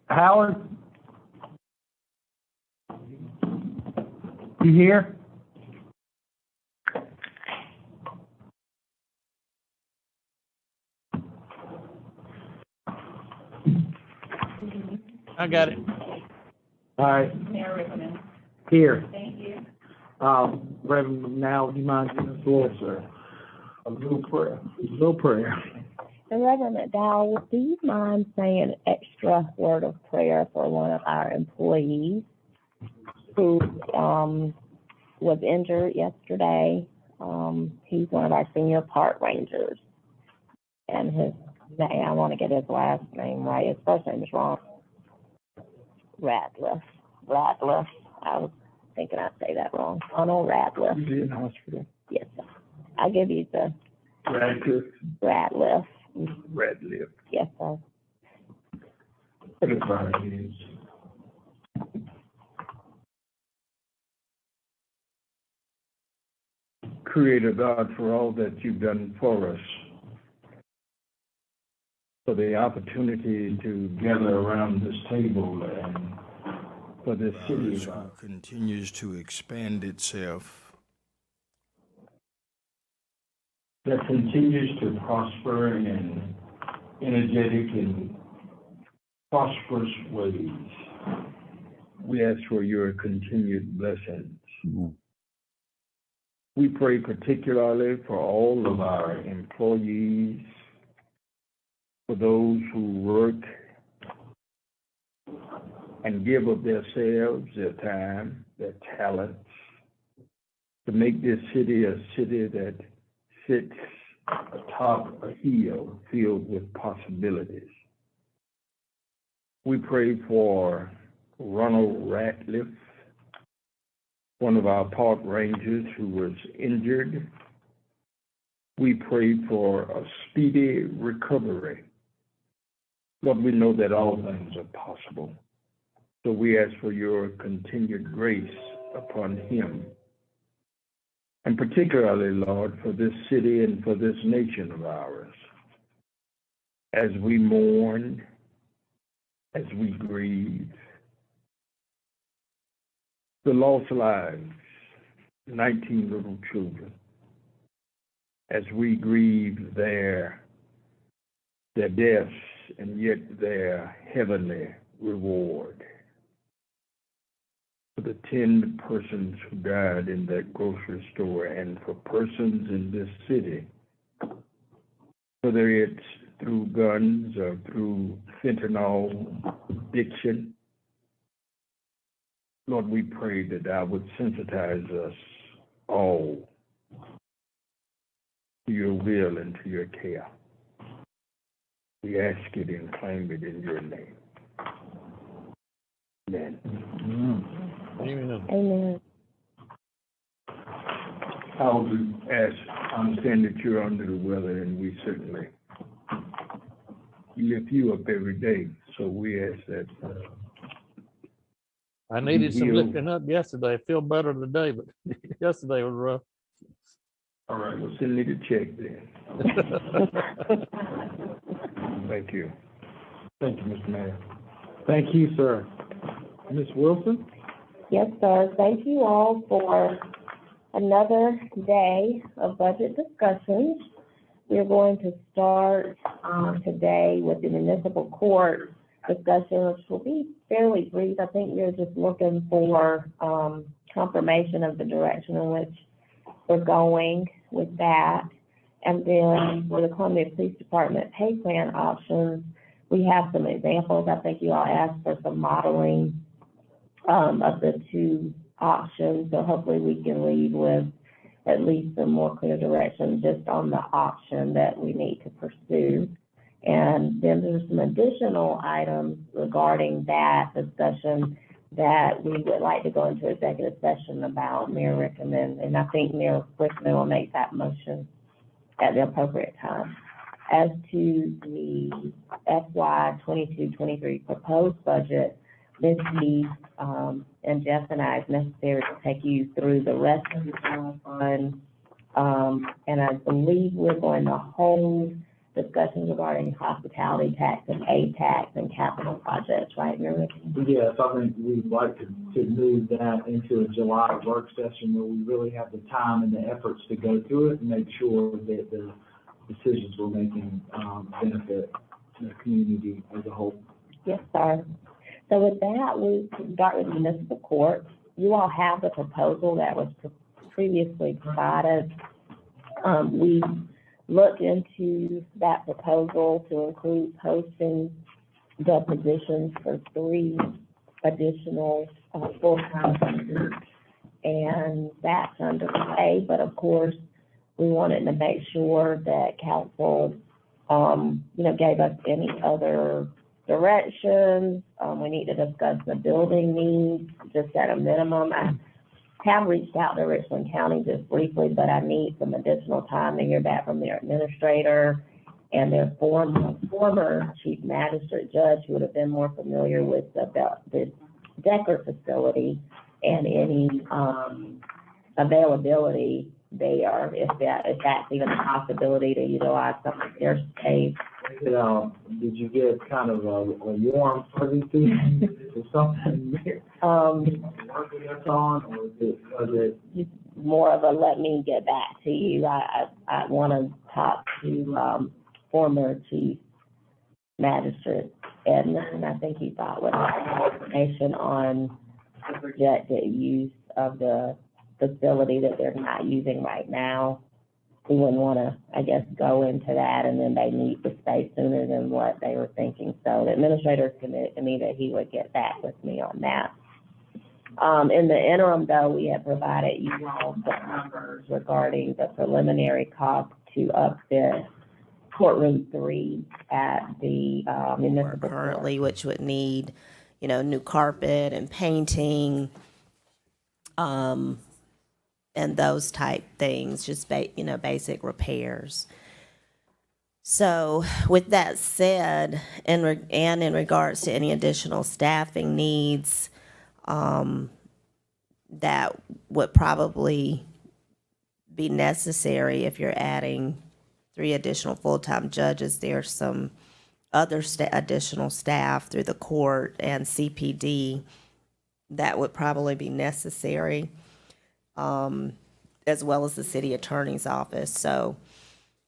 Howard? You here? I got it. All right. Mayor Recruitment. Here. Thank you. Reverend, now, do you mind giving us a little, sir? A little prayer. A little prayer. And Reverend McDowell, do you mind saying an extra word of prayer for one of our employees who was injured yesterday? He's one of our senior park rangers. And his name, I want to get his last name right. His first name is wrong. Radcliffe. I was thinking I'd say that wrong. Donald Radcliffe. Is he in hospital? Yes, sir. I'll give you the Radcliffe. Radcliffe. Radcliffe. Yes, sir. Creator God, for all that you've done for us, for the opportunity to gather around this table and for this city who continues to expand itself, that continues to prosper in energetic and prosperous ways. We ask for your continued blessings. Mm-hmm. We pray particularly for all of our employees, for those who work and give of themselves, their time, their talents, to make this city a city that sits atop a hill filled with possibilities. We pray for Ronald Ratliff, one of our park rangers who was injured. We pray for a speedy recovery. Lord, we know that all things are possible. So we ask for your continued grace upon him. And particularly, Lord, for this city and for this nation of ours. As we mourn, as we grieve, the lost lives, 19 little children, as we grieve their deaths and yet their heavenly reward. For the 10 persons who died in that grocery store and for persons in this city, whether it's through guns or through fentanyl addiction, Lord, we pray that thou would sensitize us all to your will and to your care. We ask it and claim it in your name. Amen. Amen. Amen. I would ask, I understand that you're under the weather, and we certainly lift you up every day. So we ask that. I needed some lifting up yesterday. I feel better today, but yesterday was rough. All right, we'll send me the check then. Thank you. Thank you, Mr. Mayor. Thank you, sir. Ms. Wilson? Yes, sir. Thank you all for another day of budget discussions. We're going to start today with the municipal court discussion, which will be fairly brief. I think we're just looking for confirmation of the direction in which we're going with that. And then for the Columbia Police Department pay plan options, we have some examples. I think you all asked for some modeling of the two options. So hopefully we can leave with at least some more clear direction just on the option that we need to pursue. And then there's some additional items regarding that discussion that we would like to go into executive session about. Mayor recommends, and I think Mayor Quickman will make that motion at the appropriate time. As to the FY 22-23 proposed budget, Ms. Heath and Jeff and I, it's necessary to take you through the rest of the general fund. And I believe we're going to hold discussions regarding hospitality tax and aid tax and capital projects, right, Mary? Yes, I think we'd like to move that into a July work session where we really have the time and the efforts to go through it and make sure that the decisions we're making benefit the community as a whole. Yes, sir. So with that, we start with municipal court. You all have the proposal that was previously provided. We looked into that proposal to include posting the positions for 3 additional full-time positions, and that's underway. But of course, we wanted to make sure that council, gave us any other directions. We need to discuss the building needs, just at a minimum. I have reached out to Richland County just briefly, but I need some additional time to hear back from their administrator and their former chief magistrate judge, who would have been more familiar with the Decker facility and any availability there, if that's even a possibility to utilize some of their space. Did you get kind of a warm, fuzzy feeling or something? Work with us on, or was it more of a let me get back to you? I want to talk to former chief magistrate Edmund. I think he thought with more information on the projected use of the facility that they're not using right now. We wouldn't want to, I guess, go into that and then they need the space sooner than what they were thinking. So the administrator committed to me that he would get back with me on that. In the interim, though, we have provided you all the numbers regarding the preliminary cost to upfit courtroom 3 at the municipal currently, which would need, new carpet and painting, and those type things, just basic repairs. So with that said, in regards to any additional staffing needs, that would probably be necessary if you're adding 3 additional full-time judges. There's some other additional staff through the court and CPD that would probably be necessary, as well as the city attorney's office. So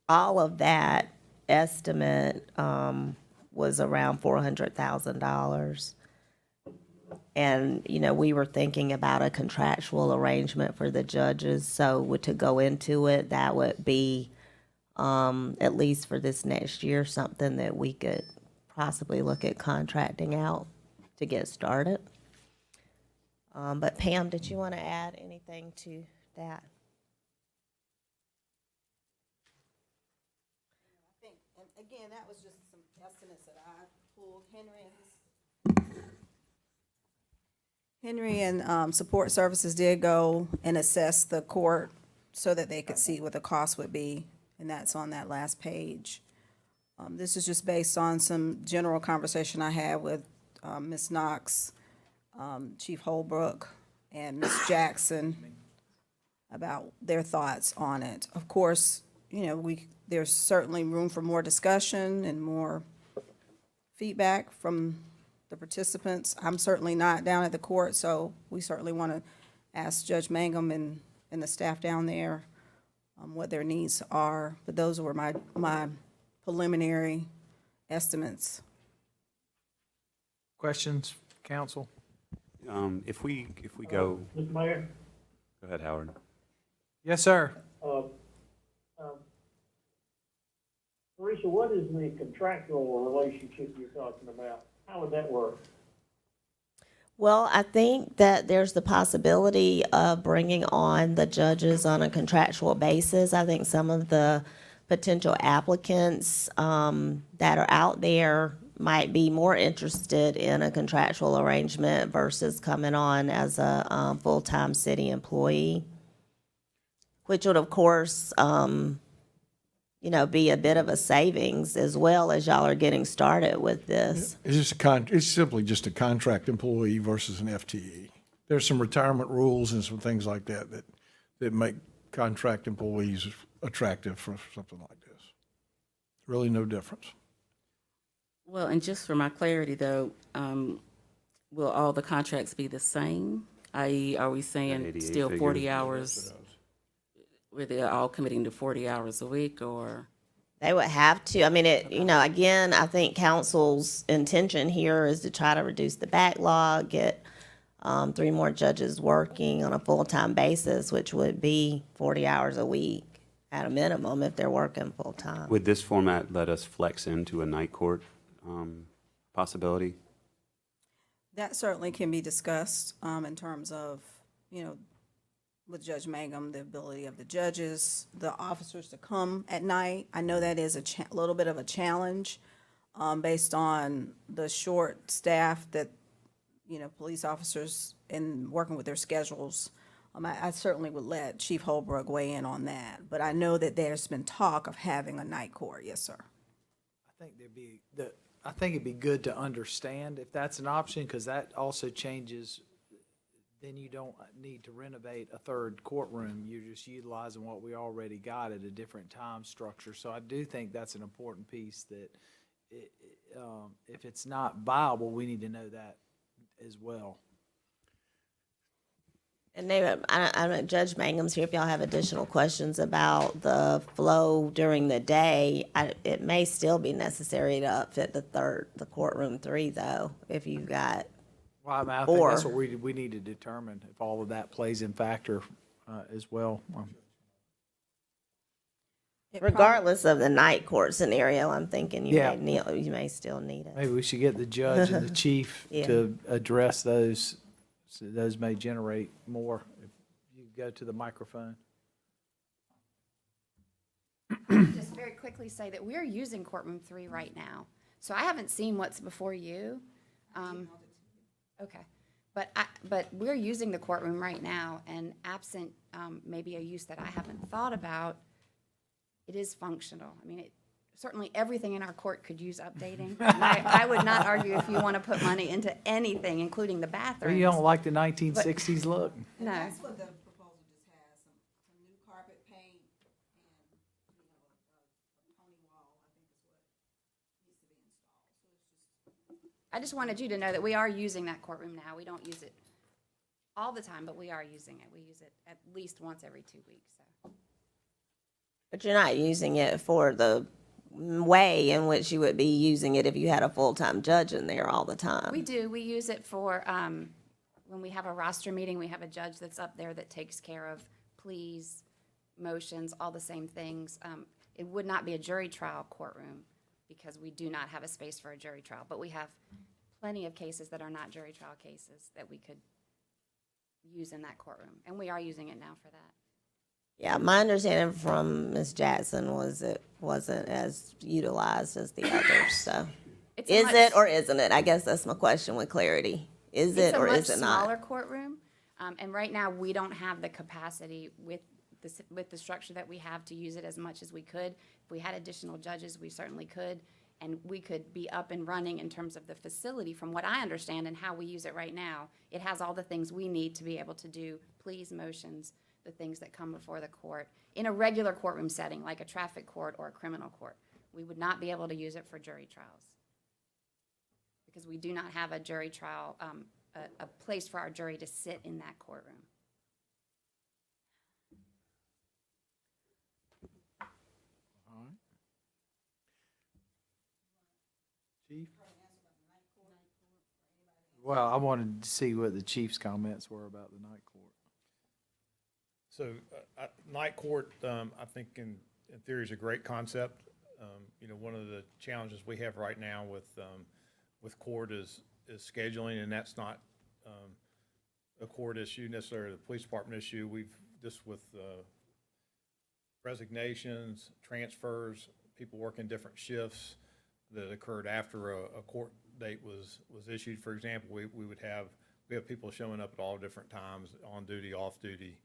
all of that estimate was around $400,000. And, we were thinking about a contractual arrangement for the judges. So to go into it, that would be, at least for this next year, something that we could possibly look at contracting out to get started. But Pam, did you want to add anything to that? I think, and again, that was just some estimates that I pulled. Henry and support services did go and assess the court so that they could see what the cost would be, and that's on that last page. This is just based on some general conversation I had with Ms. Knox, Chief Holbrook, and Ms. Jackson about their thoughts on it. Of course, there's certainly room for more discussion and more feedback from the participants. I'm certainly not down at the court, so we certainly want to ask Judge Mangum and the staff down there what their needs are. But those were my preliminary estimates. Questions, council? If we go, Mr. Mayor? go ahead, Howard. Yes, sir. Teresa, what is the contractual relationship you're talking about? How would that work? Well, I think that there's the possibility of bringing on the judges on a contractual basis. I think some of the potential applicants that are out there might be more interested in a contractual arrangement versus coming on as a full-time city employee, which would, of course, be a bit of a savings as well as y'all are getting started with this. It's simply just a contract employee versus an FTE. There's some retirement rules and some things like that make contract employees attractive for something like this. Really no difference. Well, and just for my clarity though, will all the contracts be the same? i.e., are we saying 88 still figure. 40 hours? Where they're all committing to 40 hours a week, or? They would have to, I mean, again, I think council's intention here is to try to reduce the backlog, get 3 more judges working on a full-time basis, which would be 40 hours a week at a minimum if they're working full-time. Would this format let us flex into a night court possibility? That certainly can be discussed, in terms of, with Judge Mangum, the ability of the judges, the officers to come at night. I know that is a little bit of a challenge, based on the short staff that, police officers in working with their schedules. I certainly would let Chief Holbrook weigh in on that, but I know that there's been talk of having a night court. Yes, sir. I think it'd be good to understand if that's an option, because that also changes. Then you don't need to renovate a third courtroom. You're just utilizing what we already got at a different time structure. So I do think that's an important piece that if it's not viable, we need to know that as well. And I don't, Judge Mangum's here if y'all have additional questions about the flow during the day. It may still be necessary to outfit the courtroom 3 though, if you've got. Well, I mean, I think that's what we need to determine, if all of that plays in factor as well. Regardless of the night court scenario, I'm thinking you Yeah. may still need it. Maybe we should get the judge and the chief Yeah. to address those. So those may generate more. If you go to the microphone. Just very quickly say that we're using Courtroom 3 right now. So I haven't seen what's before you. Okay. But we're using the courtroom right now, and absent maybe a use that I haven't thought about, it is functional. I mean, certainly everything in our court could use updating. And I would not argue if you want to put money into anything, including the bathrooms. You don't like the 1960s look? No. That's what the proposal just has, some new carpet paint and, a pony wall, I think is what needs to be installed. So it's just. I just wanted you to know that we are using that courtroom now. We don't use it all the time, but we are using it. We use it at least once every 2 weeks, so. But you're not using it for the way in which you would be using it if you had a full-time judge in there all the time. We do. We use it for, when we have a roster meeting, we have a judge that's up there that takes care of pleas, motions, all the same things. It would not be a jury trial courtroom because we do not have a space for a jury trial, but we have plenty of cases that are not jury trial cases that we could use in that courtroom, and we are using it now for that. Yeah, my understanding from Ms. Jackson was it wasn't as utilized as the others, so. It's a Is much- it or isn't it? I guess that's my question with clarity. Is it or is it It's a much not? smaller courtroom, and right now, we don't have the capacity with the structure that we have to use it as much as we could. If we had additional judges, we certainly could, and we could be up and running in terms of the facility. From what I understand and how we use it right now, it has all the things we need to be able to do pleas, motions, the things that come before the court in a regular courtroom setting, like a traffic court or a criminal court. We would not be able to use it for jury trials because we do not have a jury trial, a place for our jury to sit in that courtroom. Chief? Well, I wanted to see what the chief's comments were about the night court. So, night court, I think in theory is a great concept. One of the challenges we have right now with court is scheduling, and that's not a court issue necessarily, the police department issue. We've just with resignations, transfers, people working different shifts that occurred after a court date was issued. For example, we have people showing up at all different times, on duty, off duty.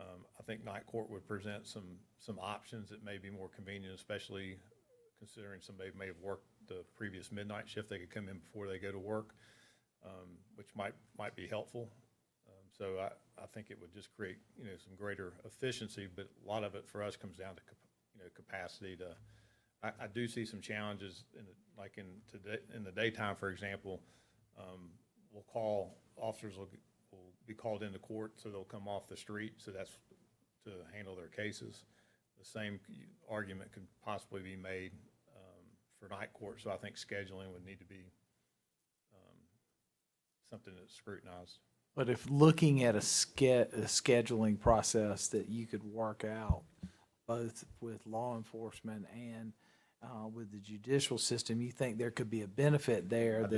I think night court would present some options that may be more convenient, especially considering somebody may have worked the previous midnight shift. They could come in before they go to work, which might be helpful. So I think it would just create some greater efficiency, but a lot of it for us comes down to capacity to I do see some challenges in the daytime, for example. Officers will be called into court, so they'll come off the street, so that's to handle their cases. The same argument could possibly be made for night court, so I think scheduling would need to be something that's scrutinized. But if looking at a scheduling process that you could work out, both with law enforcement and with the judicial system, you think there could be a benefit there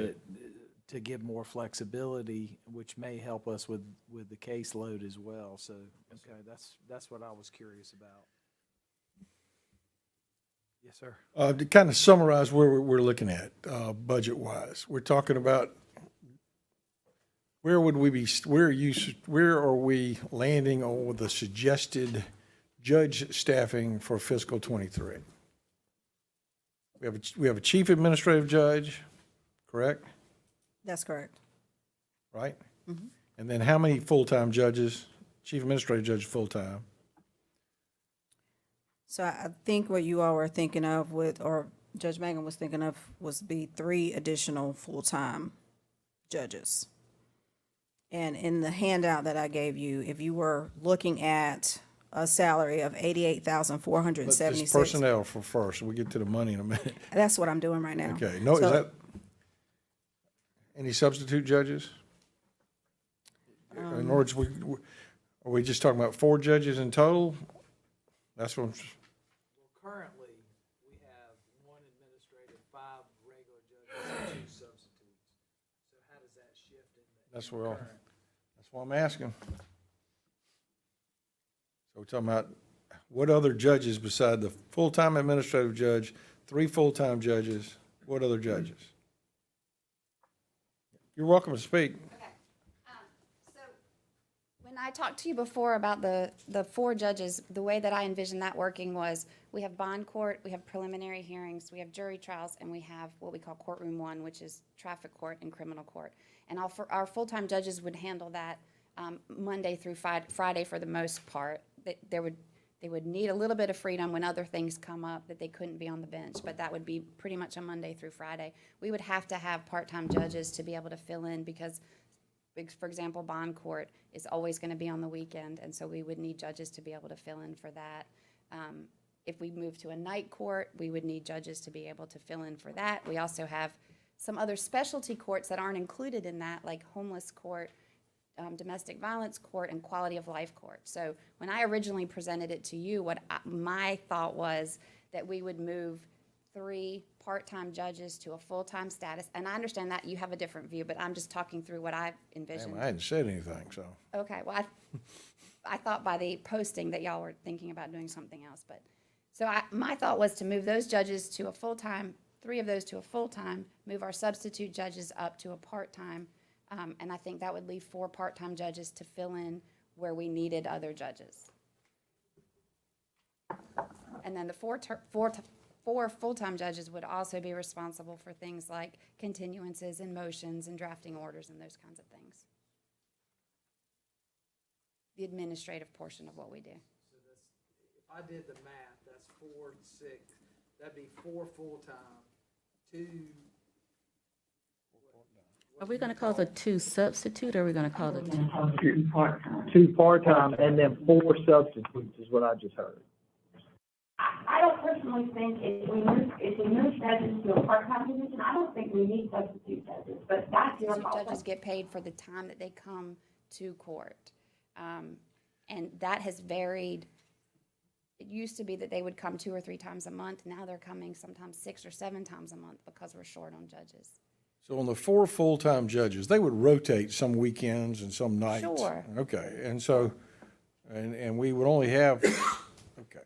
to give more flexibility, which may help us with the caseload as well. So, okay, that's what I was curious about. Yes, sir. To kind of summarize where we're looking at, budget-wise, we're talking about where are we landing on the suggested judge staffing for fiscal '23? We have a chief administrative judge, correct? That's correct. Right? And then how many full-time judges? Chief administrative judge full-time. So I think what you all were thinking of or Judge Megan was thinking of was be 3 additional full-time judges. And in the handout that I gave you, if you were looking at a salary of $88,476. Let's just personnel for first. We'll get to the money in a minute. That's what I'm doing right now. Okay. No, So- is that any substitute judges? In other words, are we just talking about 4 judges in total? That's what I'm. Well, currently, we have 1 administrative, 5 regular judges, and 2 substitutes. So how does that shift in the? That's what I'm asking. So we're talking about what other judges beside the full-time administrative judge, 3 full-time judges, what other judges? You're welcome to speak. Okay. So when I talked to you before about the 4 judges, the way that I envisioned that working was we have bond court, we have preliminary hearings, we have jury trials, and we have what we call courtroom 1, which is traffic court and criminal court. And our full-time judges would handle that Monday through Friday for the most part. They would need a little bit of freedom when other things come up that they couldn't be on the bench, but that would be pretty much a Monday through Friday. We would have to have part-time judges to be able to fill in because, for example, bond court is always going to be on the weekend, and so we would need judges to be able to fill in for that. If we move to a night court, we would need judges to be able to fill in for that. We also have some other specialty courts that aren't included in that, like homeless court, domestic violence court, and quality of life court. So when I originally presented it to you, my thought was that we would move 3 part-time judges to a full-time status. And I understand that you have a different view, but I'm just talking through what I've envisioned. Damn, I hadn't said anything, so. Okay, well, I thought by the posting that y'all were thinking about doing something else, but, so my thought was to move those judges to a full-time, 3 of those to a full-time, move our substitute judges up to a part-time, and I think that would leave 4 part-time judges to fill in where we needed other judges. And then the 4 full-time judges would also be responsible for things like continuances and motions and drafting orders and those kinds of things. The administrative portion of what we do. So if I did the math, that's 4 and 6, that'd be 4 full-time, 2. Are we going to call the 2 substitute, or are we going to call the 2? 2 part-time and then 4 substitutes is what I just heard. I don't personally think if we move judges to a part-time position, I don't think we need substitute judges, but that's your Substitute call. judges get paid for the time that they come to court. And that has varied. It used to be that they would come 2 or 3 times a month. Now they're coming sometimes 6 or 7 times a month because we're short on judges. So on the 4 full-time judges, they would rotate some weekends and some nights? Sure. Okay, and so, and we would only have, okay.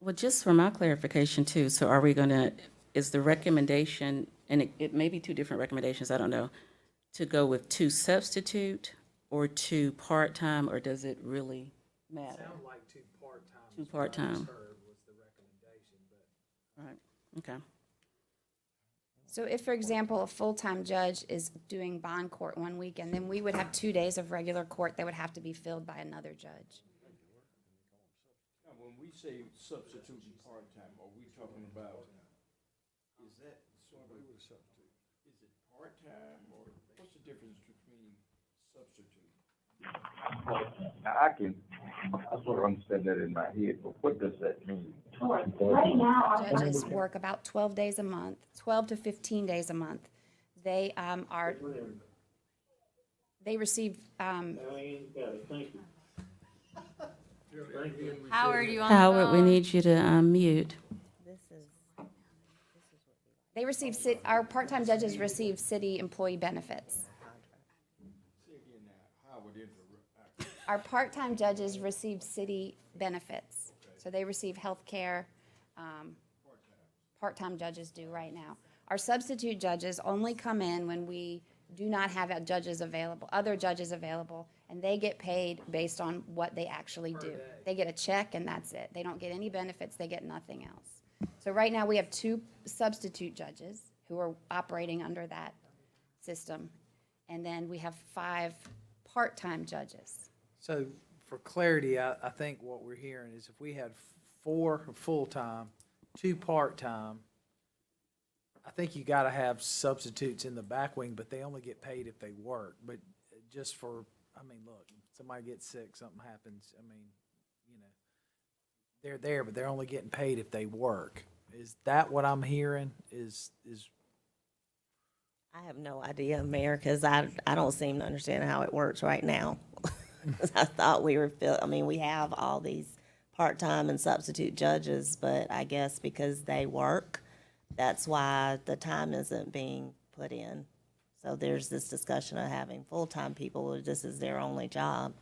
Well, just for my clarification too, so are we going to, is the recommendation, and it may be 2 different recommendations, I don't know, to go with 2 substitute or 2 part-time, or does it really matter? Sound like 2 part-time. 2 part-time. Was the recommendation, but. Right, okay. So if, for example, a full-time judge is doing bond court one weekend, then we would have 2 days of regular court that would have to be filled by another judge. When we we say substitute and part-time, are we talking about, is that sort of, is it part-time, or what's the difference between substitute? Now, I sort of understand that in my head, but what does that mean? Right now, Judges work about 12 days a month, 12 to 15 days a month. They they receive, Diane, got it, thank you. Thank you. Howard, you on the Howard, we phone? need you to unmute. They receive, our part-time judges receive city employee benefits. Our part-time judges receive city benefits, so they receive health care. Part-time judges do right now. Our substitute judges only come in when we do not have other judges available, and they get paid based on what they actually do. They get a check and that's it. They don't get any benefits, they get nothing else. So right now, we have 2 substitute judges who are operating under that system, and then we have 5 part-time judges. So for clarity, I think what we're hearing is if we had 4 full-time, 2 part-time, I think you gotta have substitutes in the back wing, but they only get paid if they work. But just for, I mean, look, somebody gets sick, something happens, I mean, you know, they're there, but they're only getting paid if they work. Is that what I'm hearing? Is I have no idea, Mayor, because I don't seem to understand how it works right now. I thought we have all these part-time and substitute judges, but I guess because they work, that's why the time isn't being put in. So there's this discussion of having full-time people, this is their only job.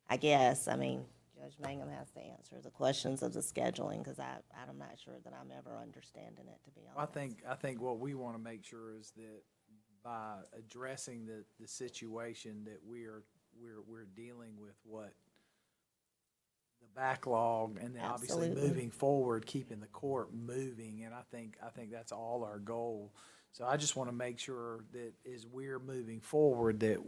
I guess, I mean, Judge Mangum has to answer the questions of the scheduling, because I'm not sure that I'm ever understanding it, to be honest. I think what we want to make sure is that by addressing the situation that we're dealing with what the backlog, and then obviously Absolutely. moving forward, keeping the court moving, and I think that's all our goal. So I just want to make sure that as we're moving forward, that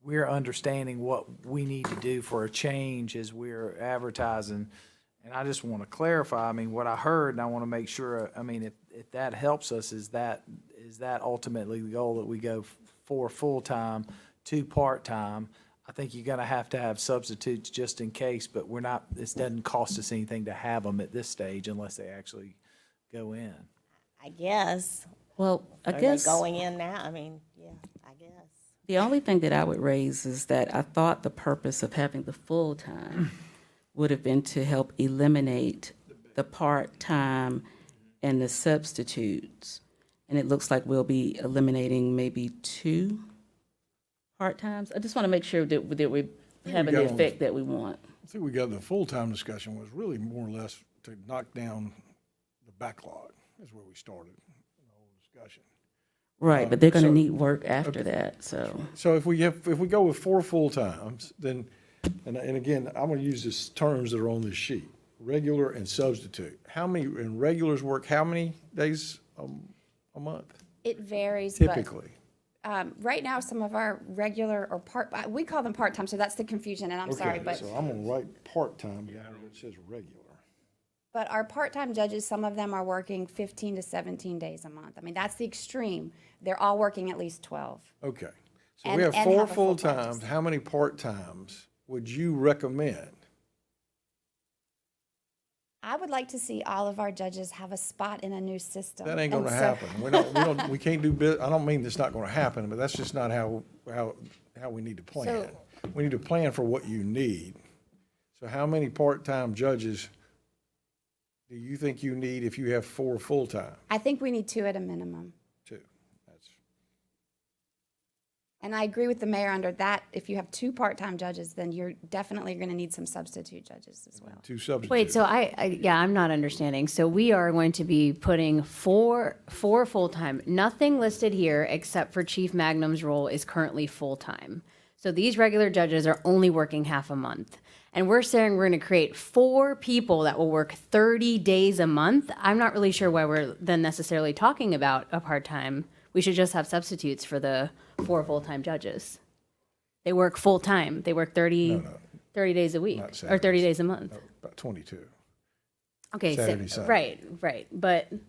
we're understanding what we need to do for a change as we're advertising. And I just want to clarify, I mean, what I heard, and I want to make sure, I mean, if that helps us, is that ultimately the goal, that we go 4 full-time, 2 part-time? I think you're gonna have to have substitutes just in case, but this doesn't cost us anything to have them at this stage unless they actually go in. I guess. Well, I Are guess they going in now? I mean, yeah, I guess. the only thing that I would raise is that I thought the purpose of having the full-time would have been to help eliminate the part-time and the substitutes. And it looks like we'll be eliminating maybe 2 part-times. I just want to make sure that we're having the effect that we want. I think we got the full-time discussion was really more or less to knock down the backlog, is where we started the whole discussion. Right, but they're going to so- need work after that, so. So if we go with 4 full-times, then, and again, I'm gonna use these terms that are on this sheet, regular and substitute. And regulars work how many days a month It varies, but typically? right now, some of our regular or we call them part-time, so that's the confusion, and I'm sorry, Okay, but so I'm gonna write part-time, down where it says regular. But our part-time judges, some of them are working 15 to 17 days a month. I mean, that's the extreme. They're all working at least 12. Okay, so And- we have and 4 have a full full-times, practice. how many part-times would you recommend? I would like to see all of our judges have a spot in a new system. That ain't And gonna so- happen. We can't do I don't mean it's not gonna happen, but that's just not how we need to plan. So- We need to plan for what you need. So how many part-time judges do you think you need if you have 4 full-time? I think we need 2 at a minimum. 2. That's And I agree with the mayor under that. If you have 2 part-time judges, then you're definitely going to need some substitute judges as well. 2 substitutes. Wait, so I'm not understanding. So we are going to be putting four full-time, nothing listed here except for Chief Magnum's role is currently full-time. So these regular judges are only working half a month. And we're saying we're going to create 4 people that will work 30 days a month. I'm not really sure why we're then necessarily talking about a part-time. We should just have substitutes for the 4 full-time judges. They work full-time. They work 30. 30 days a week, Not or 30 Saturdays. days a month. No, about 22. Okay, so, Saturday, Sunday. right, but Then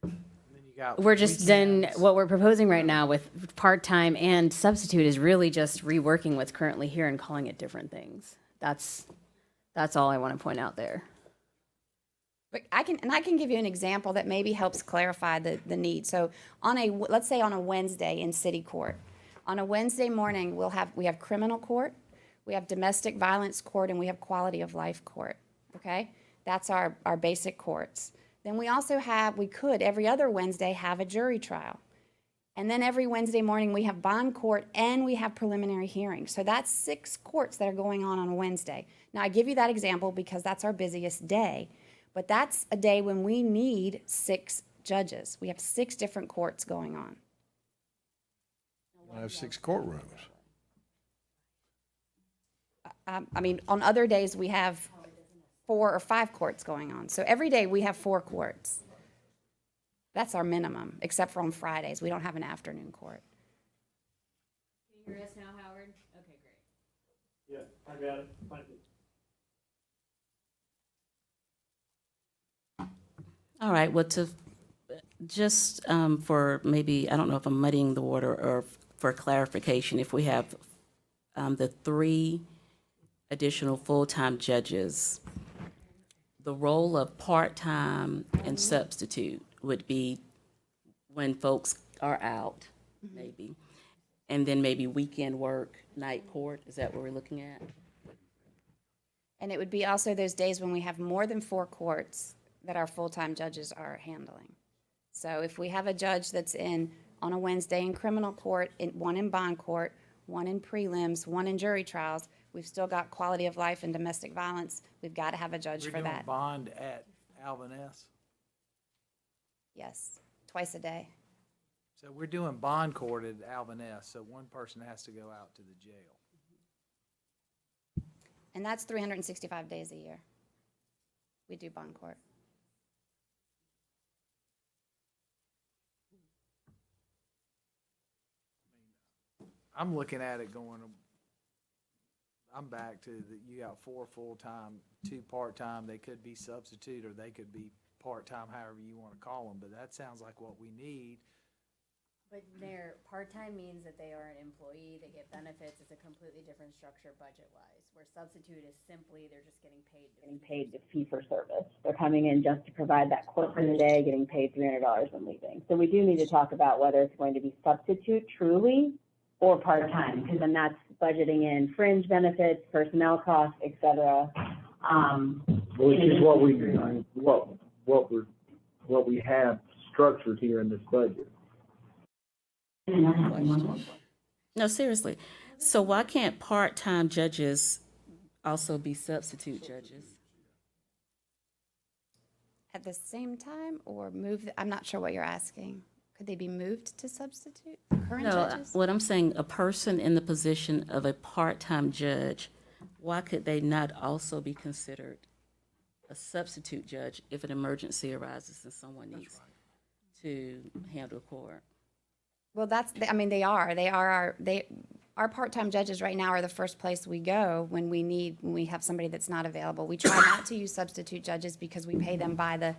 you got we're just, then, weekends. what we're proposing right now with part-time and substitute is really just reworking what's currently here and calling it different things. That's all I want to point out there. But I can give you an example that maybe helps clarify the need. So let's say on a Wednesday in city court, on a Wednesday morning, we have criminal court, we have domestic violence court, and we have quality of life court, okay? That's our basic courts. Then we also we could every other Wednesday have a jury trial. And then every Wednesday morning, we have bond court and we have preliminary hearing. So that's 6 courts that are going on a Wednesday. Now, I give you that example because that's our busiest day. But that's a day when we need 6 judges. We have 6 different courts going on. I have 6 courtrooms. I mean, on other days, we have 4 or 5 courts going on. So every day, we have 4 courts. That's our minimum, except for on Fridays. We don't have an afternoon court. Can you hear us now, Howard? Okay, great. Yeah, I got it. Thank you. All right, well, just for maybe, I don't know if I'm muddying the water, or for clarification, if we have the 3 additional full-time judges, the role of part-time and substitute would be when folks are out, maybe, and then maybe weekend work, night court. Is that what we're looking at? And it would be also those days when we have more than 4 courts that our full-time judges are handling. So if we have a judge that's on a Wednesday in criminal court, one in bond court, one in prelims, one in jury trials, we've still got quality of life and domestic violence. We've got to have a judge for We're doing that. bond at Alvin S. Yes, twice a day. So we're doing bond court at Alvin S., so one person has to go out to the jail. And that's 365 days a year. We do bond court. I'm looking at it going, I'm back to you got 4 full-time, 2 part-time. They could be substitute or they could be part-time, however you want to call them, but that sounds like what we need. But their part-time means that they are an employee, they get benefits, it's a completely different structure budget-wise. Where substitute is simply, they're just getting paid to fee for service. They're coming in just to provide that court for the day, getting paid $300 and leaving. So we do need to talk about whether it's going to be substitute truly or part-time, because then that's budgeting in fringe benefits, personnel costs, et cetera. Which is what we have structured here in this budget. No, seriously. So why can't part-time judges also be substitute judges? At the same time or I'm not sure what you're asking. Could they be moved to substitute current No, judges? what I'm saying, a person in the position of a part-time judge, why could they not also be considered a substitute judge if an emergency arises and someone needs to handle court? Well, they are. Our part-time judges right now are the first place we go when we have somebody that's not available. We try not to use substitute judges because we pay them by the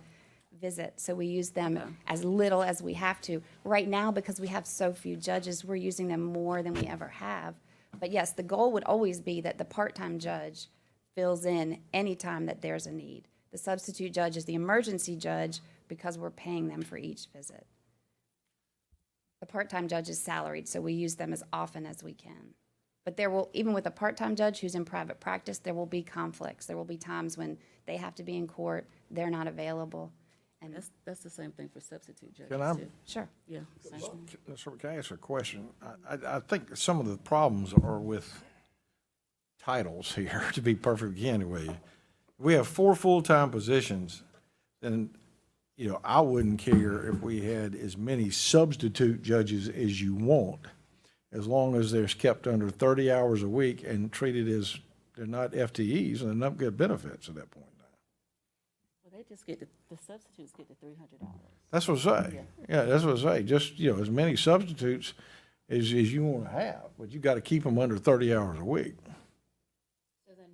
visit, so we use them as little as we have to. Right now, because we have so few judges, we're using them more than we ever have. But yes, the goal would always be that the part-time judge fills in any time that there's a need. The substitute judge is the emergency judge because we're paying them for each visit. The part-time judge is salaried, so we use them as often as we can. But even with a part-time judge who's in private practice, there will be conflicts. There will be times when they have to be in court, they're not available. And That's the same thing for substitute judges, Can I- too. sure. Yeah, same thing. Can I ask a question? I think some of the problems are with titles here, to be perfectly candid with you. We have 4 full-time positions, then, I wouldn't care if we had as many substitute judges as you want, as long as they're kept under 30 hours a week and treated as, they're not FTEs and not get benefits at that point. Well, they just get, the substitutes get the $300. That's what I say. Yeah, that's what I say. Just, as many substitutes as you want to have, but you got to keep them under 30 hours a week. So then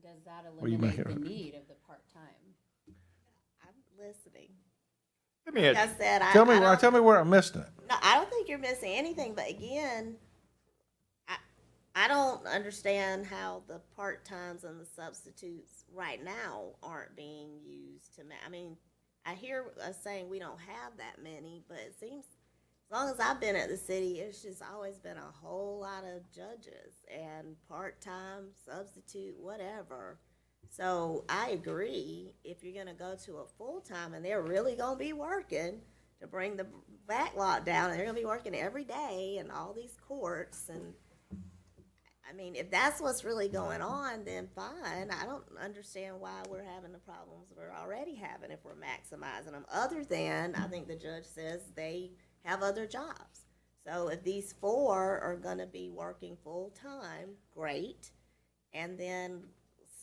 you eliminate making the of it? need of the part-time. I'm listening. Let me Like I said, tell me where I'm missing it. No, I don't think you're missing anything, but again, I don't understand how the part-times and the substitutes right now aren't being used to I mean, I hear us saying we don't have that many, but it seems, as long as I've been at the city, it's just always been a whole lot of judges and part-time, substitute, whatever. So I agree, if you're gonna go to a full-time and they're really gonna be working to bring the backlog down, and they're gonna be working every day in all these courts, and I mean, if that's what's really going on, then fine. I don't understand why we're having the problems we're already having if we're maximizing them, other than, I think the judge says they have other jobs. So if these 4 are gonna be working full-time, great, and then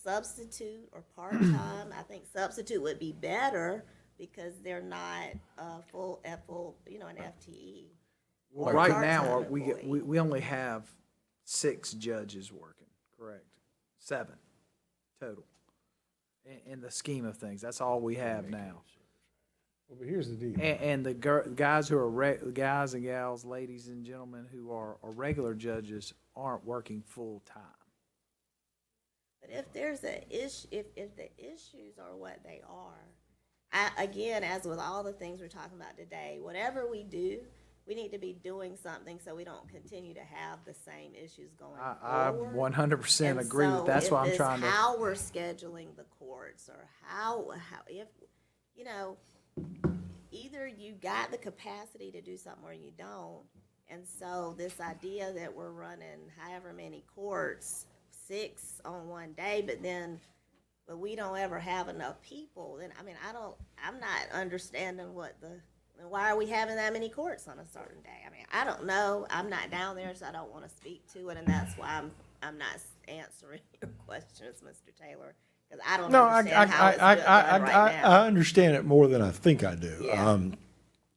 substitute or part-time, I think substitute would be better because they're not an FTE. Well, or right part-time now, employee. we only have 6 judges working, correct? 7 total. In the scheme of things, that's all we have now. Well, but here's the deal. And the guys who are guys and gals, ladies and gentlemen who are regular judges aren't working full-time. But if there's an issue, if the issues are what they are, again, as with all the things we're talking about today, whatever we do, we need to be doing something so we don't continue to have the same issues going I forward. 100% And agree with, that's so why I'm if it's trying to. how we're scheduling the courts, or how if, you know, either you got the capacity to do something or you don't. And so this idea that we're running however many courts, 6 on one day, but we don't ever have enough people, then, I mean, I'm not understanding why are we having that many courts on a certain day? I mean, I don't know. I'm not down there, so I don't want to speak to it, and that's why I'm not answering your questions, Mr. Taylor, because I don't understand how it's done right now. I understand it more than I think I do. Yeah. I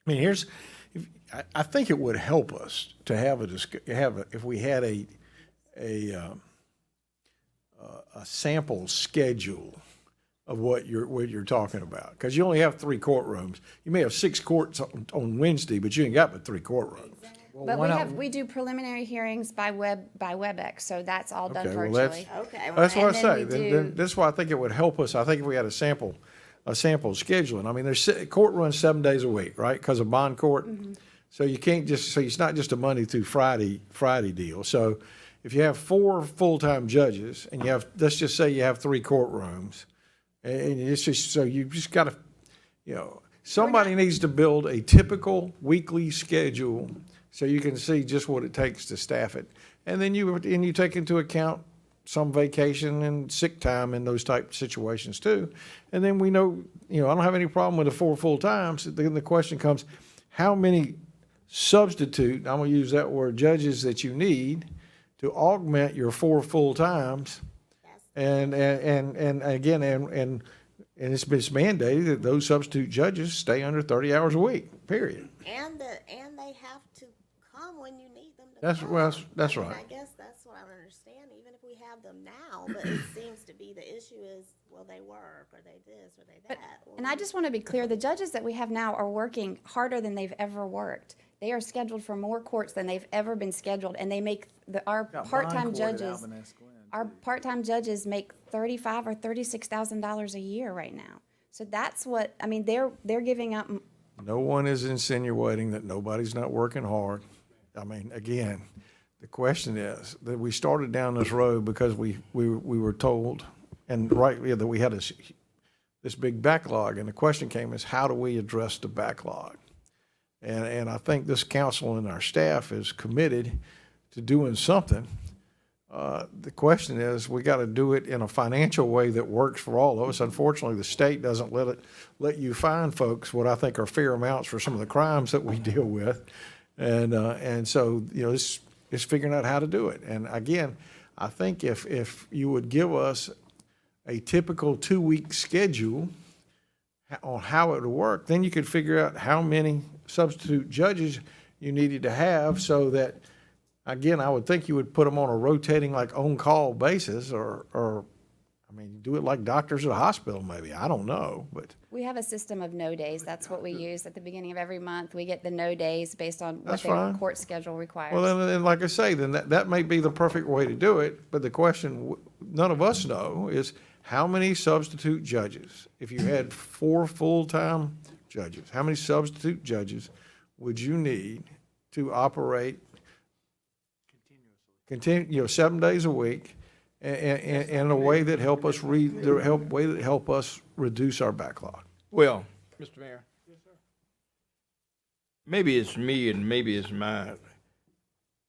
mean, I think it would help us to have if we had a sample schedule of what you're talking about, because you only have 3 courtrooms. You may have 6 courts on Wednesday, but you ain't got but 3 courtrooms. But we do preliminary hearings by WebEx, so that's all done Okay, well, virtually. Okay. Well, That's what I and then say. we Then do- that's why I think it would help us. I think if we had a sample scheduling. I mean, court runs 7 days a week, right? Because of bond court. So you can't so it's not just a Monday through Friday deal. So if you have 4 full-time judges and let's just say you have 3 courtrooms, and it's just, so you just got to, somebody needs to build a typical weekly schedule so you can see just what it takes to staff it. And then you take into account some vacation and sick time in those type of situations too. And then we know, I don't have any problem with the 4 full-times. Then the question comes, how many substitute, I'm going to use that word, judges that you need to augment your 4 full-times? And again, it's been mandated that those substitute judges stay under 30 hours a week, period. And they have to come when you need them to That's come. that's I mean, right. I guess that's what I don't understand, even if we have them now, but it seems to be the issue is, will they work, or they this, or they that. And I just want to be clear, the judges that we have now are working harder than they've ever worked. They are scheduled for more courts than they've ever been scheduled, and they make our Got part-time bond court at judges. Alvin S. Glenn, Our too. part-time judges make $35,000 or $36,000 a year right now. So that's what, I mean, they're giving up. No one is insinuating that nobody's not working hard. I mean, again, the question is that we started down this road because we were told, and rightly, that we had this big backlog, and the question came is, how do we address the backlog? And I think this council and our staff is committed to doing something. The question is, we got to do it in a financial way that works for all of us. Unfortunately, the state doesn't let you fine folks what I think are fair amounts for some of the crimes that we deal with, and so it's figuring out how to do it. And again, I think if you would give us a typical 2-week schedule on how it would work, then you could figure out how many substitute judges you needed to have, so that, again, I would think you would put them on a rotating, like, on-call basis, or I I mean, do it like doctors at a hospital, maybe. I don't know, but We have a system of no days. That's what we use at the beginning of every month. We get the no days based on what That's their fine. court schedule requires. well, then, like I say, then that may be the perfect way to do it. But the question none of us know is how many substitute judges? If you had 4 full-time judges, how many substitute judges would you need to operate continuously, 7 days a week, and in a way that help us help us reduce our backlog? Well, Mr. Mayor. Yes, sir. Maybe it's me and maybe it's my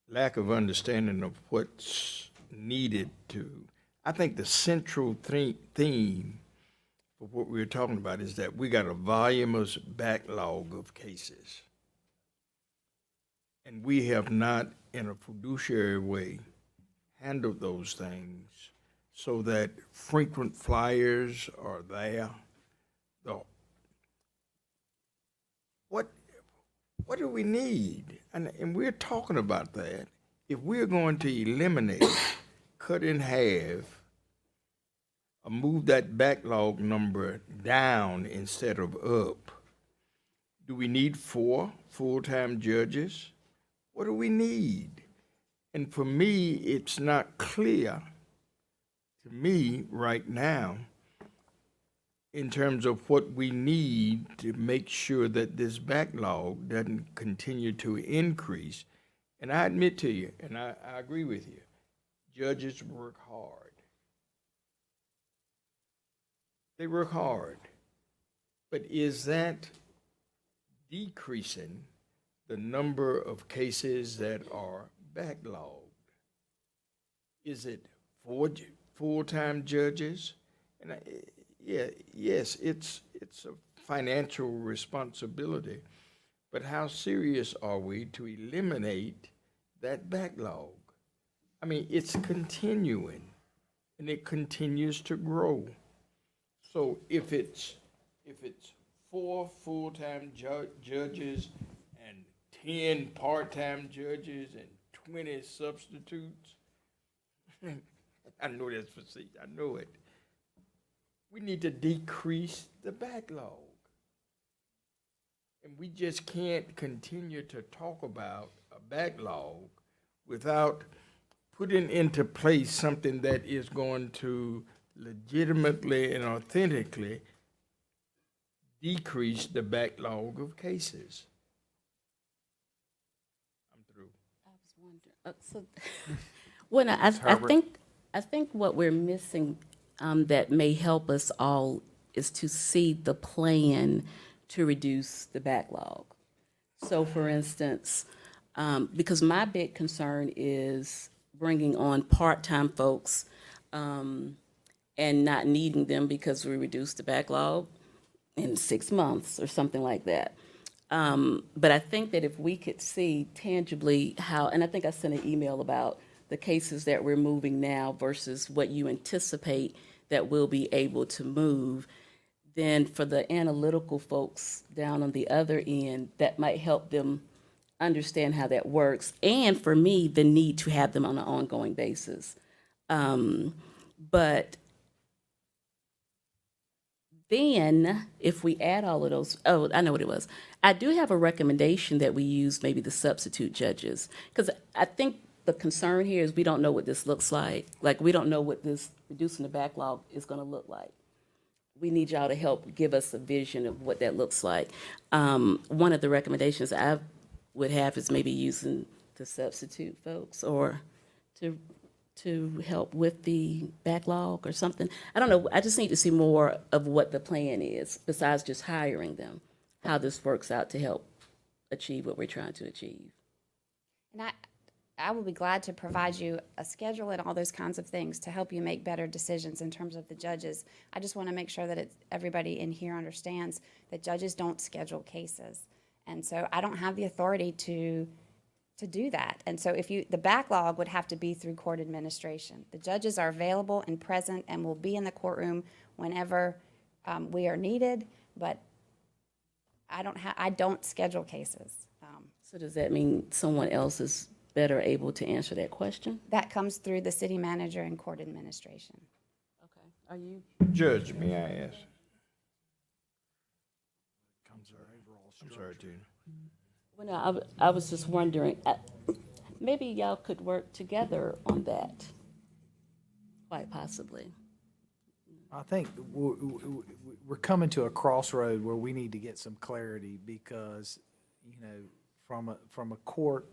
lack of understanding of what's needed to. I think the central theme of what we're talking about is that we got a voluminous backlog of cases. And we have not, in a fiduciary way, handled those things so that frequent flyers are there. What do we need? And we're talking about that. If we're going to eliminate, cut in half, or move that backlog number down instead of up, do we need 4 full-time judges? What do we need? And for me, it's not clear to me right now in terms of what we need to make sure that this backlog doesn't continue to increase. And I admit to you, and I agree with you, judges work hard. They work hard. But is that decreasing the number of cases that are backlogged? Is it 4 full-time judges? And yes, it's a financial responsibility, but how serious are we to eliminate that backlog? I mean, it's continuing, and it continues to grow. So if it's 4 full-time judges and 10 part-time judges and 20 substitutes, I know that's facetious, I know it. We need to decrease the backlog. And we just can't continue to talk about a backlog without putting into place something that is going to legitimately and authentically decrease the backlog of cases. I'm through. I was wondering, I think what we're missing that may help us all is to see the plan to reduce the backlog. So for instance, because my big concern is bringing on part-time folks and not needing them because we reduced the backlog in 6 months or something like that. But I think that if we could see tangibly how, and I think I sent an email about the cases that we're moving now versus what you anticipate that we'll be able to move, then for the analytical folks down on the other end, that might help them understand how that works. And for me, the need to have them on an ongoing basis. But then if we add all of those, oh, I know what it was. I do have a recommendation that we use maybe the substitute judges, because I think the concern here is we don't know what this looks like. Like, we don't know what this reducing the backlog is going to look like. We need y'all to help give us a vision of what that looks like. One of the recommendations I would have is maybe using the substitute folks or to help with the backlog or something. I don't know. I just need to see more of what the plan is besides just hiring them, how this works out to help achieve what we're trying to achieve. And I will be glad to provide you a schedule and all those kinds of things to help you make better decisions in terms of the judges. I just want to make sure that everybody in here understands that judges don't schedule cases. And so I don't have the authority to do that. And so the backlog would have to be through court administration. The judges are available and present and will be in the courtroom whenever we are needed, but I don't schedule cases. So does that mean someone else is better able to answer that question? That comes through the city manager and court administration. Okay. Are you? Judge, may I ask? I'm sorry, Tina. Well, no, I was just wondering, maybe y'all could work together on that, quite possibly. I think we're coming to a crossroad where we need to get some clarity because, you know, from a court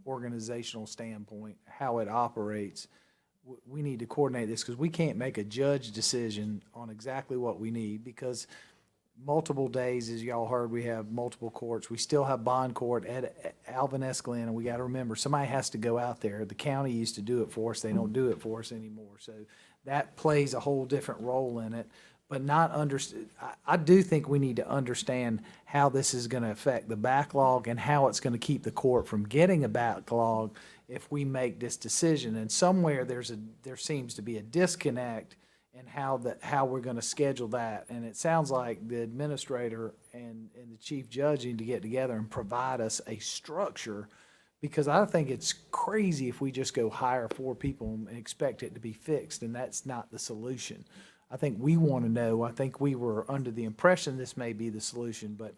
organizational standpoint, how it operates, we need to coordinate this because we can't make a judge decision on exactly what we need because multiple days, as y'all heard, we have multiple courts. We still have bond court at Alvin S. Glenn, and we got to remember, somebody has to go out there. The county used to do it for us. They don't do it for us anymore. So that plays a whole different role in it. But I do think we need to understand how this is going to affect the backlog and how it's going to keep the court from getting a backlog if we make this decision. And somewhere there seems to be a disconnect in how we're going to schedule that. And it sounds like the administrator and the chief judge need to get together and provide us a structure, because I think it's crazy if we just go hire 4 people and expect it to be fixed, and that's not the solution. I think we want to know, I think we were under the impression this may be the solution, but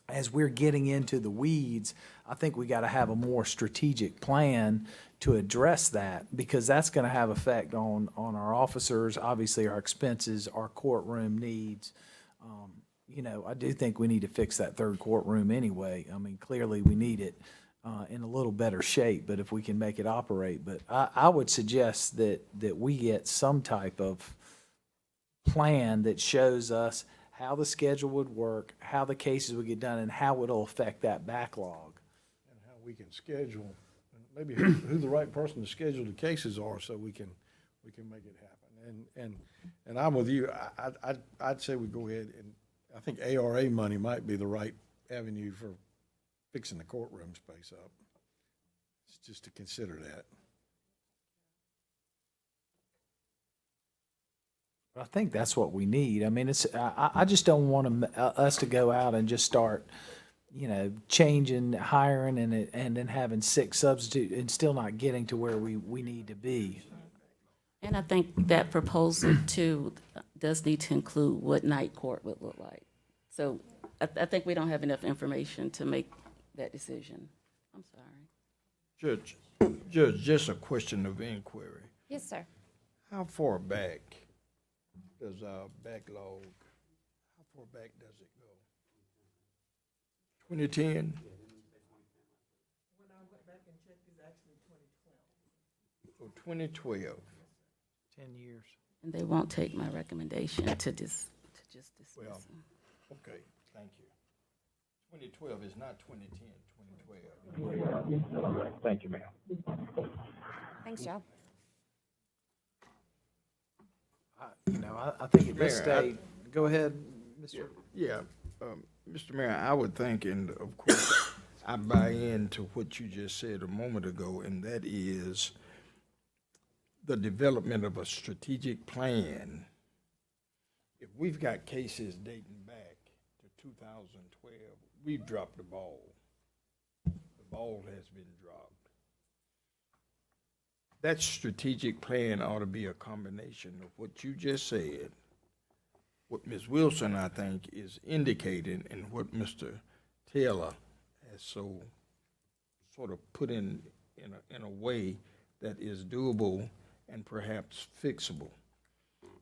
as we're getting into the weeds, I think we got to have a more strategic plan to address that, because that's going to have effect on our officers, obviously our expenses, our courtroom needs. You know, I do think we need to fix that 3rd courtroom anyway. I mean, clearly we need it in a little better shape, but if we can make it operate. But I would suggest that we get some type of plan that shows us how the schedule would work, how the cases would get done, and how it'll affect that backlog. And how we can schedule, and maybe who the right person to schedule the cases are, so we can make it happen. And I'm with you. I'd say we go ahead, and I think ARA money might be the right avenue for fixing the courtroom space up. It's just to consider that. I think that's what we need. I mean, I just don't want us to go out and just start, you know, changing, hiring, and then having 6 substitutes and still not getting to where we need to be. And I think that proposal too does need to include what night court would look like. So I think we don't have enough information to make that decision. I'm sorry. Judge, just a question of inquiry. Yes, sir. How far back does our backlog, how far back does it go? 2010? When I went back and checked, it's actually 2012. So 2012. 10 years. And they won't take my recommendation to just dismiss Well, them. okay, thank you. 2012 is not 2010, 2012. Thank you, ma'am. Thanks, Joe. You know, I think at this Mayor, stage, go ahead, Mr. Yeah, Mr. Mayor, I would think, and of course, I buy into what you just said a moment ago, and that is the development of a strategic plan. If we've got cases dating back to 2012, we've dropped the ball. The ball has been dropped. That strategic plan ought to be a combination of what you just said, what Ms. Wilson, I think, is indicating, and what Mr. Taylor has so sort of put in a way that is doable and perhaps fixable.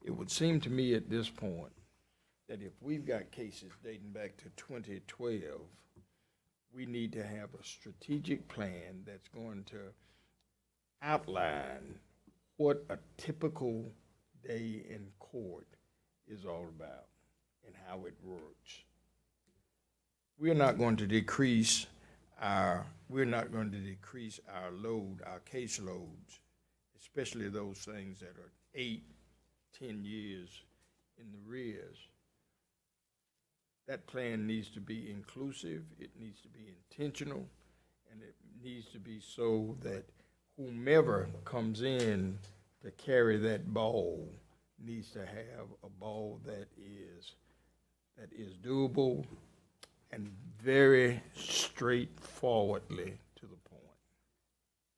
It would seem to me at this point that if we've got cases dating back to 2012, we need to have a strategic plan that's going to outline what a typical day in court is all about and how it works. We're not going to decrease our load, our case loads, especially those things that are 8, 10 years in the rears. That plan needs to be inclusive, it needs to be intentional, and it needs to be so that whomever comes in to carry that ball needs to have a ball that is doable and very straightforwardly to the point.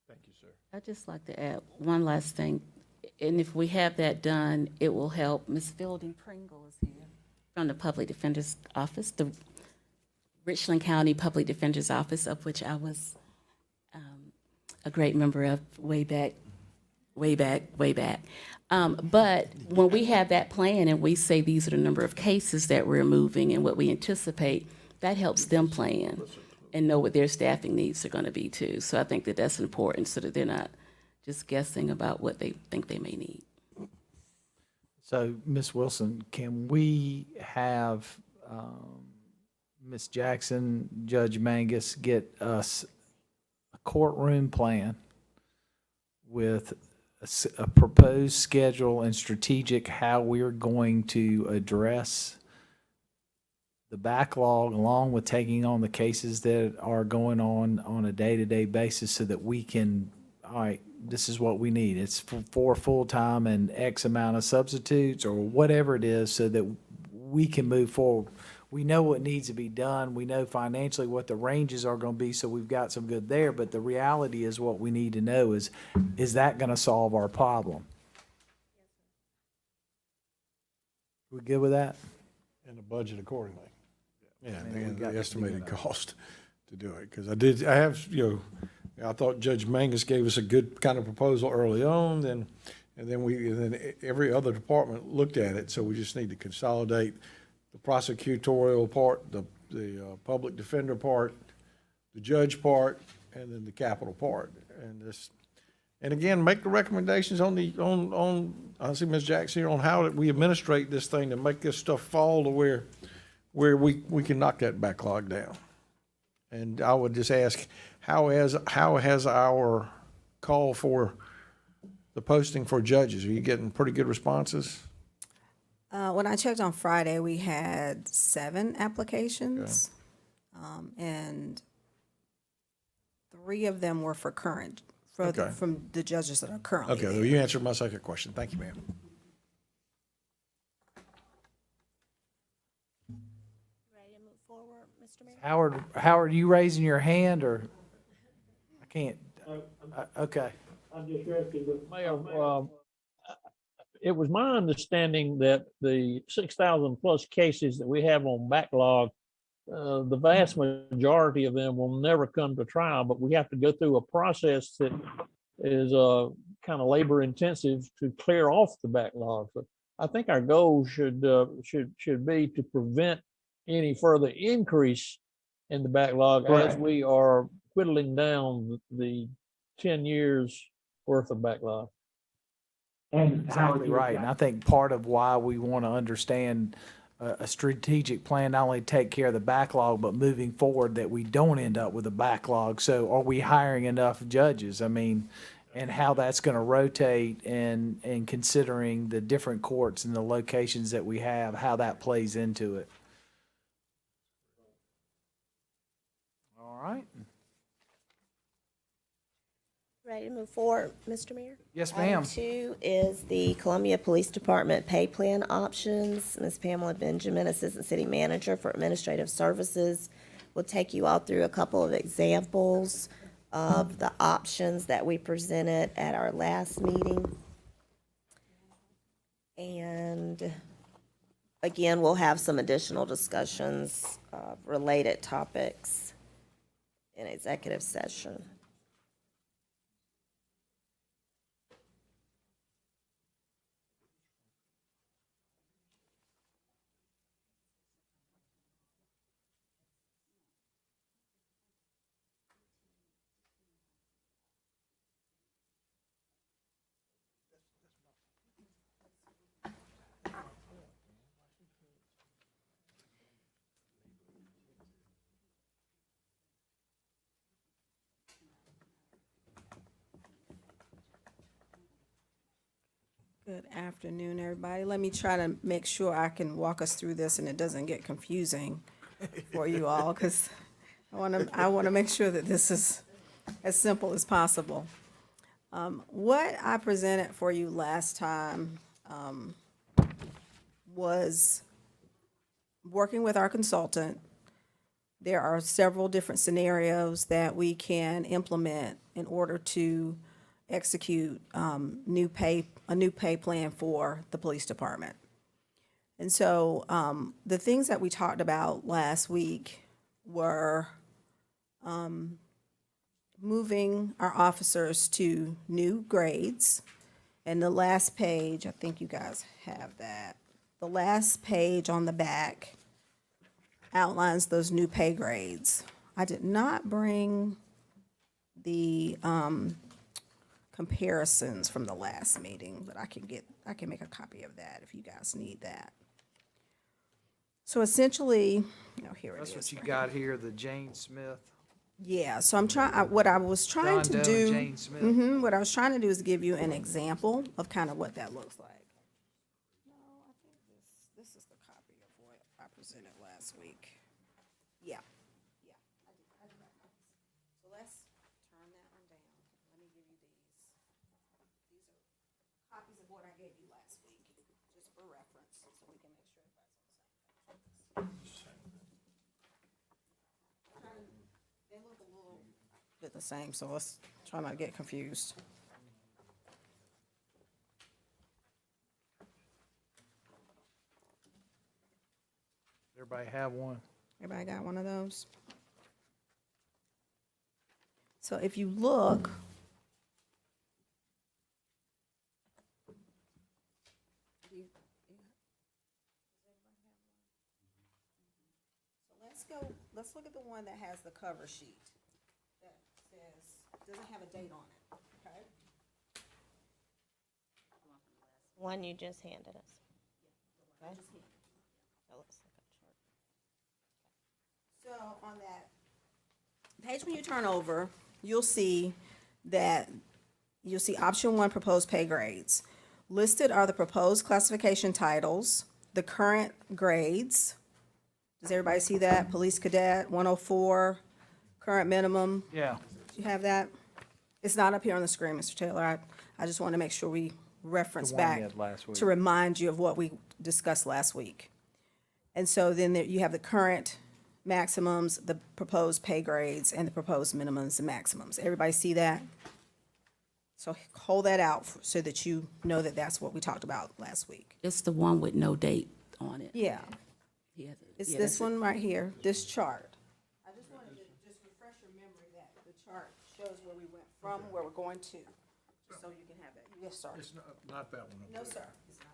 Thank you, sir. I'd just like to add one last thing. and if we have that done, it will help. Ms. Fielding Pringle is here from the Public Defender's Office, the Richland County Public Defender's Office, of which I was a great member of way back. But when we have that plan and we say these are the number of cases that we're moving and what we anticipate, that helps them plan and know what their staffing needs are going to be too. So I think that that's important so that they're not just guessing about what they think they may need. So, Ms. Wilson, can we have Ms. Jackson, Judge Mangus, get us a courtroom plan with a proposed schedule and strategic how we're going to address the backlog, along with taking on the cases that are going on a day-to-day basis, so that we can, all right, this is what we need. It's for full-time and X amount of substitutes or whatever it is, so that we can move forward. We know what needs to be done. We know financially what the ranges are going to be, so we've got some good there. But the reality is, what we need to know is that going to solve our problem? We good with that? And the budget accordingly. Yeah, I mean, we and got the to estimated do that. cost to do it. Because I thought Judge Mangus gave us a good kind of proposal early on, and then every other department looked at it, so we just need to consolidate the prosecutorial part, the public defender part, the judge part, and then the capital part. And again, make the recommendations on I see Ms. Jackson here, on how we administrate this thing to make this stuff fall to where we can knock that backlog down. And I would just ask, how has our call for the posting for judges? Are you getting pretty good responses? When I checked on Friday, we had 7 applications. And 3 of them were for current, from the judges that are currently Okay, there. well, you answered my second question. Thank you, ma'am. Ready to move forward, Mr. Mayor? Howard, you raising your hand, or I can't? Okay. I'm just asking, but. Mayor, it was my understanding that the 6,000 plus cases that we have on backlog, the vast majority of them will never come to trial, but we have to go through a process that is kind of labor intensive to clear off the backlog. But I think our goal should be to prevent any further increase in the backlog as we are whittling down the 10 years worth of backlog. Exactly right. And I think part of why we want to understand a strategic plan, not only take care of the backlog, but moving forward, that we don't end up with a backlog. So are we hiring enough judges? I mean, and how that's going to rotate, and considering the different courts and the locations that we have, how that plays into it. All right. Ready to move forward, Mr. Mayor? Yes, ma'am. Item 2 is the Columbia Police Department pay plan options. Ms. Pamela Benjamin, Assistant City Manager for Administrative Services, will take you all through a couple of examples of the options that we presented at our last meeting. And again, we'll have some additional discussions of related topics in executive session. Good afternoon, everybody. Let me try to make sure I can walk us through this and it doesn't get confusing for you all, because I want to make sure that this is as simple as possible. What I presented for you last time was working with our consultant. There are several different scenarios that we can implement in order to execute new pay a new pay plan for the police department. And so the things that we talked about last week were moving our officers to new grades. And the last page, I think you guys have that. The last page on the back outlines those new pay grades. I did not bring the comparisons from the last meeting, but I can make a copy of that if you guys need that. So essentially, here it is. That's what you got here, the Jane Smith. Yeah, so what I was trying John to Doe do. and Jane Smith. What I was trying to do is give you an example of kind of what that looks like. No, I think this is the copy of what I presented last week. Yeah. I did that copies. So let's turn that one down. Let me give you these. These are copies of what I gave you last week, just for reference, so we can make sure everybody's on the same page. They look a little bit the same, so let's try not to get confused. Everybody have one? Everybody got one of those? So if you look, let's look at the one that has the cover sheet that doesn't have a date on it, okay? One you just handed us. Okay. That looks like a chart. So on that page, when you turn over, you'll see option 1, proposed pay grades. Listed are the proposed classification titles, the current grades. Does everybody see that? Police cadet, 104, current minimum. Yeah. Do you have that? It's not up here on the screen, Mr. Taylor. I just want to make sure we reference The one we back had last week. to remind you of what we discussed last week. And so then you have the current maximums, the proposed pay grades, and the proposed minimums and maximums. Everybody see that? So hold that out so that you know that that's what we talked about last week. It's the one with no date on it. Yeah, He has it. it's Yeah, this that's it. one right here, this chart. I just wanted to just refresh your memory that the chart shows where we went from, where we're going to, just so you can have that. Yes, sir. It's not that one. No, sir. It's not.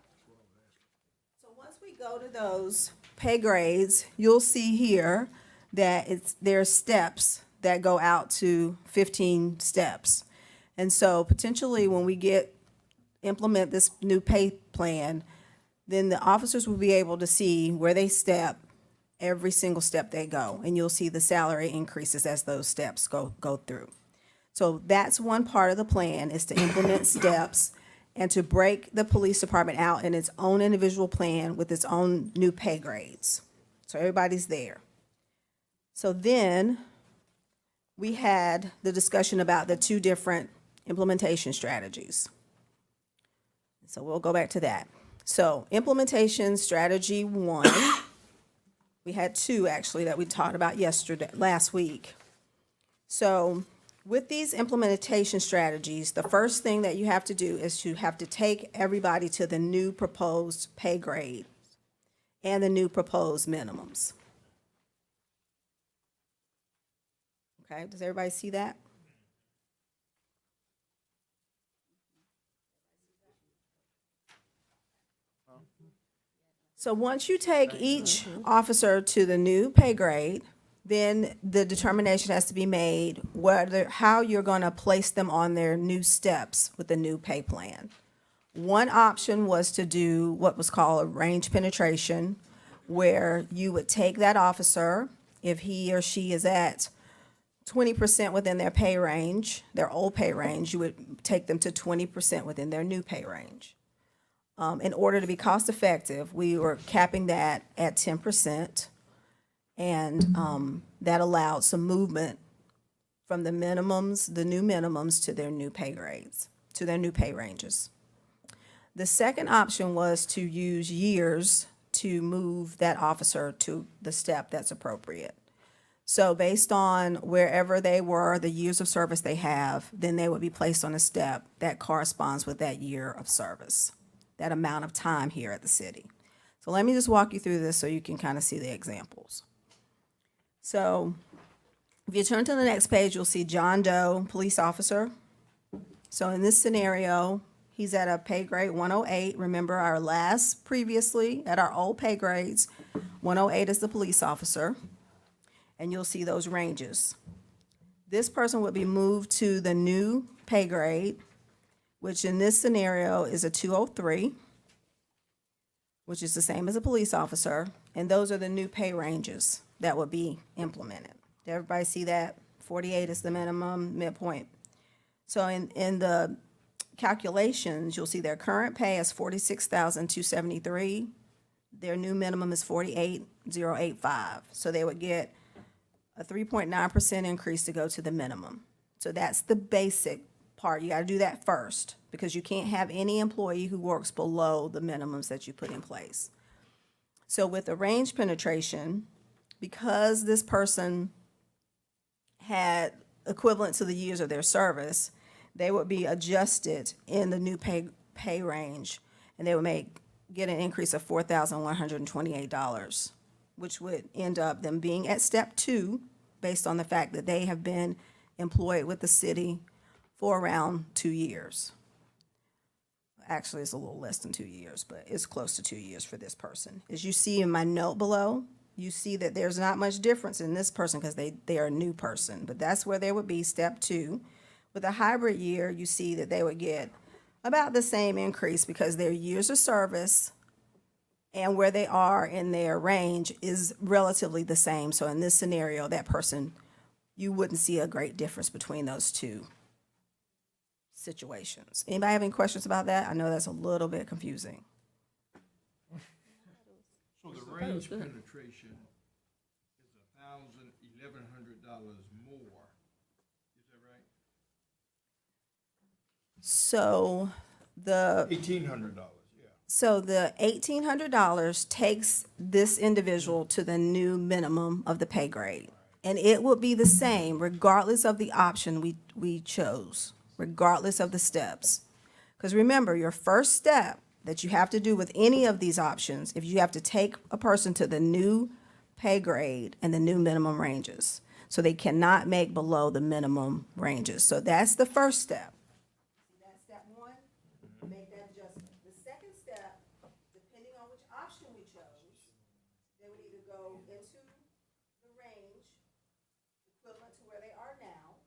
So once we go to those pay grades, you'll see here that there's steps that go out to 15 steps. And so potentially when we implement this new pay plan, then the officers will be able to see where they step, every single step they go. And you'll see the salary increases as those steps go through. So that's one part of the plan, is to implement steps and to break the police department out in its own individual plan with its own new pay grades. So everybody's there. So then we had the discussion about the 2 different implementation strategies. So we'll go back to that. So implementation strategy 1, we had 2 actually that we talked about last week. So with these implementation strategies, the first thing that you have to do is you have to take everybody to the new proposed pay grade and the new proposed minimums. Okay, does everybody see that? So once you take each officer to the new pay grade, then the determination has to be made how you're going to place them on their new steps with the new pay plan. One option was to do what was called a range penetration, where you would take that officer, if he or she is at 20% within their pay range, their old pay range, you would take them to 20% within their new pay range. In order to be cost effective, we were capping that at 10%. And that allowed some movement from the minimums, the new minimums, to their new pay grades, to their new pay ranges. The second option was to use years to move that officer to the step that's appropriate. So based on wherever they were, the years of service they have, then they would be placed on a step that corresponds with that year of service, that amount of time here at the city. So let me just walk you through this so you can kind of see the examples. So if you turn to the next page, you'll see John Doe, police officer. So in this scenario, he's at a pay grade 108. Remember our last previously at our old pay grades, 108 is the police officer. And you'll see those ranges. This person would be moved to the new pay grade, which in this scenario is a 203, which is the same as a police officer. And those are the new pay ranges that would be implemented. Did everybody see that? 48 is the minimum midpoint. So in the calculations, you'll see their current pay is $46,273. Their new minimum is $48,085. So they would get a 3.9% increase to go to the minimum. So that's the basic part. You got to do that first because you can't have any employee who works below the minimums that you put in place. So with the range penetration, because this person had equivalent to the years of their service, they would be adjusted in the new pay range, and they would get an increase of $4,128, which would end up them being at step 2 based on the fact that they have been employed with the city for around 2 years. Actually, it's a little less than 2 years, but it's close to 2 years for this person. As you see in my note below, you see that there's not much difference in this person because they are a new person, but that's where they would be step 2. With a hybrid year, you see that they would get about the same increase because their years of service and where they are in their range is relatively the same. So in this scenario, that person, you wouldn't see a great difference between those two situations. Anybody have any questions about that? I know that's a little bit confusing. So the range penetration is $1,100 more, is that right? So the $1,800, yeah. So the $1,800 takes this individual to the new minimum of the pay grade. And it will be the same regardless of the option we chose, regardless of the steps. Because remember, your first step that you have to do with any of these options, if you have to take a person to the new pay grade and the new minimum ranges. So they cannot make below the minimum ranges. So that's the first step. That's step 1, make that adjustment. The second step, depending on which option we chose, they would either go into the range equivalent to where they are now,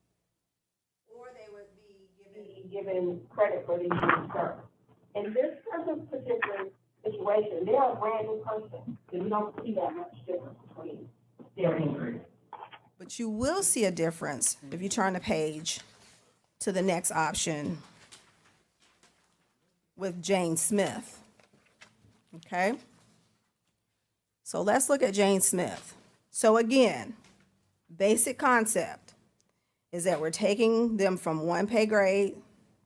or they would be given credit for the years served. In this person's particular situation, they are a brand new person, and we don't see that much difference between their increase. But you will see a difference if you turn the page to the next option with Jane Smith. Okay? So let's look at Jane Smith. So again, basic concept is that we're taking them from one pay grade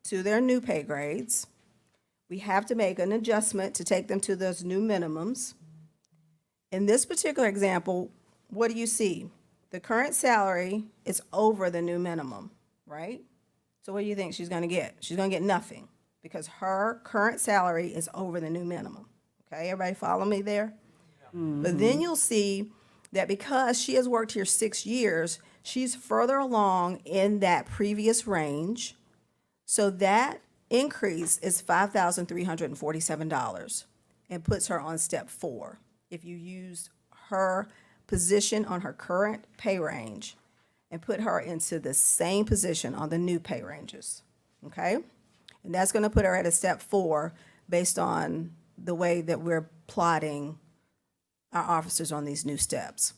to their new pay grades. We have to make an adjustment to take them to those new minimums. In this particular example, what do you see? The current salary is over the new minimum, right? So what do you think she's going to get? She's going to get nothing because her current salary is over the new minimum. Okay, everybody follow me there? Mm-hmm. But then you'll see that because she has worked here 6 years, she's further along in that previous range. So that increase is $5,347 and puts her on step 4. If you use her position on her current pay range and put her into the same position on the new pay ranges, okay? And that's going to put her at a step 4 based on the way that we're plotting our officers on these new steps.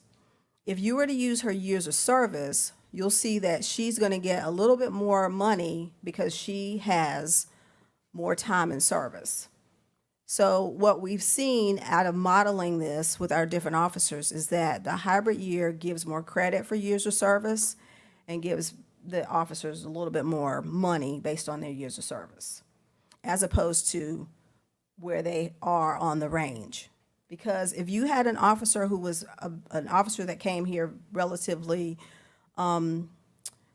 If you were to use her years of service, you'll see that she's going to get a little bit more money because she has more time in service. So what we've seen out of modeling this with our different officers is that the hybrid year gives more credit for years of service and gives the officers a little bit more money based on their years of service, as opposed to where they are on the range. Because if you had an officer who was an officer that came here relatively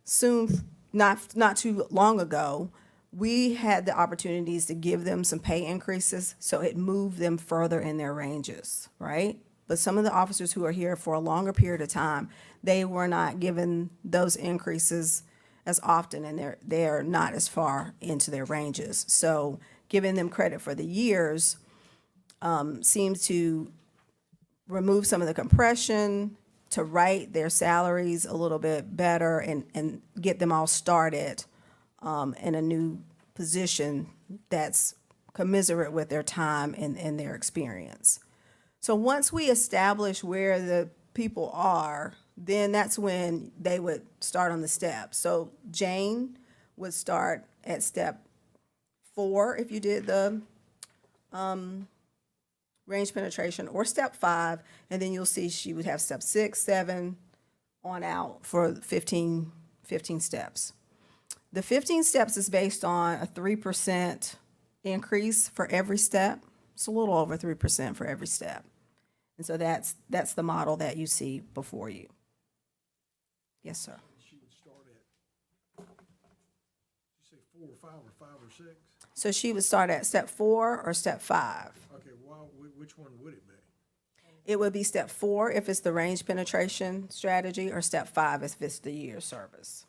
soon, not too long ago, we had the opportunities to give them some pay increases, so it moved them further in their ranges, right? But some of the officers who are here for a longer period of time, they were not given those increases as often, and they're not as far into their ranges. So giving them credit for the years seems to remove some of the compression, to write their salaries a little bit better and get them all started in a new position that's commensurate with their time and their experience. So once we establish where the people are, then that's when they would start on the steps. So Jane would start at step 4 if you did the range penetration, or step 5, and then you'll see she would have step 6, 7 on out for 15 steps. The 15 steps is based on a 3% increase for every step. It's a little over 3% for every step. And so that's the model that you see before you. Yes, sir. She would start at, you say 4 or 5 or 5 or 6? So she would start at step 4 or step 5. Okay, well, which one would it be? It would be step 4 if it's the range penetration strategy, or step 5 if it's the year service.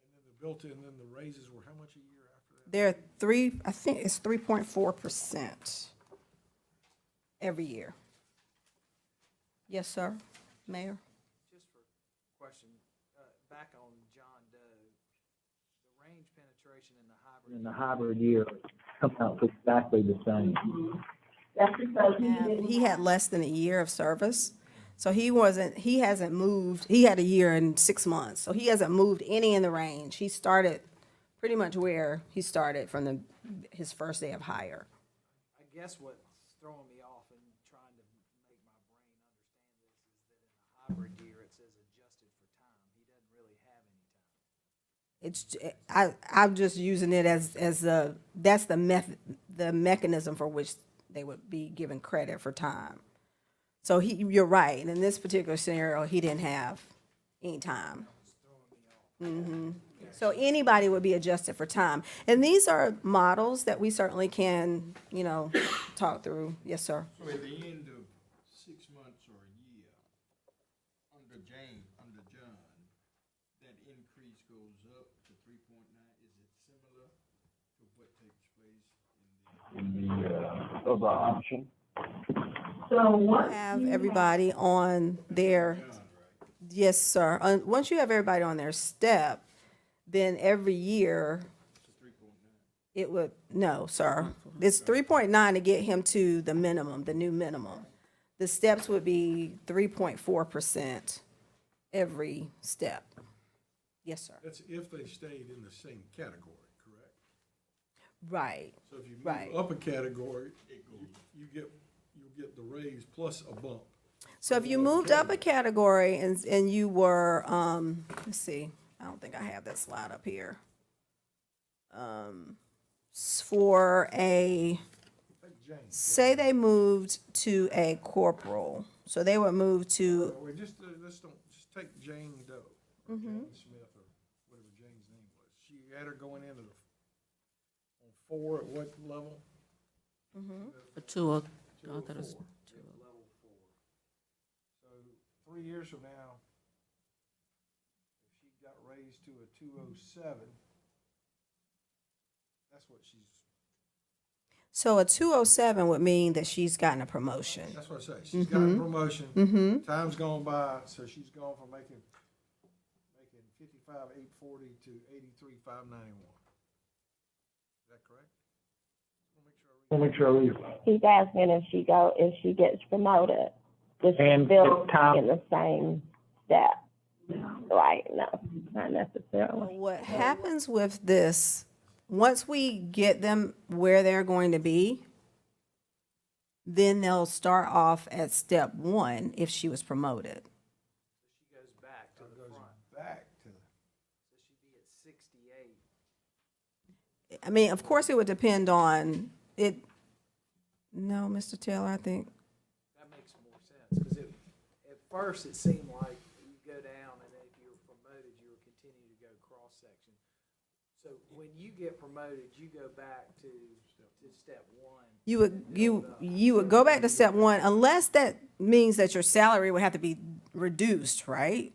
And then the built-in, then the raises were how much a year after that? They're I think it's 3.4% every year. Yes, sir, Mayor? Just for question, back on John Doe, the range penetration in the hybrid. In the hybrid year, come out exactly the same. That's because He had less than a year of service, so he hasn't moved, he had a year and 6 months, so he hasn't moved any in the range. He started pretty much where he started from his first day of hire. I guess what's throwing me off and trying to make my brain understand this is that in the hybrid year, it says adjusted for time. He doesn't really have any time. I'm just using it as that's the method, the mechanism for which they would be given credit for time. So you're right. In this particular scenario, he didn't have any time. So anybody would be adjusted for time. And these are models that we certainly can, talk through. Yes, sir. So at the end of 6 months or a year, under John, that increase goes up to 3.9. Is it similar to what takes place in the other option? So what Have everybody on their, yes, sir. Once you have everybody on their step, then every year it would, no, sir. It's 3.9 to get him to the minimum, the new minimum. The steps would be 3.4% every step. Yes, sir. That's if they stayed in the same category, correct? Right. So if you Right. move up a category, you'll get the raise plus a bump. So if you moved up a category and you were, let's see, I don't think I have that slide up here. For say they moved to a corporal, so they would move to, Well, just take Jane Doe, or Jane Smith, or whatever Jane's name was. She had her going into on 4 at what level? For 2, I thought it 204. was Level 4. So 3 years from now, if she got raised to a 207, that's what she's, so a 207 would mean that she's gotten a promotion. that's what I say. She's gotten a promotion. Time's gone by, so she's gone from making 55,840 to 83,591. Is that correct? I'll make sure I read. he's asking if she gets promoted, is she And still if Tom- in the same step? Right, no, not necessarily. What happens with this, once we get them where they're going to be, then they'll start off at step 1 if she was promoted. She goes back to the front. Back to, So she'd be at 68. I mean, of course, it would depend on it. No, Mr. Taylor, I think, That makes more sense, because at first it seemed like you go down and then if you were promoted, you would continue to go cross-section. So when you get promoted, you go back to step one. you would go back to step one unless that means that your salary would have to be reduced, right?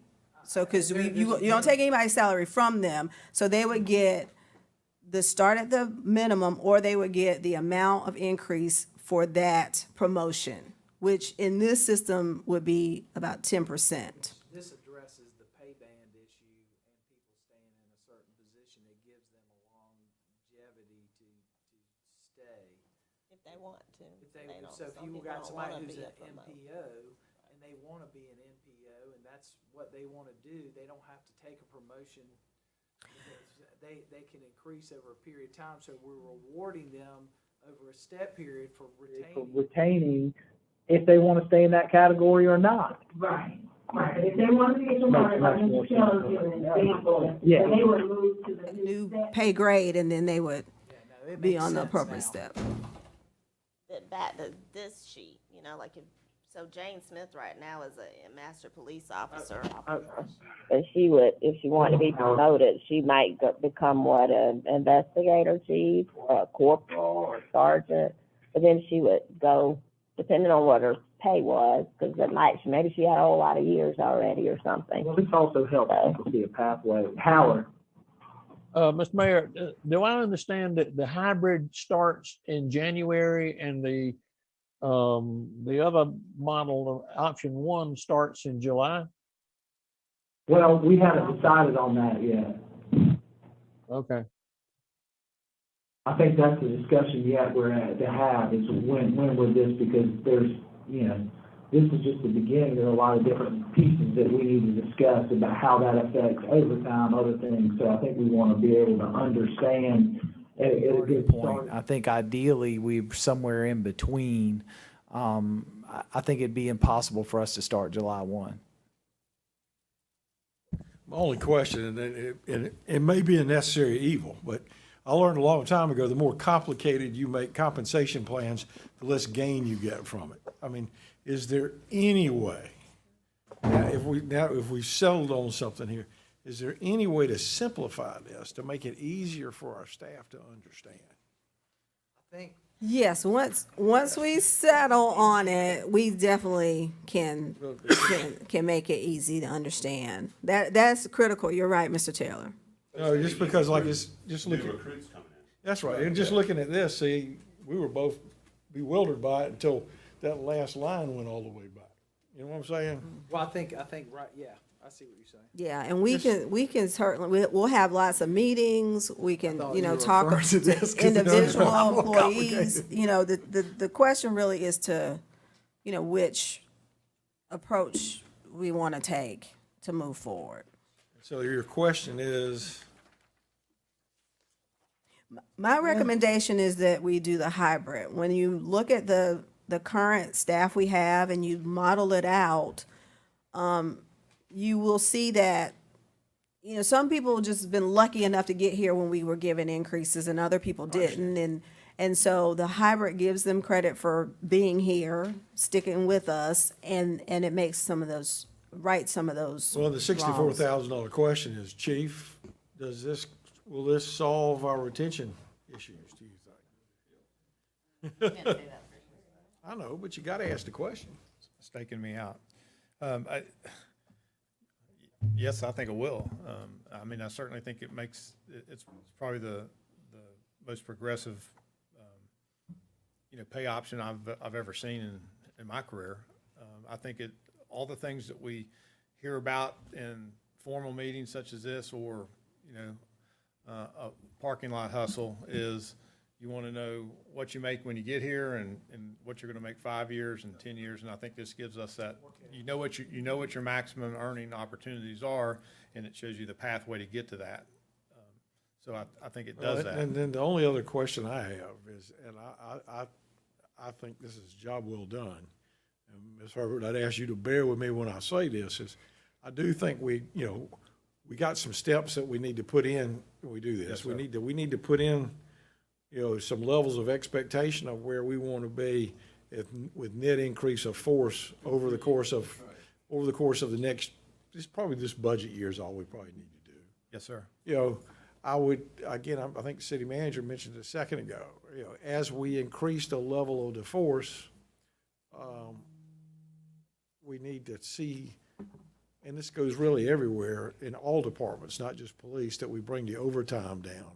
So, because you don't take anybody's salary from them, so they would get the start at the minimum, or they would get the amount of increase for that promotion, which in this system would be about 10%. This addresses the pay band issue and people staying in a certain position. It gives them a longevity to stay. If they want to. So if you got somebody who's an MPO and they want to be an MPO and that's what they want to do, they don't have to take a promotion. They can increase over a period of time, so we're rewarding them over a step period for retaining. If they want to stay in that category or not. Right. Right, if they want to be promoted, like Mr. Taylor gave an example, Yeah. then they would move to the New pay grade, and then they would It be makes on the sense appropriate now. step. Back to this sheet, like so Jane Smith right now is a master police officer. And she would, if she wanted to be promoted, she might become what, an investigator chief, or a corporal, or sergeant. But then she would go, depending on what her pay was, because maybe she had a whole lot of years already or something. Well, this also helps people see a pathway. Howard? Mr. Mayor, do I understand that the hybrid starts in January and the other model, option one, starts in July? Well, we haven't decided on that yet. Okay. I think that's the discussion yet we're at to have is when would this, because there's, this is just the beginning. There are a lot of different pieces that we need to discuss about how that affects overtime, other things. So I think we want to be able to understand at a good Point. start. I think ideally we're somewhere in between. I think it'd be impossible for us to start July 1. My only question, and it may be a necessary evil, but I learned a long time ago, the more complicated you make compensation plans, the less gain you get from it. I mean, is there any way, now if we settled on something here, is there any way to simplify this, to make it easier for our staff to understand? I think Yes, once we settle on it, we definitely can make it easy to understand. That's critical. You're right, Mr. Taylor. No, just because like it's just looking. Recruits coming in. That's right. And just looking at this, see, we were both bewildered by it until that last line went all the way back. You know what I'm saying? Well, I think right. Yeah, I see what you're saying. Yeah, and we can certainly, we'll have lots of meetings. We can, thought you were talk referring to this 'cause individual it's more employees. The question really is to, which approach we want to take to move forward. So your question is, My recommendation is that we do the hybrid. When you look at the current staff we have and you model it out, you will see that, some people just been lucky enough to get here when we were given increases and other people didn't. And so the hybrid gives them credit for being here, sticking with us, and it makes some of those well, the $64,000 question is, Chief, will this solve our retention issues, do you think? I know, but you gotta ask the question. It's taking me out. Yes, I think it will. I certainly think it's probably the most progressive, pay option I've ever seen in my career. I think all the things that we hear about in formal meetings such as this, or, a parking lot hustle, is you want to know what you make when you get here and what you're going to make 5 years and 10 years. And I think this gives us that, you know what your maximum earning opportunities are, and it shows you the pathway to get to that. So I think it does that. And then the only other question I have is, and I think this is a job well done. And Ms. Herbert, I'd ask you to bear with me when I say this, is I do think we got some steps that we need to put in when we do this. Yes, we sir. need to put in, some levels of expectation of where we want to be with net increase of force over the course of the next, probably this budget year is all we probably need to do. Yes, sir. I would, again, I think the city manager mentioned it a second ago, as we increase the level of the force, we need to see, and this goes really everywhere in all departments, not just police, that we bring the overtime down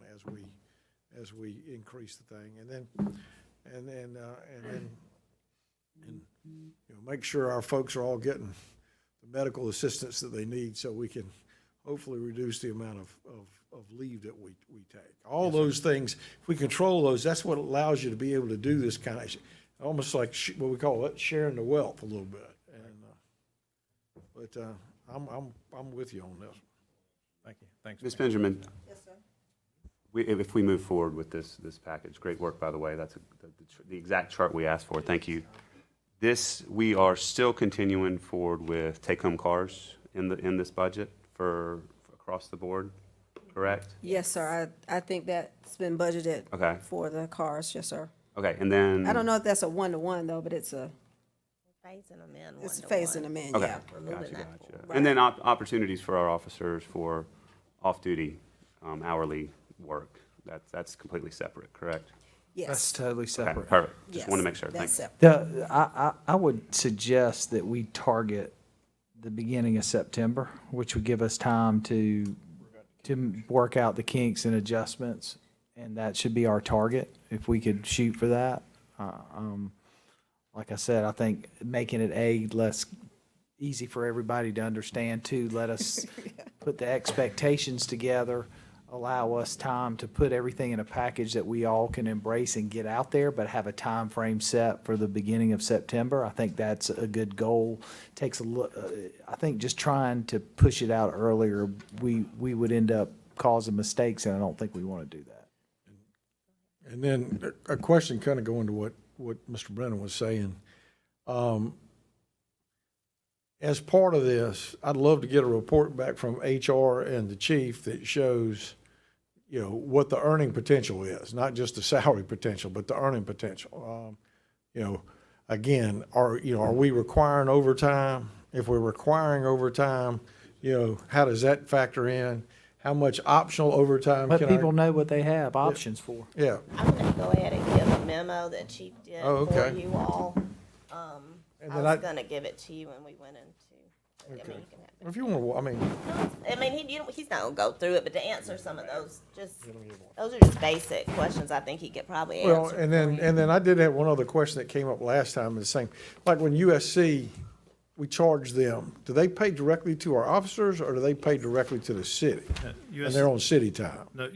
as we increase the thing, and then make sure our folks are all getting the medical assistance that they need, so we can hopefully reduce the amount of leave that we take. All those things, if we control those, that's what allows you to be able to do this kind of, almost like what we call it, sharing the wealth a little bit. And I'm with you on this. Thank you. Thanks. Ms. Benjamin, Yes, sir. if we move forward with this package, great work, by the way. That's the exact chart we asked for. Thank you. We are still continuing forward with take-home cars in this budget for across the board, correct? Yes, sir. I think that's been budgeted Okay. for the cars. Yes, sir. Okay, and then I don't know if that's a one-to-one though, but it's Phasing them in. it's one-to-one. phasing them in. Okay, Yeah. gotcha. And then opportunities for our officers for off-duty hourly work. That's completely separate, correct? Yes. That's totally Okay, separate. perfect. Just Yes, want to make sure. that's Thanks. separate. I would suggest that we target the beginning of September, which would give us time to work out the kinks and adjustments, and that should be our target, if we could shoot for that. Like I said, I think making it less easy for everybody to understand too, let us put the expectations together, allow us time to put everything in a package that we all can embrace and get out there, but have a time frame set for the beginning of September. I think that's a good goal. Takes I think just trying to push it out earlier, we would end up causing mistakes, and I don't think we want to do that. And then a question kind of going to what Mr. Brennan was saying. As part of this, I'd love to get a report back from HR and the chief that shows, what the earning potential is, not just the salary potential, but the earning potential. Again, are we requiring overtime? If we're requiring overtime, how does that factor in? How much optional overtime Let can people know what they have options for. Yeah. I'm gonna go ahead and give a memo that Chief did Oh, for okay. you all. And I then was gonna give it to you when we went into, I mean, Okay. you can have it. If you want to, He's not gonna go through it, but to answer some of those, those are just basic questions I think he could probably answer. well, and then I did have one other question that came up last time, the same, like when USC, we charge them, do they pay directly to our officers, or do they pay directly to the city? And they're on city time? No,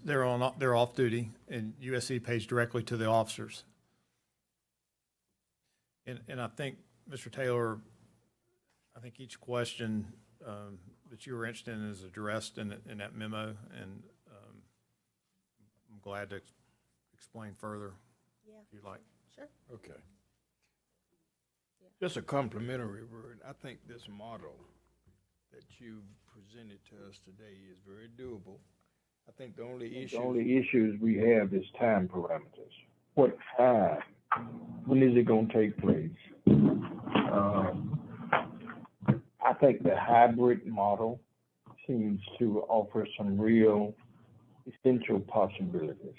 they're off duty, and USC pays directly to the officers. And I think, Mr. Taylor, I think each question that you were interested in is addressed in that memo, and I'm glad to explain further if you'd like. Sure. Okay. Just a complimentary word. I think this model that you've presented to us today is very doable. I think the only issues we have is time parameters. What time? When is it gonna take place? I think the hybrid model seems to offer some real essential possibilities.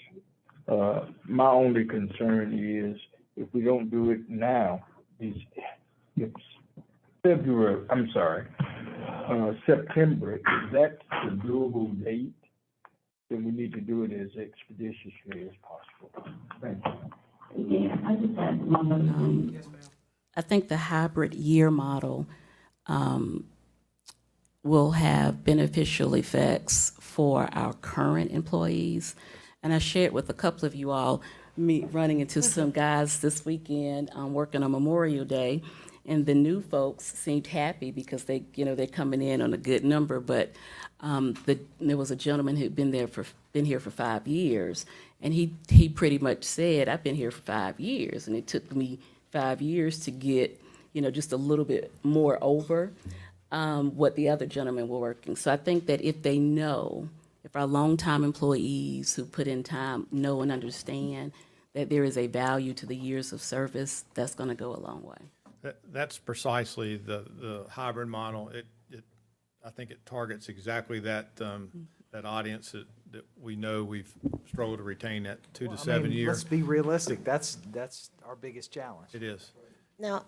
My only concern is if we don't do it now, it's September, if that's the doable date, then we need to do it as expeditiously as possible. Thank you. Yeah, I just had one. I think the hybrid year model will have beneficial effects for our current employees. And I shared with a couple of you all, me running into some guys this weekend, working on Memorial Day, and the new folks seemed happy because they're coming in on a good number. But there was a gentleman who'd been here for 5 years, and he pretty much said, "I've been here for 5 years, and it took me 5 years to get just a little bit more over what the other gentlemen were working." So I think that if they know if our longtime employees who put in time know and understand that there is a value to the years of service, that's going to go a long way. That's precisely the hybrid model. I think it targets exactly that, that audience that we know we've struggled to retain that 2 to 7 years. Let's be realistic. That's our biggest challenge. It is. Now,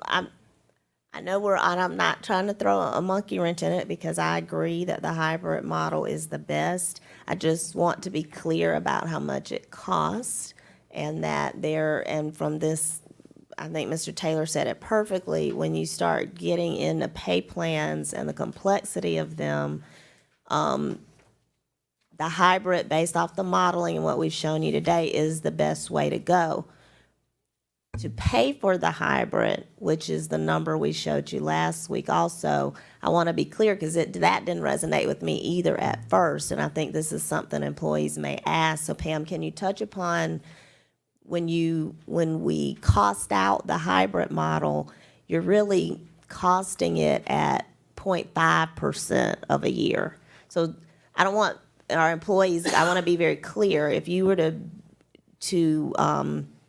I know I'm not trying to throw a monkey wrench in it because I agree that the hybrid model is the best. I just want to be clear about how much it costs and and from this, I think Mr. Taylor said it perfectly, when you start getting into pay plans and the complexity of them, the hybrid based off the modeling and what we've shown you today is the best way to go. To pay for the hybrid, which is the number we showed you last week also, I want to be clear because that didn't resonate with me either at first, and I think this is something employees may ask. So Pam, can you touch upon when we cost out the hybrid model, you're really costing it at 0.5% of a year. So I don't want our employees, I want to be very clear, if you were to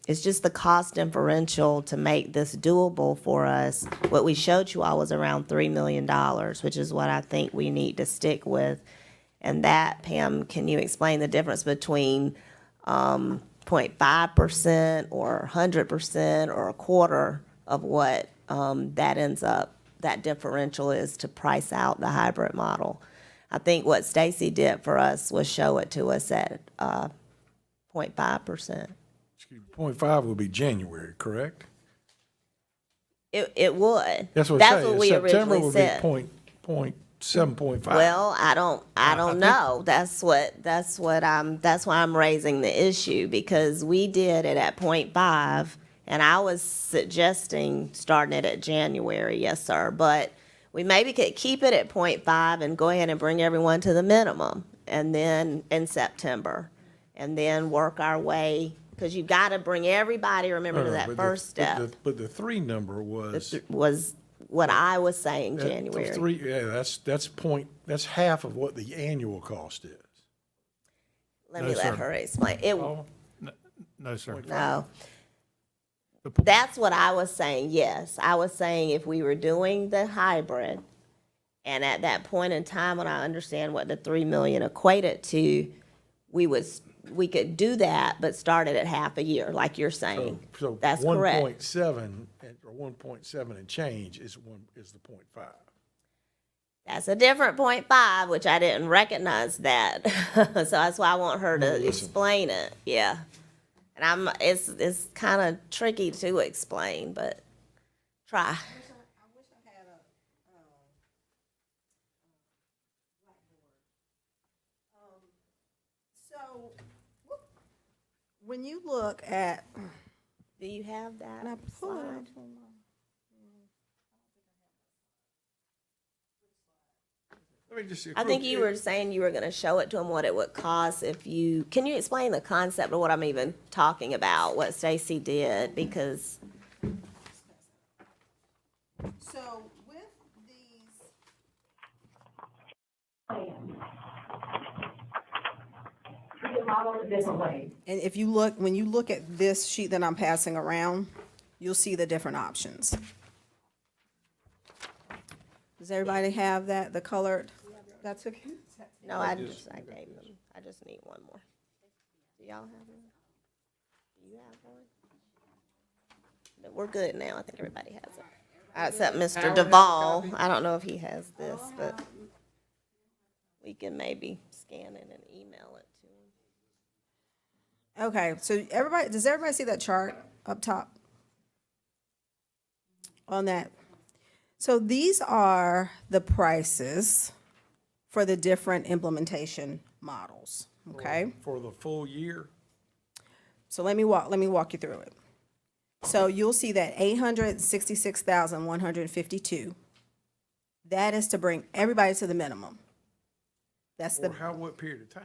it's just the cost differential to make this doable for us. What we showed you all was around $3 million, which is what I think we need to stick with. And that, Pam, can you explain the difference between 0.5% or 100% or a quarter of what that differential is to price out the hybrid model? I think what Stacy did for us was show it to us at 0.5%. 0.5 will be January, correct? It would. That's what we September originally said. Will be 7.5. Well, I don't know. That's why I'm raising the issue, because we did it at 0.5, and I was suggesting starting it at January, yes, sir. But we maybe could keep it at 0.5 and go ahead and bring everyone to the minimum, and then in September, and then work our way, because you've got to bring everybody, remember, to that first step. But the 3 number was what I was saying, January. The 3, yeah, that's half of what the annual cost is. Let me let her explain. No, sir. No. That's what I was saying, yes. I was saying if we were doing the hybrid, and at that point in time when I understand what the 3 million equated to, we could do that, but start it at half a year, like you're saying. So that's correct. 1.7 or 1.7 and change is the 0.5. That's a different 0.5, which I didn't recognize that. So that's why I want her to explain it. Yeah. And it's kind of tricky to explain, but try. When you look at, do you have that? I pull it up. I think you were saying you were going to show it to them what it would cost if you. Can you explain the concept of what I'm even talking about? What Stacy did, because. So with these. And if you look, when you look at this sheet that I'm passing around, you'll see the different options. Does everybody have that, the colored? That's okay. No, I gave them. I just need one more. Do y'all have one? Do you have one? No, we're good now. I think everybody has it. Except Mr. Duvall. I don't know if he has this, but we can maybe scan it and email it to him. Okay, so does everybody see that chart up top? On that. So these are the prices for the different implementation models, okay? For the full year? So let me walk you through it. So you'll see that 866,152. That is to bring everybody to the minimum. That's what period of time?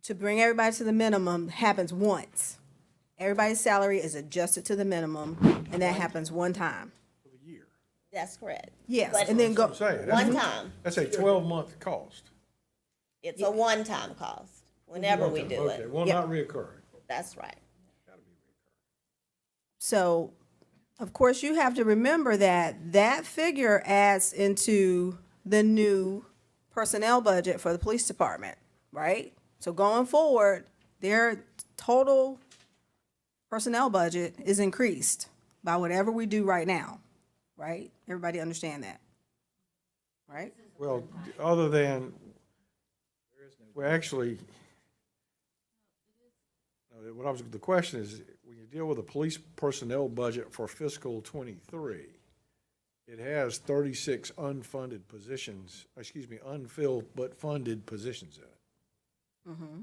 To bring everybody to the minimum happens once. Everybody's salary is adjusted to the minimum, and that happens one time. For the year? That's correct. Yes, But and then go one time. That's a 12-month cost. It's a one-time cost, whenever we do Okay, it. will not reoccur. That's right. So, of course, you have to remember that that figure adds into the new personnel budget for the police department, right? So going forward, their total personnel budget is increased by whatever we do right now, right? Everybody understand that? Right? Well, other than, well, actually, the question is, when you deal with the police personnel budget for fiscal '23, it has 36 unfunded positions, unfilled but funded positions in it. Mm-hmm.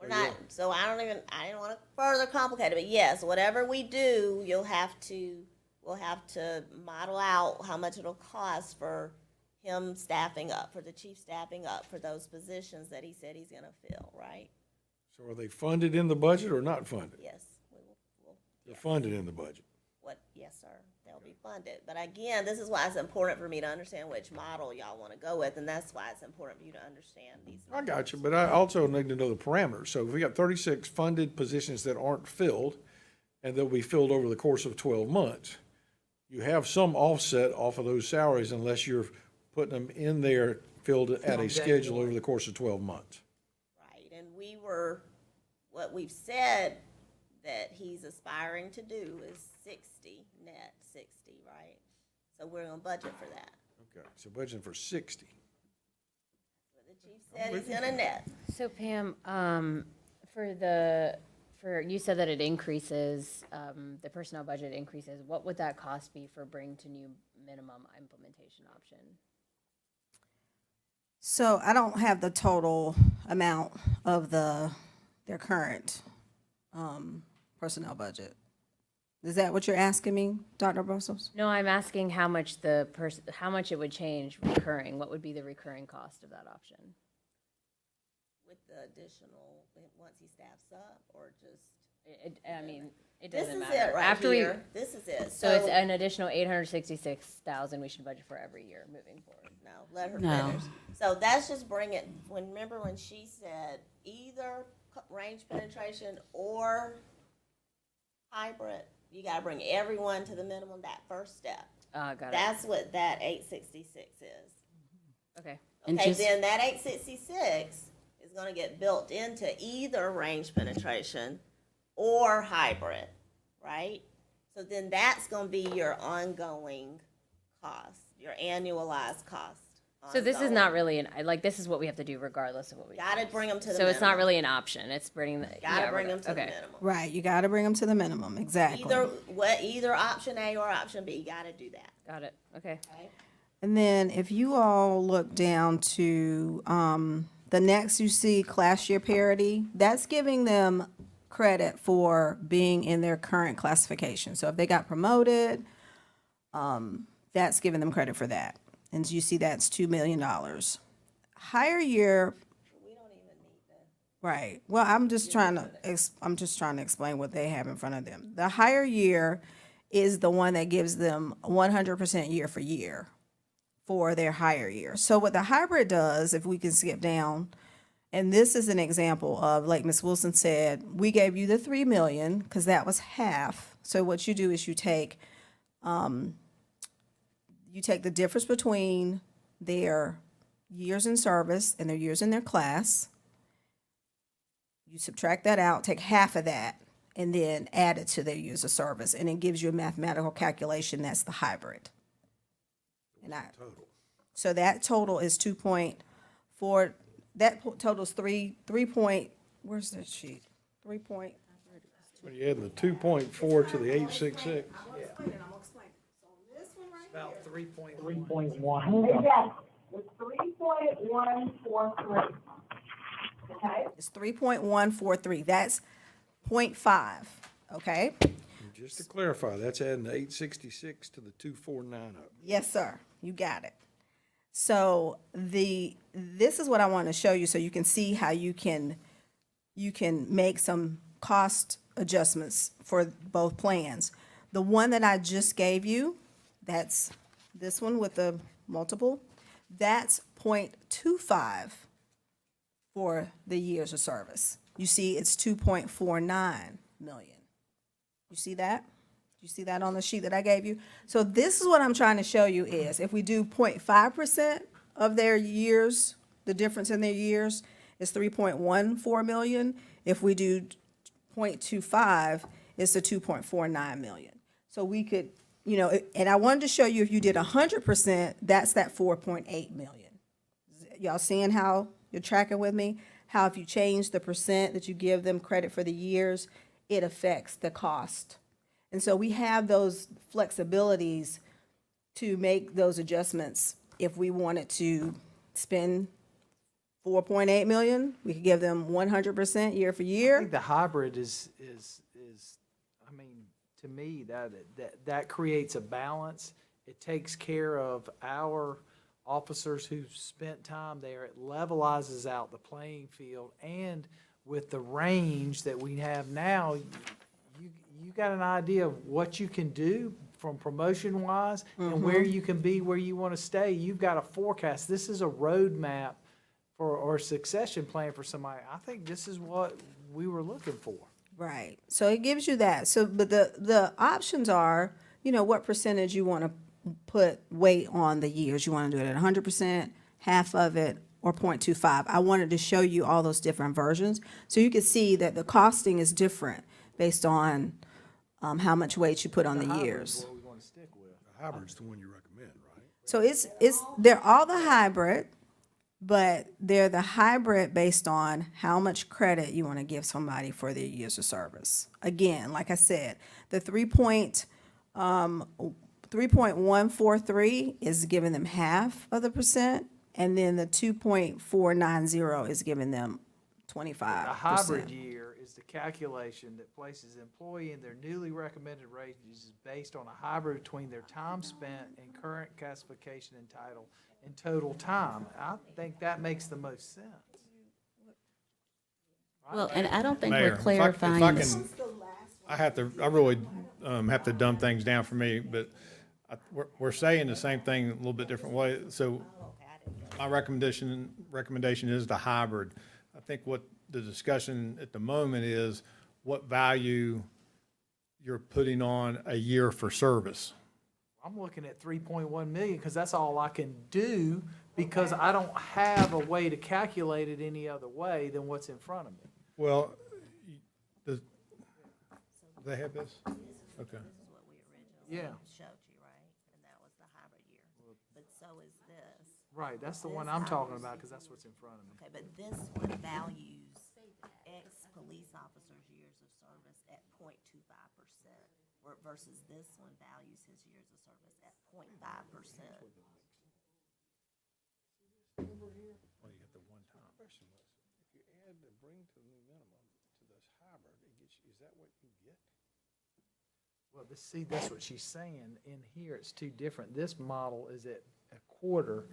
We're not, so I didn't want to further complicate it, but yes, whatever we do, we'll have to model out how much it'll cost for him staffing up, for the chief staffing up for those positions that he said he's gonna fill, right? So are they funded in the budget or not funded? Yes, They're funded in the budget. yes, sir, they'll be funded. But again, this is why it's important for me to understand which model y'all wanna go with, and that's why it's important for you to understand these. I got you, but I also need to know the parameters. So if we got 36 funded positions that aren't filled, and they'll be filled over the course of 12 months, you have some offset off of those salaries unless you're putting them in there filled at a schedule over the course of 12 months. Right, and what we've said that he's aspiring to do is 60, net 60, right? So we're gonna budget for that. Okay, so budgeting for 60. What the chief said he's gonna net. So Pam, you said that it increases, the personnel budget increases. What would that cost be for bring to new minimum implementation option? So I don't have the total amount of their current personnel budget. Is that what you're asking me, Dr. Brussels? No, I'm asking how much how much it would change recurring. What would be the recurring cost of that option? With the additional, once he staffs up, or just? It This doesn't is matter. it right After here. This is it. So it's an additional 866,000 we should budget for every year moving forward. No, let her No. finish. So that's just bring it, remember when she said either range penetration or hybrid, you gotta bring everyone to the minimum, that first step. Got it. That's what that 866 is. Okay. And Okay, just- then that 866 is gonna get built into either range penetration or hybrid, right? So then that's gonna be your ongoing cost, your annualized cost. So this is ongoing. not really this is what we have to do regardless of what we. Gotta bring them to the So it's not minimum. really an option. It's bringing the. Gotta bring them to the okay. minimum. Right, you gotta bring them to the minimum, exactly. Either option A or option B, you gotta do that, Got it. Okay. okay? And then if you all look down to, the next you see class year parity, that's giving them credit for being in their current classification. So if they got promoted, that's giving them credit for that. And you see that's $2 million. Higher year. We don't even need that. Right. Well, I'm just trying to explain what they have in front of them. The higher year is the one that gives them 100% year for year for their higher year. So what the hybrid does, if we can skip down, and this is an example of, like Ms. Wilson said, we gave you the 3 million because that was half. So what you do is you take the difference between their years in service and their years in their class. You subtract that out, take half of that, and then add it to their years of service, and it gives you a mathematical calculation. That's the hybrid. So that total is 2.4. That total is where's that sheet? 3 point. When you add the 2.4 to the 866. I'm gonna explain it. So this one right About here. 3.1. Yes, it's 3.143. Okay? It's 3.143. That's 0.5, okay? And just to clarify, that's adding the 866 to the 249 up. Yes, sir. You got it. So this is what I want to show you so you can see how you can make some cost adjustments for both plans. The one that I just gave you, that's this one with the multiple. That's 0.25 for the years of service. You see, it's 2.49 million. You see that? You see that on the sheet that I gave you? So this is what I'm trying to show you is, if we do 0.5% of their years, the difference in their years is 3.14 million. If we do 0.25, it's the 2.49 million. So we could, you know, and I wanted to show you if you did 100%, that's that 4.8 million. Y'all seeing how you're tracking with me? How if you change the percent that you give them credit for the years, it affects the cost. And so we have those flexibilities to make those adjustments. If we wanted to spend 4.8 million, we could give them 100% year for I year. think the hybrid is, I mean, to me, that creates a balance. It takes care of our officers who've spent time there. It levelizes out the playing field, and with the range that we have now, you got an idea of what you can do from promotion wise and where you can be, where you want to stay. You've got a forecast. This is a roadmap for, or a succession plan for somebody. I think this is what we were looking for. Right. So it gives you that. So, but the options are, you know, what percentage you want to put weight on the years. You want to do it at 100%, half of it, or 0.25. I wanted to show you all those different versions so you could see that the costing is different based on how much weight you put on the years. What we want to stick with. The hybrid's the one you recommend, right? So they're all the hybrid, but they're the hybrid based on how much credit you want to give somebody for their years of service. Again, like I said, the 3.143 is giving them half of the percent, and then the 2.490 is giving them 25%. The hybrid year is the calculation that places employee in their newly recommended ranges based on a hybrid between their time spent and current classification and title and total time. I think that makes the most sense. Well, and I don't think Mayor, we're if clarifying. I really have to dumb things down for me, but we're saying the same thing a little bit different way. So my recommendation is the hybrid. I think what the discussion at the moment is what value you're putting on a year for service. I'm looking at 3.1 million because that's all I can do because I don't have a way to calculate it any other way than what's in front of me. Well, do they have this? Okay. Yeah. Showed you, right? And that was the hybrid year. But so is this. Right, that's the one I'm talking about because that's what's in front of me. Okay, but this one values ex-police officers' years of service at 0.25%, versus this one values his years of service at 0.5%. Well, you get the one-time. Question was, if you add the bring to the new minimum to this hybrid, it gets, is that what you get? Well, see, that's what she's saying. In here, it's two different. This model is at a quarter.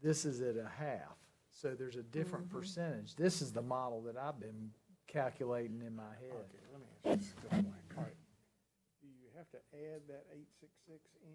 This is at a half. So there's a different percentage. This is the model that I've been calculating in my head. Okay, let me ask you this way. All right. Do you have to add that 866 in?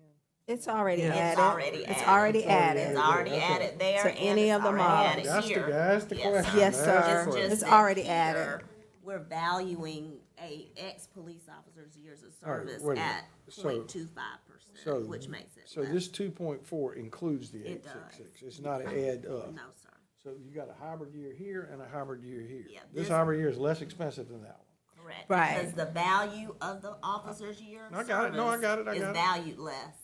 It's already Yeah. added. It's already It's added. already added. It's already added there, So and any it's of the already models. added here. That's the question. Yes, That's sir. the question. It's that already here, added. We're valuing a ex-police officer's years of All right, service wait a minute. at So- 0.25%, which makes it So less. this 2.4 includes the It does. 866. It's not an add up. No, sir. So you got a hybrid year here and a hybrid year here. Yeah, This this- hybrid year is less expensive than that one. Correct. Right. Because the value of the officer's year of I got it. No, I got it. I service got is it. valued less.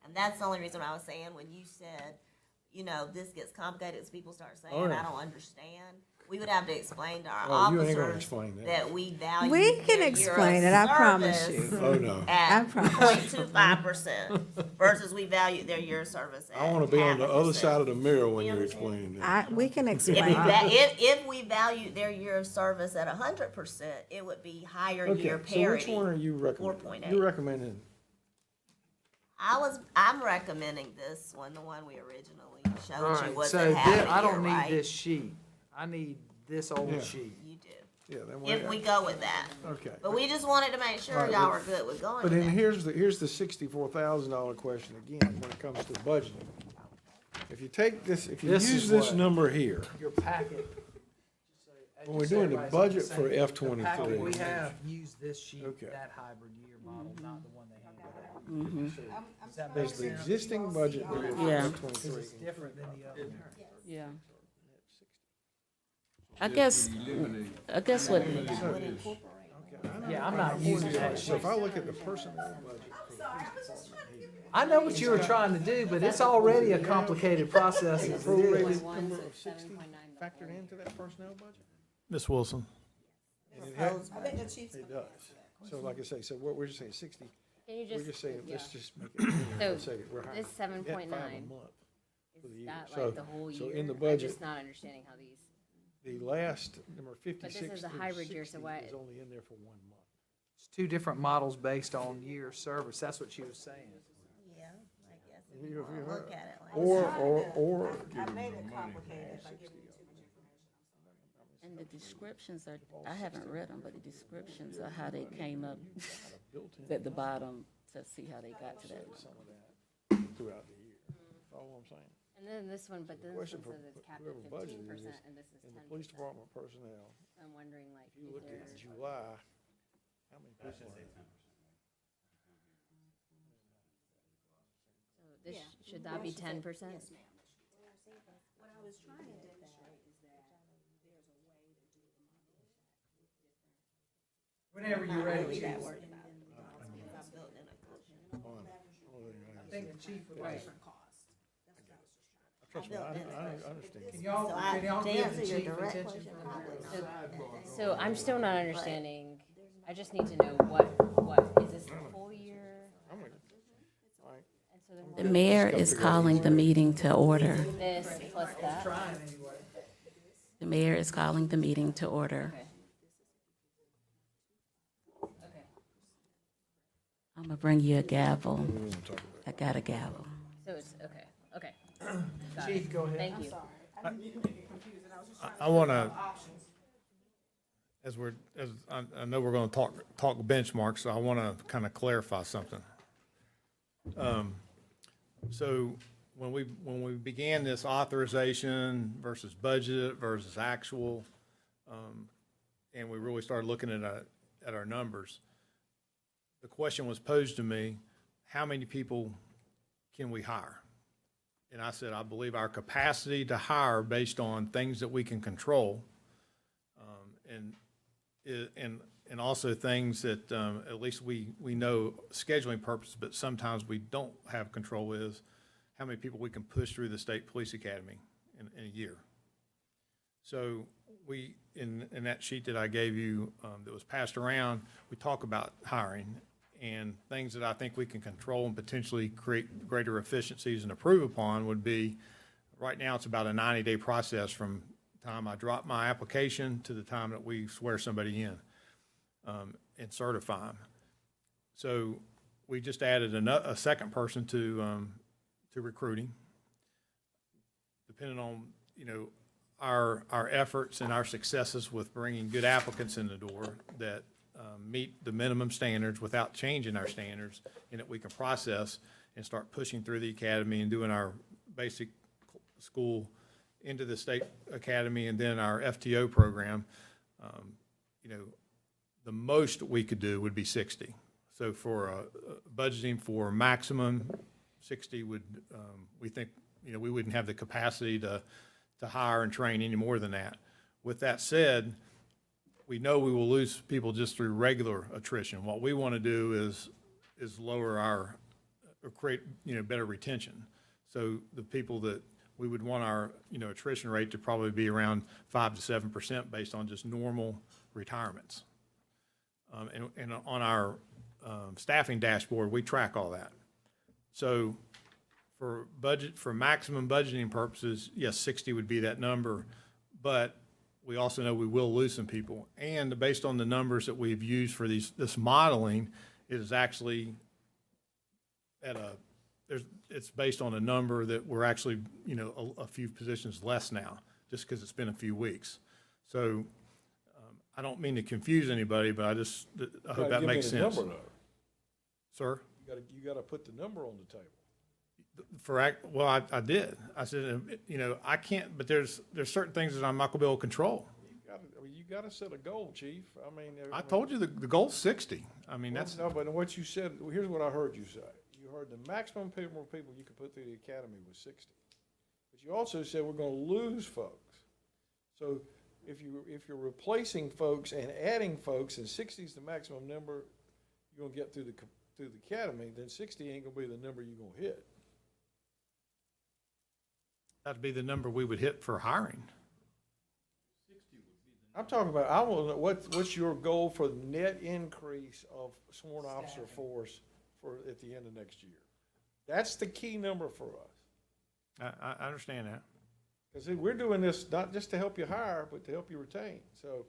And that's the only reason I was saying when you said, you know, this gets complicated as people start saying, Oh, yeah. I don't understand. We would have to explain to our Oh, you ain't gonna officers explain that. that we value We can their explain year it, of I promise service you. Oh, no. I At promise. 0.25% versus we value their year of service at I want to be on the other 0.5%. side of the mirror when you're explaining that. We can If, explain we it. if we valued their year of service at 100%, it would be higher Okay, year so parity. which one are you recommending? 4.8. You're recommending, I'm recommending this one, the one we originally All showed right, you was so at half a I don't year, need right? this sheet. I need this old Yeah. sheet. You do. yeah, then If we go with that. okay. But we just wanted to make sure Right, y'all but- were good with going But with then that. here's the $64,000 question again, when it comes to budgeting. if you take this, if you This use is this what- number here, Your packet. when we're doing the budget for F The packet '23. we have used this sheet, Okay. that hybrid year model, not the one they handed out. Does that make Does the sense? existing budget year for Yeah. F This '23? is different than the other. Yeah. I guess what, Yeah, I'm not using that So sheet. if I look at the personnel budget for the police department here, I know what you were trying to do, but it's already a complicated process as it is. prorated number of 60 factored into that personnel budget? Ms. Wilson? And it has, it does. So like I say, so what we're just saying, 60, Can you we're just saying, yeah. let's just make it, clear. So, Let's say we're hiring this 7.9, net 5 a month for the Is year. that So- like the whole year? So in the I'm budget, just not understanding how these, the last, number but 56 this is a through hybrid year, so 60 why? is only in there for 1 month. It's two different models based on year of service. That's what she was saying. Yeah, I guess If you look at it like. Or. I made it complicated by giving you too much information. and the descriptions are, I haven't read them, but the descriptions are how they came up at the bottom to see how they got to that. Some of that throughout the year. Follow what I'm saying? And then this one, but then this Question one for says it's capped whoever at budgeted 15%, this, and this is in the 10%. police department personnel, I'm wondering, like, if you if look at there's, July, how many people are there? so this, should that be 10%? What I was trying to demonstrate is that there's a way to do it. Whenever you're ready, Chief. I think the chief would like. Trust me, I understand. Can y'all give the chief attention? So I'm still not understanding, I just need to know what, is this the full year? I'm with you. All right. And so then The mayor is calling the meeting to order. this plus that? Trying anyway. The mayor is calling the meeting to order. Okay. I'm gonna bring you a gavel. I got a gavel. So it's, okay. Got Chief, it. go ahead. Thank you. I want to, I know we're going to talk benchmarks, so I want to kind of clarify something. So when we began this authorization versus budget versus actual, and we really started looking at our numbers, the question was posed to me, how many people can we hire? And I said, I believe our capacity to hire based on things that we can control, and also things that at least we know scheduling purposes, but sometimes we don't have control is how many people we can push through the State Police Academy in a year. So we, in that sheet that I gave you that was passed around, we talk about hiring and things that I think we can control and potentially create greater efficiencies and improve upon would be, right now it's about a 90-day process from the time I drop my application to the time that we swear somebody in and certify them. So we just added a second person to recruiting. Depending on, our efforts and our successes with bringing good applicants in the door that meet the minimum standards without changing our standards, and that we can process and start pushing through the academy and doing our basic school into the state academy and then our FTO program, the most we could do would be 60. So for budgeting for maximum 60 would, we think, we wouldn't have the capacity to hire and train any more than that. With that said, we know we will lose people just through regular attrition. What we want to do is lower or create, better retention. So the people that we would want our, attrition rate to probably be around 5 to 7% based on just normal retirements. And on our staffing dashboard, we track all that. So for maximum budgeting purposes, yes, 60 would be that number, but we also know we will lose some people. And based on the numbers that we've used for this modeling, it is actually it's based on a number that we're actually, a few positions less now, just because it's been a few weeks. So I don't mean to confuse anybody, but I hope that makes sense. Number, though. Sir? You gotta put the number on the table. Well, I did. I said, you know, I can't, but there's certain things that I'm not gonna be able to control. You gotta set a goal, chief. I told you the goal's 60. I mean, that's, No, but what you said, here's what I heard you say. You heard the maximum people you could put through the academy was 60. But you also said we're gonna lose folks. So if you're replacing folks and adding folks, and 60 is the maximum number you're gonna get through the academy, then 60 ain't gonna be the number you're gonna hit. that'd be the number we would hit for hiring. I'm talking about, I want to know, what's your goal for net increase of sworn officer force at the end of next year? That's the key number for us. I understand that. Because we're doing this not just to help you hire, but to help you retain, so.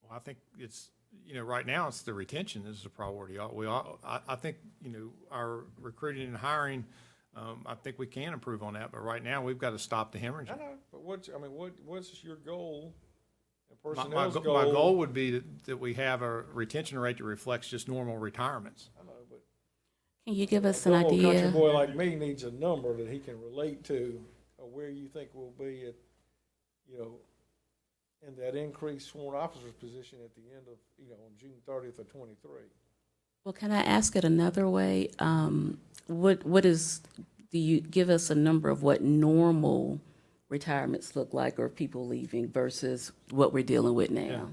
Well, I think it's, you know, right now it's the retention is the priority. I think, you know, our recruiting and hiring, I think we can improve on that, but right now we've got to stop the hemorrhaging. I know, but what's your goal? And My personnel's goal? my goal would be that we have a retention rate that reflects just normal retirements. I know, but. Can you give us A an country idea? boy like me needs a number that he can relate to, where you think we'll be at, you know, in that increased sworn officer's position at the end of, you know, on June 30th of 23. Well, can I ask it another way? Do you give us a number of what normal retirements look like or people leaving versus what we're dealing with now? Yeah.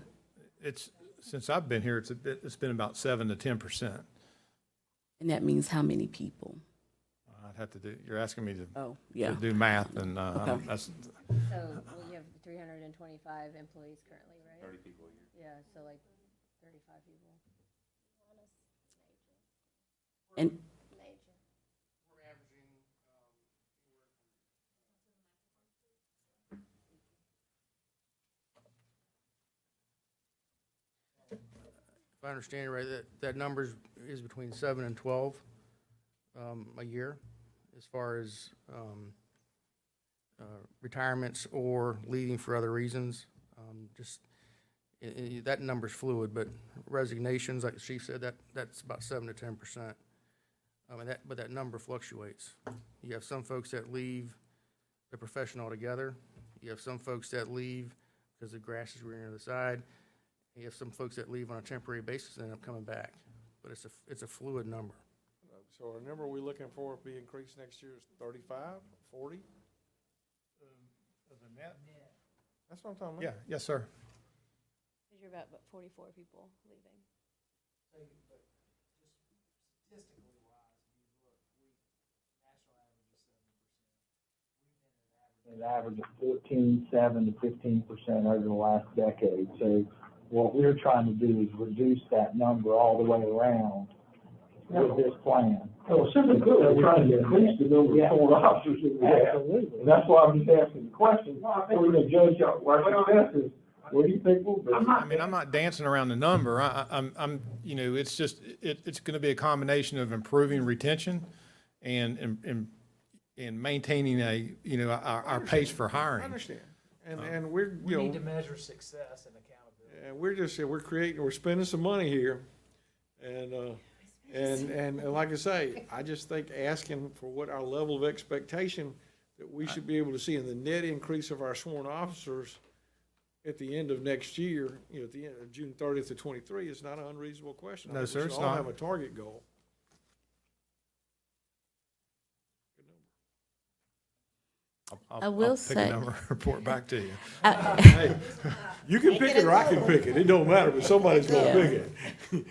It's, since I've been here, it's been about 7 to 10%. And that means how many people? I'd have to do, you're asking me to. Oh, yeah. To do math, and, Okay. that's, So we have 325 employees currently, right? 30 people a year. Yeah, so like 35 people. And If I understand it right, that number is between 7 and 12 a year, as far as retirements or leaving for other reasons. That number's fluid, but resignations, like the chief said, that's about 7 to 10%. But that number fluctuates. You have some folks that leave the profession altogether. You have some folks that leave because the grass is greener on the other side. You have some folks that leave on a temporary basis and end up coming back, but it's a fluid number. So our number we're looking for to be increased next year is 35, 40? as a net? That's what I'm talking about. Yeah, yes, sir. Because you're about 44 people leaving. An average of 14.7 to 15% over the last decade. So what we're trying to do is reduce that number all the way around with this plan. So simply put, we're trying to increase the number of sworn officers that we have. And that's why I'm just asking the question. So we're gonna judge our successes. What do you think we'll be? I'm not dancing around the number. I'm, you know, it's just, it's gonna be a combination of improving retention and maintaining you know, our pace for hiring. I understand. And we're, We you need to know, measure success and accountability. and we're spending some money here. And like I say, I just think asking for what our level of expectation that we should be able to see in the net increase of our sworn officers at the end of next year, you know, at the end of June 30th of 23 is not an unreasonable question. No, sir, We it's should all not. have a target goal. I will Pick a say- number, report back to you. Hey, you can pick it or I can pick it. It don't matter, but somebody's gonna Yeah. pick it.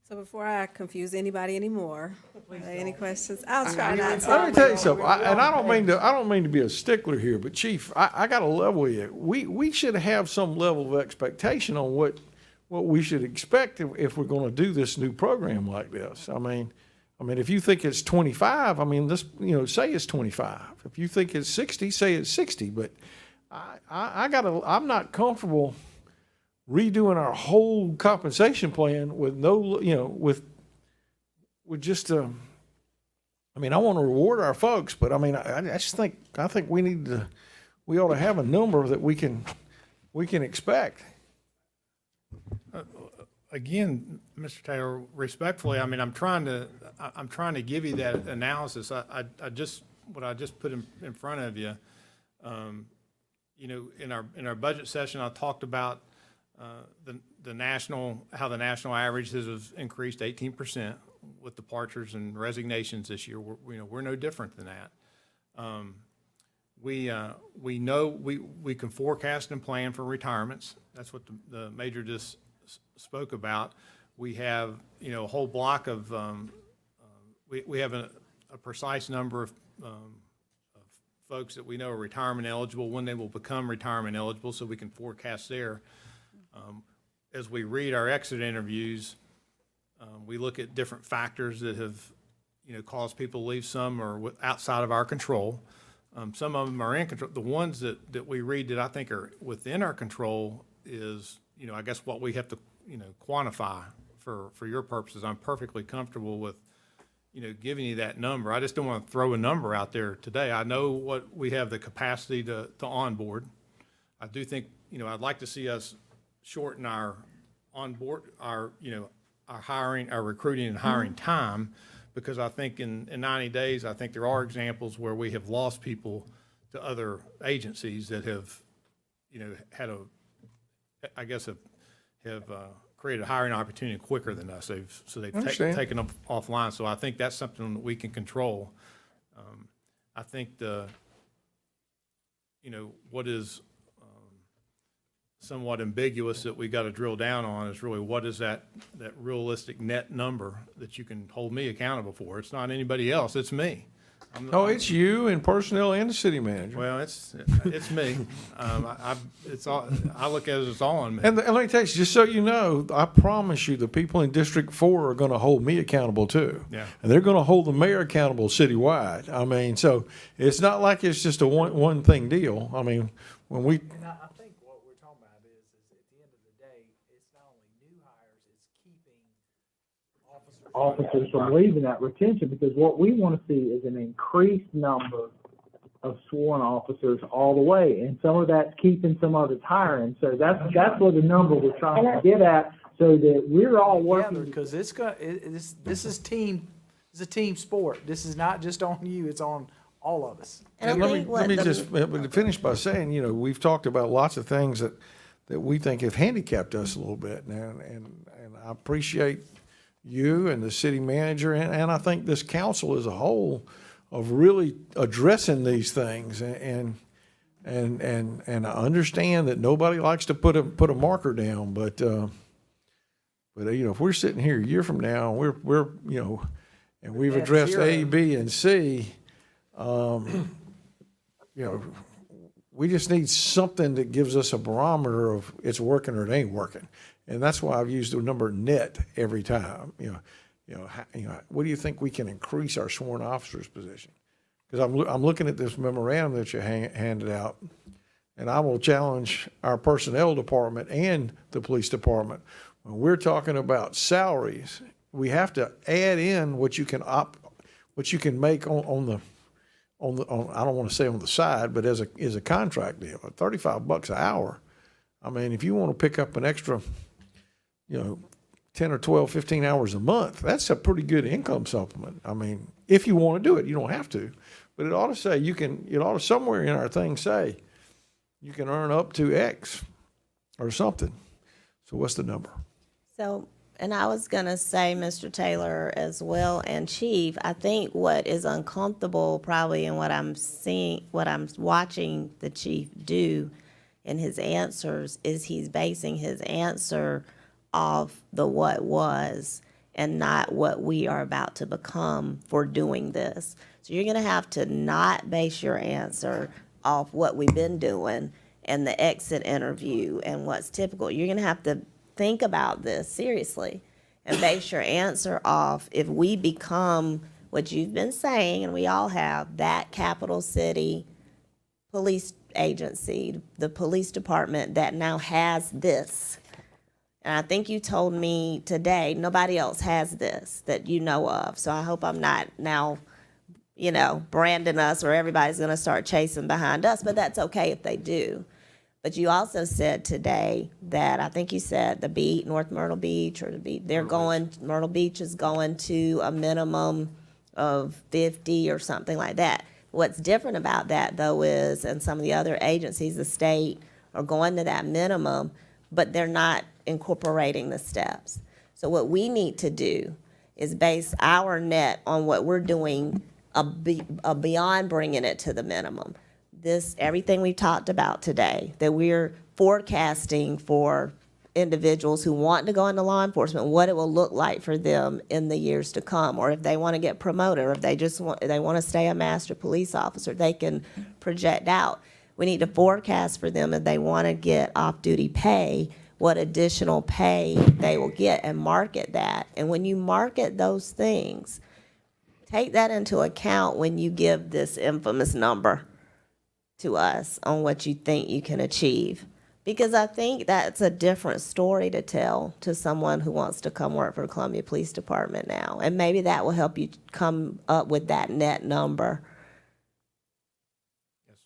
So before I confuse anybody anymore, any questions? I'll try not to. Let me tell you something, and I don't mean to be a stickler here, but Chief, I got to level with you. We should have some level of expectation on what we should expect if we're going to do this new program like this. I mean, if you think it's 25, I mean, say it's 25. If you think it's 60, say it's 60. But I'm not comfortable redoing our whole compensation plan with no, with just I want to reward our folks, but I think we ought to have a number that we can expect. again, Mr. Taylor, respectfully, I mean, I'm trying to give you that analysis. I just, what I just put in front of you, you know, in our budget session, I talked about the national, how the national average has increased 18% with departures and resignations this year. We're no different than that. We know we can forecast and plan for retirements. That's what the major just spoke about. We have, you know, a whole block of, we have a precise number of folks that we know are retirement eligible, when they will become retirement eligible, so we can forecast there. As we read our exit interviews, we look at different factors that have, you know, caused people to leave. Some are outside of our control. Some of them are in control. The ones that we read that I think are within our control is, you know, I guess what we have to, you know, quantify for your purposes. I'm perfectly comfortable with, you know, giving you that number. I just don't want to throw a number out there today. I know what we have the capacity to onboard. I do think, you know, I'd like to see us shorten our onboard, you know, our hiring, our recruiting and hiring time, because I think in 90 days, I think there are examples where we have lost people to other agencies that have, you know, had I guess have created a hiring opportunity quicker than us. They've taken them offline. So I think that's something that we can control. I think you know, what is somewhat ambiguous that we got to drill down on is really what is that realistic net number that you can hold me accountable for. It's not anybody else, it's me. It's you and personnel and the city manager. Well, it's me. I look at it as all on me. And let me tell you, just so you know, I promise you the people in District 4 are going to hold me accountable too. Yeah. And they're going to hold the mayor accountable citywide. I mean, so it's not like it's just a one thing deal. I mean, when we... And I think what we're talking about is at the end of the day, it's not only new hires, it's keeping officers from leaving, that retention, because what we want to see is an increased number of sworn officers all the way, and some of that's keeping, some of it's hiring. So that's what the number we're trying to get at, so that we're all working. Because this is a team sport. This is not just on you; it's on all of us. And let me just finish by saying, you know, we've talked about lots of things that we think have handicapped us a little bit, and I appreciate you and the city manager, and I think this council as a whole of really addressing these things, and I understand that nobody likes to put a marker down, but you know, if we're sitting here a year from now, we're you know, and we've addressed A, B, and C, you know, we just need something that gives us a barometer of it's working or it ain't working. And that's why I've used the number net every time. You know, what do you think we can increase our sworn officers position? Because I'm looking at this memorandum that you handed out, and I will challenge our personnel department and the police department. When we're talking about salaries, we have to add in what you can make on the I don't want to say on the side, but as a contract deal, at $35 an hour. I mean, if you want to pick up an extra, you know, 10 or 12, 15 hours a month, that's a pretty good income supplement. I mean, if you want to do it, you don't have to, but it ought to say it ought to somewhere in our thing say you can earn up to X or something. So what's the number? So, and I was going to say, Mr. Taylor, as well, and Chief, I think what is uncomfortable probably in what I'm seeing, what I'm watching the chief do in his answers is he's basing his answer off the what was and not what we are about to become for doing this. So you're going to have to not base your answer off what we've been doing and the exit interview and what's typical. You're going to have to think about this seriously and base your answer off if we become what you've been saying, and we all have, that capital city police agency, the police department that now has this. And I think you told me today nobody else has this that you know of. So I hope I'm not now, you know, branding us or everybody's going to start chasing behind us, but that's okay if they do. But you also said today that, I think you said the beach, North Myrtle Beach, or the beach, Myrtle Beach is going to a minimum of 50 or something like that. What's different about that, though, is, and some of the other agencies, the state, are going to that minimum, but they're not incorporating the steps. So what we need to do is base our net on what we're doing beyond bringing it to the minimum. Everything we talked about today, that we're forecasting for individuals who want to go into law enforcement, what it will look like for them in the years to come, or if they want to get promoted, or if they want to stay a master police officer, they can project out. We need to forecast for them if they want to get off-duty pay, what additional pay they will get, and market that. And when you market those things, take that into account when you give this infamous number to us on what you think you can achieve. Because I think that's a different story to tell to someone who wants to come work for Columbia Police Department now. And maybe that will help you come up with that net number. Yes.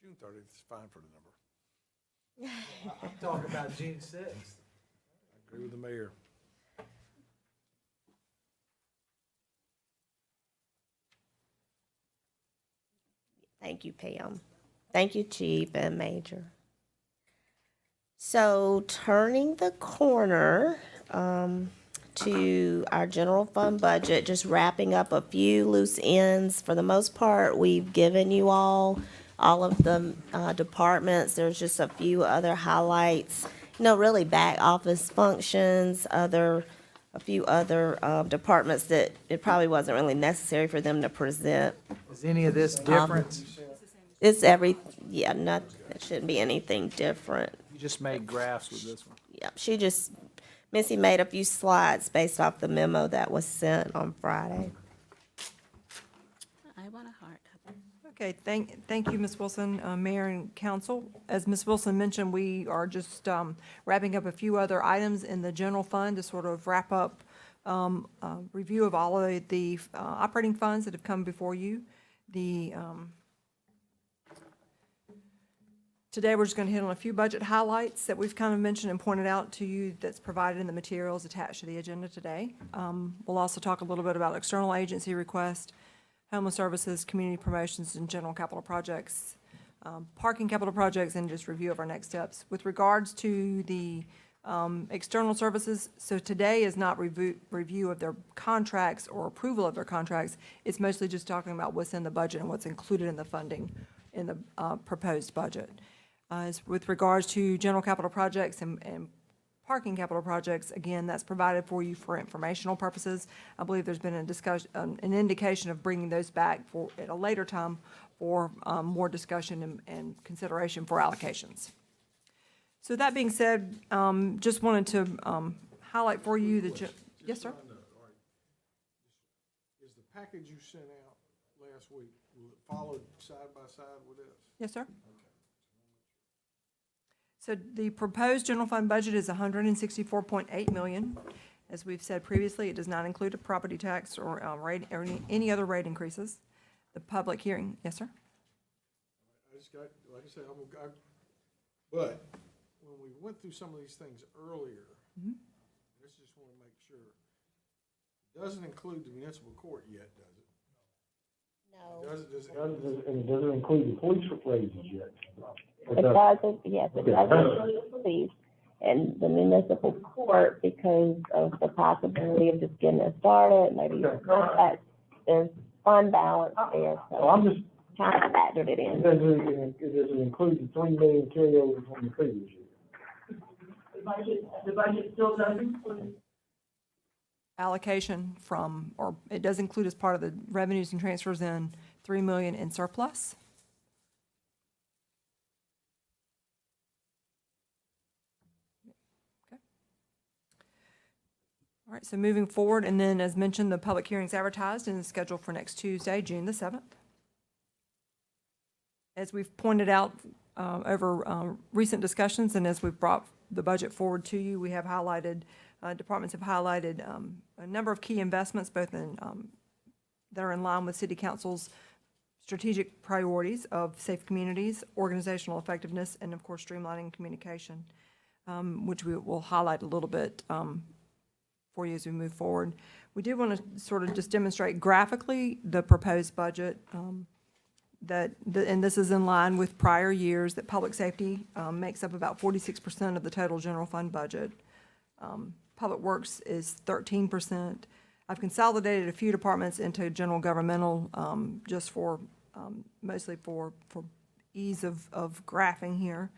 June 30th is fine for the number. I'm talking about June 6th. I agree with the mayor. Thank you, Pam. Thank you, Chief and Major. So turning the corner to our general fund budget, just wrapping up a few loose ends. For the most part, we've given you all of the departments. There's just a few other highlights, really back office functions, a few other departments that it probably wasn't really necessary for them to present. Is any of this different? It's it shouldn't be anything different. You just made graphs with this one. Yep, Missy made a few slides based off the memo that was sent on Friday. I want a hard copy. Okay, thank you, Ms. Wilson, Mayor and Council. As Ms. Wilson mentioned, we are just wrapping up a few other items in the general fund to sort of wrap up review of all of the operating funds that have come before you. Today, we're just going to hit on a few budget highlights that we've kind of mentioned and pointed out to you that's provided in the materials attached to the agenda today. We'll also talk a little bit about external agency requests, homeless services, community promotions, and general capital projects, parking capital projects, and just review of our next steps. With regards to the external services, so today is not review of their contracts or approval of their contracts. It's mostly just talking about what's in the budget and what's included in the funding in the proposed budget. With regards to general capital projects and parking capital projects, again, that's provided for you for informational purposes. I believe there's been a discussion, an indication of bringing those back at a later time for more discussion and consideration for allocations. So that being said, just wanted to highlight for you the, yes, sir? Is the package you sent out last week, will it follow side by side with this? Yes, sir. So the proposed general fund budget is $164.8 million. As we've said previously, it does not include a property tax or rate or any other rate increases. The public hearing, yes, sir. I just got, like I said, but when we went through some of these things earlier, let's just want to make sure. It doesn't include the municipal court yet, does it? No. And it doesn't include the police raises yet. It doesn't, yes, it doesn't include the police and the municipal court because of the possibility of just getting it started, maybe there's fund balance there, so I'm just kind of factored it in. Does it include the $3 million carryover from the previous year? The budget still does include allocation from, or it does include as part of the revenues and transfers in $3 million in surplus. Okay. All right, so moving forward, and then as mentioned, the public hearing's advertised and is scheduled for next Tuesday, June the 7th. As we've pointed out over recent discussions and as we've brought the budget forward to you, we have highlighted, departments have highlighted a number of key investments, both in that are in line with City Council's strategic priorities of safe communities, organizational effectiveness, and of course, streamlining communication, which we will highlight a little bit for you as we move forward. We do want to sort of just demonstrate graphically the proposed budget, and this is in line with prior years, that public safety makes up about 46% of the total general fund budget. Public Works is 13%. I've consolidated a few departments into general governmental, just for, mostly for ease of graphing here.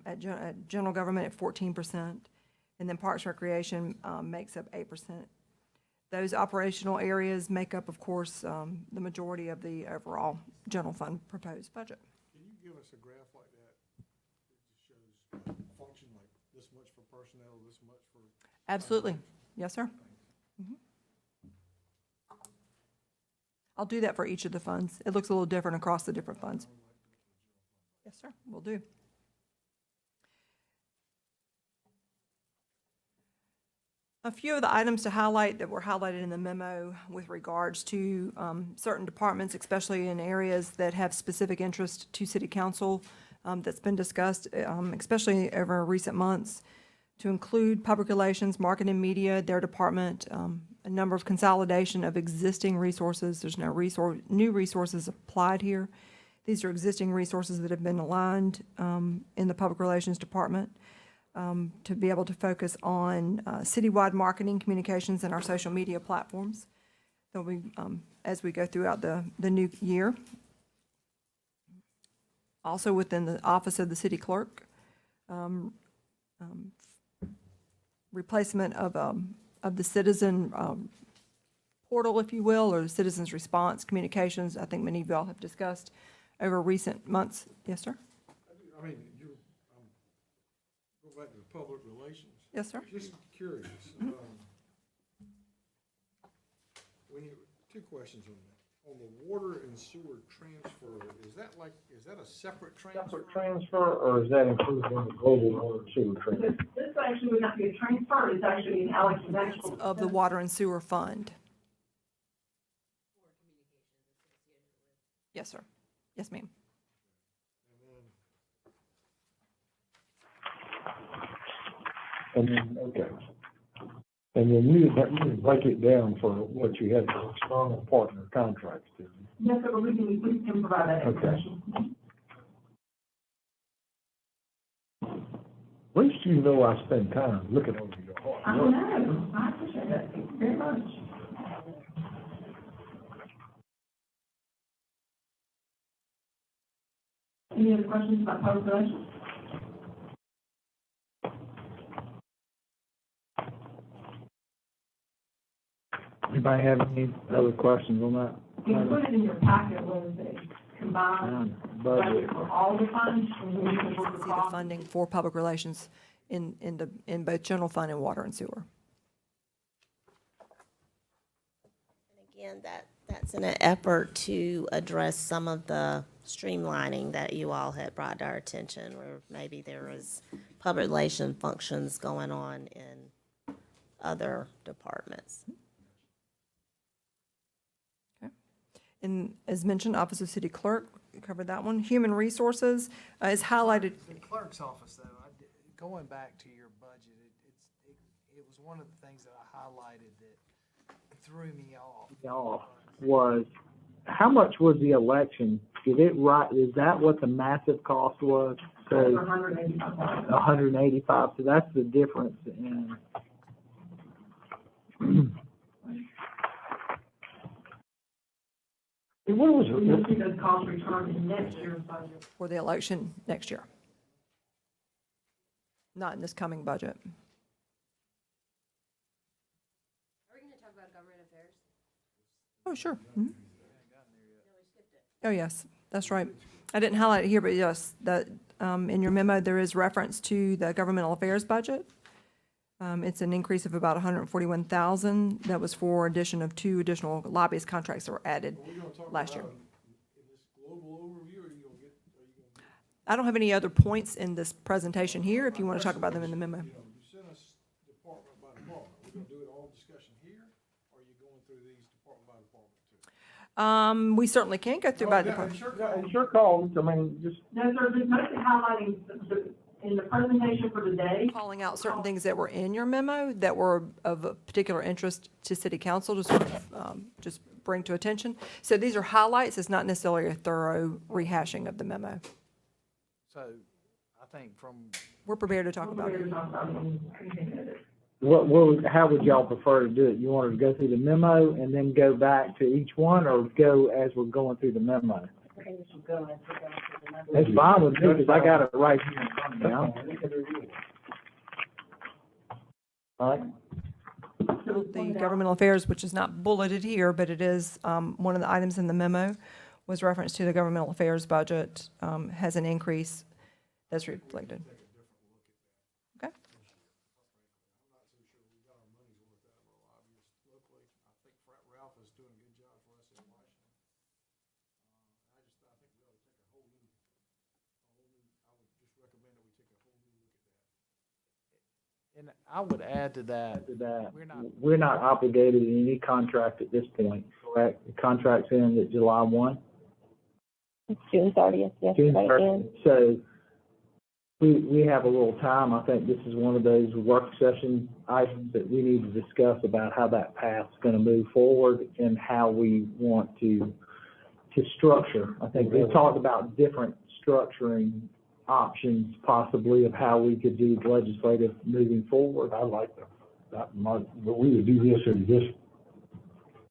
At general government at 14%, and then Parks Recreation makes up 8%. Those operational areas make up, of course, the majority of the overall general fund proposed budget. Can you give us a graph like that? It shows function like this much for personnel, this much for. Absolutely. Yes, sir. Mhm. I'll do that for each of the funds. It looks a little different across the different funds. Yes, sir, will do. A few of the items to highlight that were highlighted in the memo with regards to certain departments, especially in areas that have specific interest to City Council, that's been discussed, especially over recent months, to include public relations, marketing, and media, their department, a number of consolidation of existing resources. There's no new resources applied here. These are existing resources that have been aligned in the public relations department. To be able to focus on citywide marketing, communications, and our social media platforms. There'll be, as we go throughout the new year. Also within the office of the city clerk, replacement of the citizen portal, if you will, or the citizens response communications. I think many of y'all have discussed over recent months. Yes, sir? I mean, go back to the public relations. Yes, sir. Just curious. Two questions on that. On the water and sewer transfer, is that a separate transfer? Separate transfer, or is that included in the global water and sewer transfer? This actually would not be a transfer, it's actually an allocation Of the water and sewer fund. Yes, sir. Yes, ma'am. And then, okay. And then you break it down for what you had for external partner contracts, didn't you? Yes, sir, but we can provide that information. At least you know I spend time looking over your heart. I know, I appreciate that very much. Any other questions about public relations? Anybody have any other questions on that? Included in your packet was a combined budget for all the funds, and then you can work See the across. funding for public relations in both general fund and water and sewer. And again, that's in an effort to address some of the streamlining that you all had brought to our attention, where maybe there was public relation functions going on in other departments. And as mentioned, Office of City Clerk, we covered that one. Human Resources is highlighted. The clerk's office, though, going back to your budget, it was one of the things that I highlighted that threw me off. Was, how much was the election? Is that what the massive cost was? So $185,000. 185, so that's the difference in. What was it? You'll see those costs returned in next year's budget. For the election next year. Not in this coming budget. Are we going to talk about government affairs? Oh, sure. Mhm. Oh, yes, that's right. I didn't highlight it here, but yes, that, in your memo, there is reference to the governmental affairs budget. It's an increase of about $141,000. That was for addition of 2 additional lobbyist contracts that were added last year. In this global overview, I don't have any other points in this presentation here, if you want to talk about them in the memo. you sent us department by department. We're gonna do it all discussion here, or are you going through these department by department too? We certainly can go through by Yeah, department. it's your call, I mean, just. No, sir, just mostly highlighting in the presentation for today. Calling out certain things that were in your memo that were of a particular interest to city council to sort of, just bring to attention. So these are highlights. It's not necessarily a thorough rehashing of the memo. So I think from, We're prepared to talk about it. How would y'all prefer to do it? You want to go through the memo and then go back to each one, or go as we're going through the memo? That's fine with me, because I got it right here in front of me. All right. The governmental affairs, which is not bulleted here, but it is, one of the items in the memo was reference to the governmental affairs budget, has an increase that's reflected. Okay. and I would add to that, We're not obligated in any contract at this point, correct? The contract's in at July 1? It's June 30th, June yesterday, 30th. and So we have a little time. I think this is one of those work session items that we need to discuss about how that path's going to move forward and how we want to structure. I think we talked about different structuring options possibly of how we could do legislative moving forward. I like that, but we would do this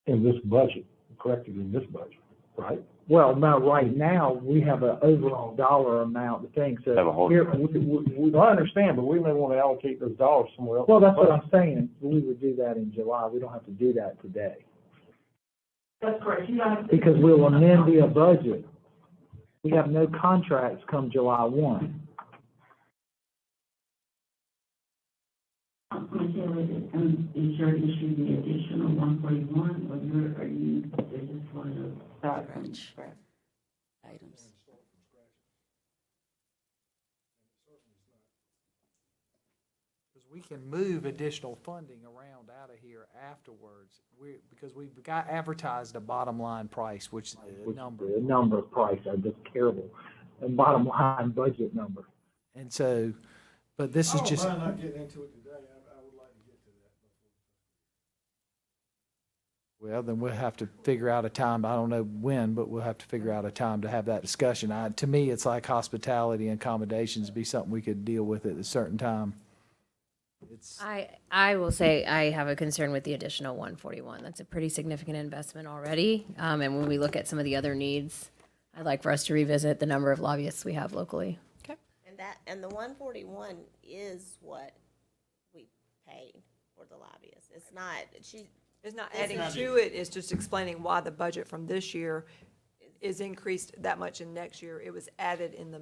in this budget, corrected in this budget, right? Well, no, right now, we have an overall dollar amount to think, so. Have a whole- here- I understand, but we may want to allocate those dollars somewhere else. Well, that's what I'm saying. We would do that in July. We don't have to do that today. That's correct. You guys. Because we'll amend the budget. We have no contracts come July 1. Councilman Taylor, is your issue the additional 141, or are you just want to start from scratch? Items. because we can move additional funding around out of here afterwards. Because we've got advertised a bottom line price, which is a number. The number price are just terrible. And bottom line budget number. And so, but this is just. I don't mind not getting into it today. I would like to get to that. Well, then we'll have to figure out a time, I don't know when, but we'll have to figure out a time to have that discussion. To me, it's like hospitality and accommodations be something we could deal with at a certain time. It's, I will say I have a concern with the additional 141. That's a pretty significant investment already. And when we look at some of the other needs, I'd like for us to revisit the number of lobbyists we have locally. Okay. And the 141 is what we paid for the lobbyists. It's not, It's not adding to it, it's just explaining why the budget from this year is increased that much in next year. It was added in the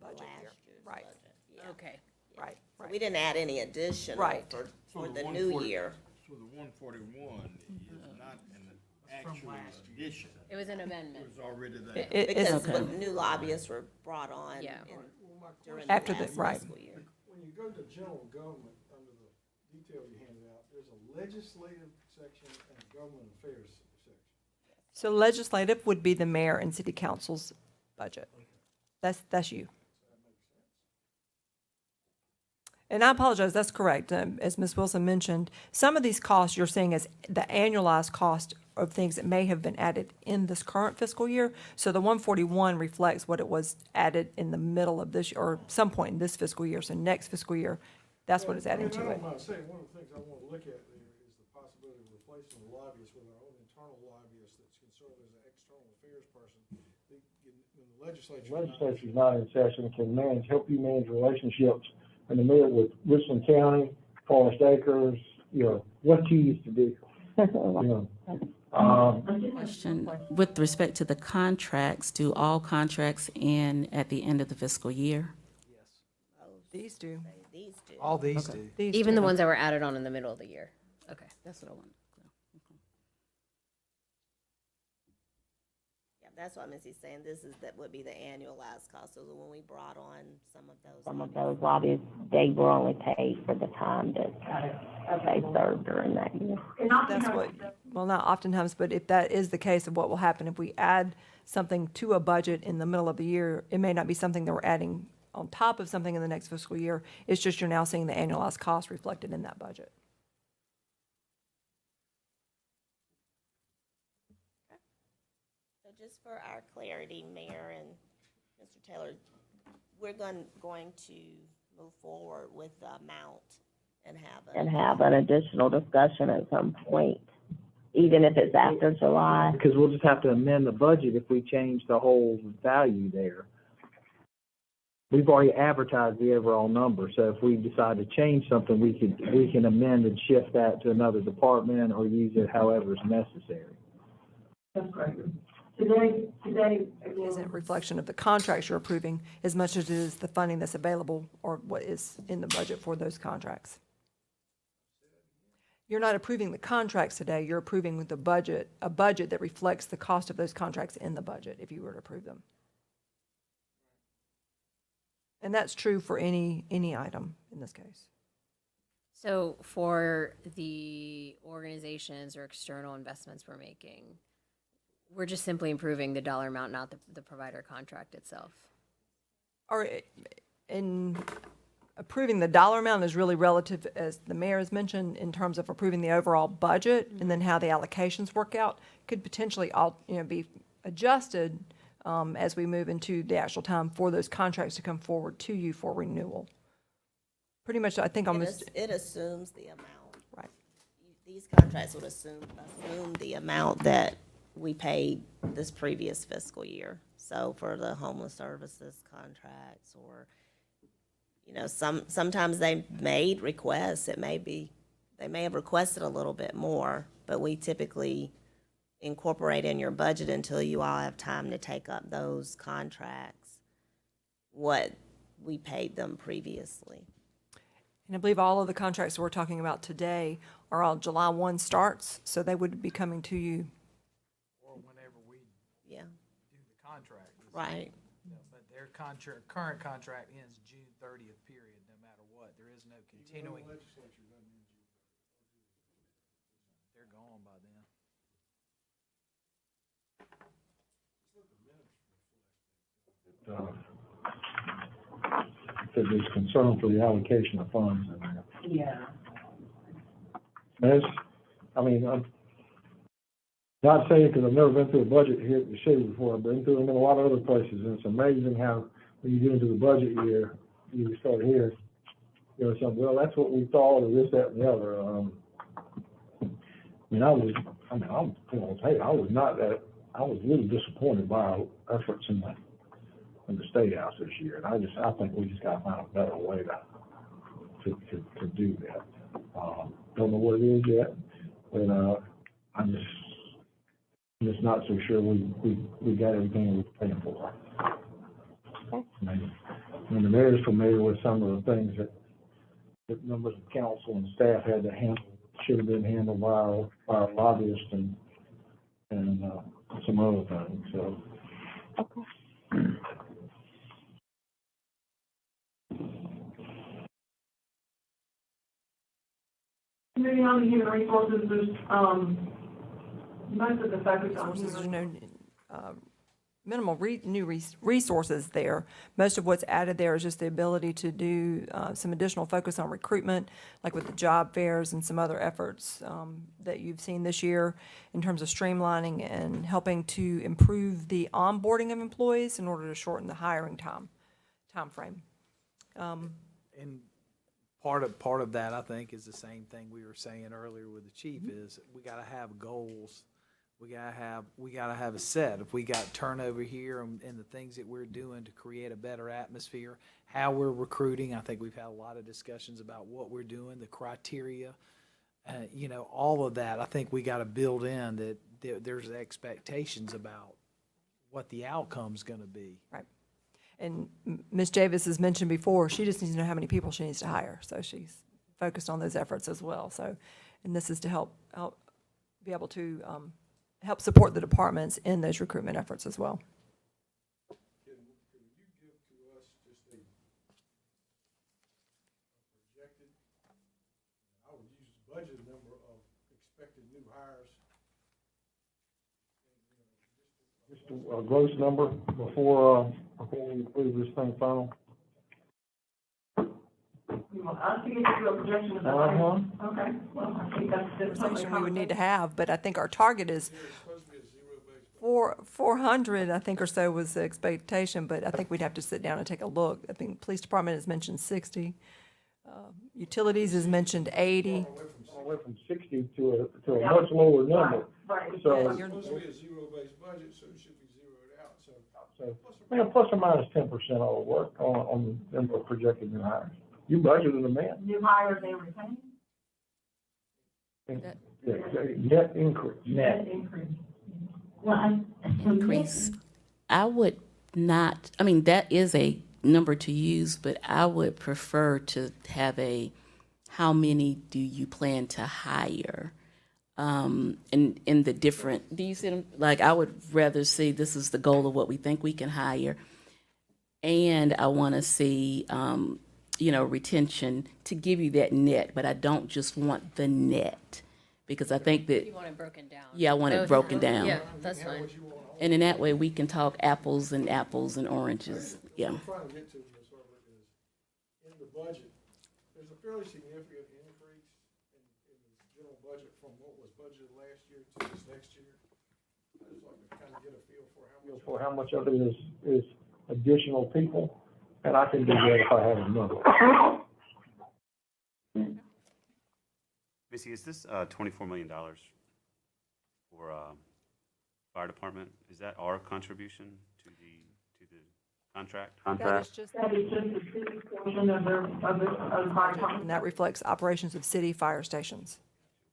budget year. last year's Right, budget. Yeah. Okay. right, So right. we didn't add any additional Right. for the new year. So the 141 is not an actual addition. It was an amendment. It was already there. Because It's when new lobbyists were brought on Yeah. during the After the- last right. fiscal year. When you go to general government, under the detail you handed out, there's a legislative section and a government affairs section. So legislative would be the mayor and city council's budget. That's you. And I apologize, that's correct. As Ms. Wilson mentioned, some of these costs you're seeing as the annualized cost of things that may have been added in this current fiscal year. So the 141 reflects what it was added in the middle of this, or some point in this fiscal year. So next fiscal year, that's what it's adding to I it. don't mind saying, one of the things I want to look at there is the possibility of replacing the lobbyists with our own internal lobbyist that's concerned as an external affairs person. When the legislature's not in session, can help you manage relationships in the middle with Richland County, Forest Acres, what you used to do. Question, with respect to the contracts, do all contracts end at the end of the fiscal year? These do. These do. all these do. These Even the do. ones that were added on in the middle of the year. Okay. That's what I want. Yeah, that's what Missy's saying. That would be the annualized cost. So when we brought on some of those lobbyists, they were only paid for the time that they served during that year. And I That's think what well, not oftentimes, but if that is the case of what will happen, if we add something to a budget in the middle of the year, it may not be something that we're adding on top of something in the next fiscal year. It's just you're now seeing the annualized cost reflected in that budget. So just for our clarity, Mayor and Mr. Taylor, we're going to move forward with the amount and have an additional discussion at some point, even if it's after July. Because we'll just have to amend the budget if we change the whole value there. We've already advertised the overall number, so if we decide to change something, we can amend and shift that to another department or use it however is necessary. That's correct. Today, It isn't a reflection of the contracts you're approving as much as it is the funding that's available or what is in the budget for those contracts. You're not approving the contracts today, you're approving the budget, a budget that reflects the cost of those contracts in the budget, if you were to approve them. And that's true for any item in this case. So for the organizations or external investments we're making, we're just simply improving the dollar amount, not the provider contract itself. Or in approving the dollar amount is really relative, as the mayor has mentioned, in terms of approving the overall budget and then how the allocations work out. Could potentially be adjusted as we move into the actual time for those contracts to come forward to you for renewal. Pretty much, I think almost. It assumes the amount. Right. These contracts would assume the amount that we paid this previous fiscal year. So for the homeless services contracts, or, sometimes they made requests. They may have requested a little bit more, but we typically incorporate in your budget until you all have time to take up those contracts, what we paid them previously. And I believe all of the contracts we're talking about today are all July 1 starts, so they would be coming to you. Or whenever we Yeah. do the contract. Right. But their current contract ends June 30th period, no matter what. There is no continuing. They're gone by then. That there's concern for the allocation of funds in there. yeah. I'm not saying because I've never been through a budget here at the city before. I've been through them in a lot of other places, and it's amazing how when you get into the budget year, you start here, something, well, that's what we thought, or this, that, and the other. I was really disappointed by our efforts in the State House this year, and I think we just got to find a better way to do that. Don't know what it is yet, but I'm just not so sure we got everything we were paying for. And the mayor's familiar with some of the things that members of council and staff had to handle, should have been handled by our lobbyists and some other things. So. Okay. Moving on to human resources, there's, most of the focus on Resources, human. minimal new resources there. Most of what's added there is just the ability to do some additional focus on recruitment, like with the job fairs and some other efforts that you've seen this year in terms of streamlining and helping to improve the onboarding of employees in order to shorten the hiring time frame. And part of that, I think, is the same thing we were saying earlier with the chief, is we gotta have goals. We gotta have a set. If we got turnover here and the things that we're doing to create a better atmosphere, how we're recruiting, I think we've had a lot of discussions about what we're doing, the criteria, all of that. I think we gotta build in that there's expectations about what the outcome's gonna be. Right. And Ms. Davis has mentioned before, she just needs to know how many people she needs to hire. So she's focused on those efforts as well. So, and this is to help be able to help support the departments in those recruitment efforts as well. Can you give to us just a projected, I would use budget number of expected new hires a gross number before we approve this thing final? You want us to get you a projection of the Okay, well, I think that's Conversation we would need to have, but I think our target is 400, I think, or so was the expectation, but I think we'd have to sit down and take a look. I think police department has mentioned 60. Utilities has mentioned 80. I went from 60 to a much lower number. Right. So, It's supposed to be a zero-based budget, so it should be zeroed out, so. plus or minus 10% ought to work on them projected new hires. You budgeted them in. new hires and retained. Net increase. Net increase. Well, Increase. I would not, I mean, that is a number to use, but I would prefer to have a, how many do you plan to hire? In the different, do you see them? Like, I would rather see this is the goal of what we think we can hire. And I want to see, retention to give you that net, but I don't just want the net. Because I think that. You want it broken down. Yeah, I want it broken down. Yeah, that's fine. And in that way, we can talk apples and oranges, yeah. What I'm trying to get to, Ms. Harvick, is in the budget, there's a fairly significant increase in the general budget from what was budgeted last year to this next year. I just like to kind of get a feel for How much of it is additional people, and I can do that if I have a number. Missy, is this $24 million for fire department? Is that our contribution to the contract? That is just that is just the city portion of the fire department. and that reflects operations of city fire stations.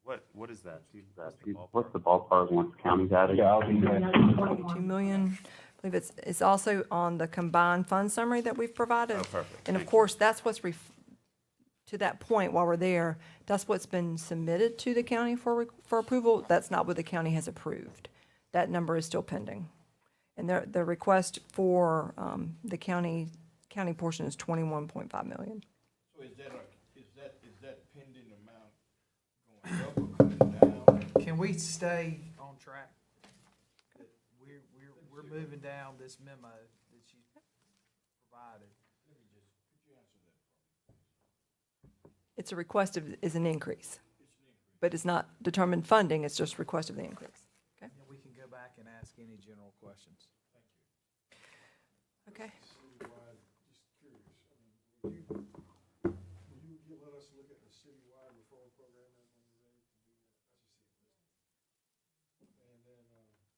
What is that? What's the ballpark once the county's added? Yeah, I'll do that. 22 million. I believe it's also on the combined fund summary that we've provided. Oh, perfect. And of Thank course, that's what's to that point, while we're there, that's what's been submitted to the county for approval. That's not what the county has approved. That number is still pending. And the request for the county portion is 21.5 million. So is that pending amount going up or coming down? Can we stay on track? We're moving down this memo that you provided. It's a request is an increase, but it's not determined funding, it's just request of the increase. Okay? And we can go back and ask any general questions. Okay. Just curious, I mean, will you let us look at the citywide referral program as when you're ready to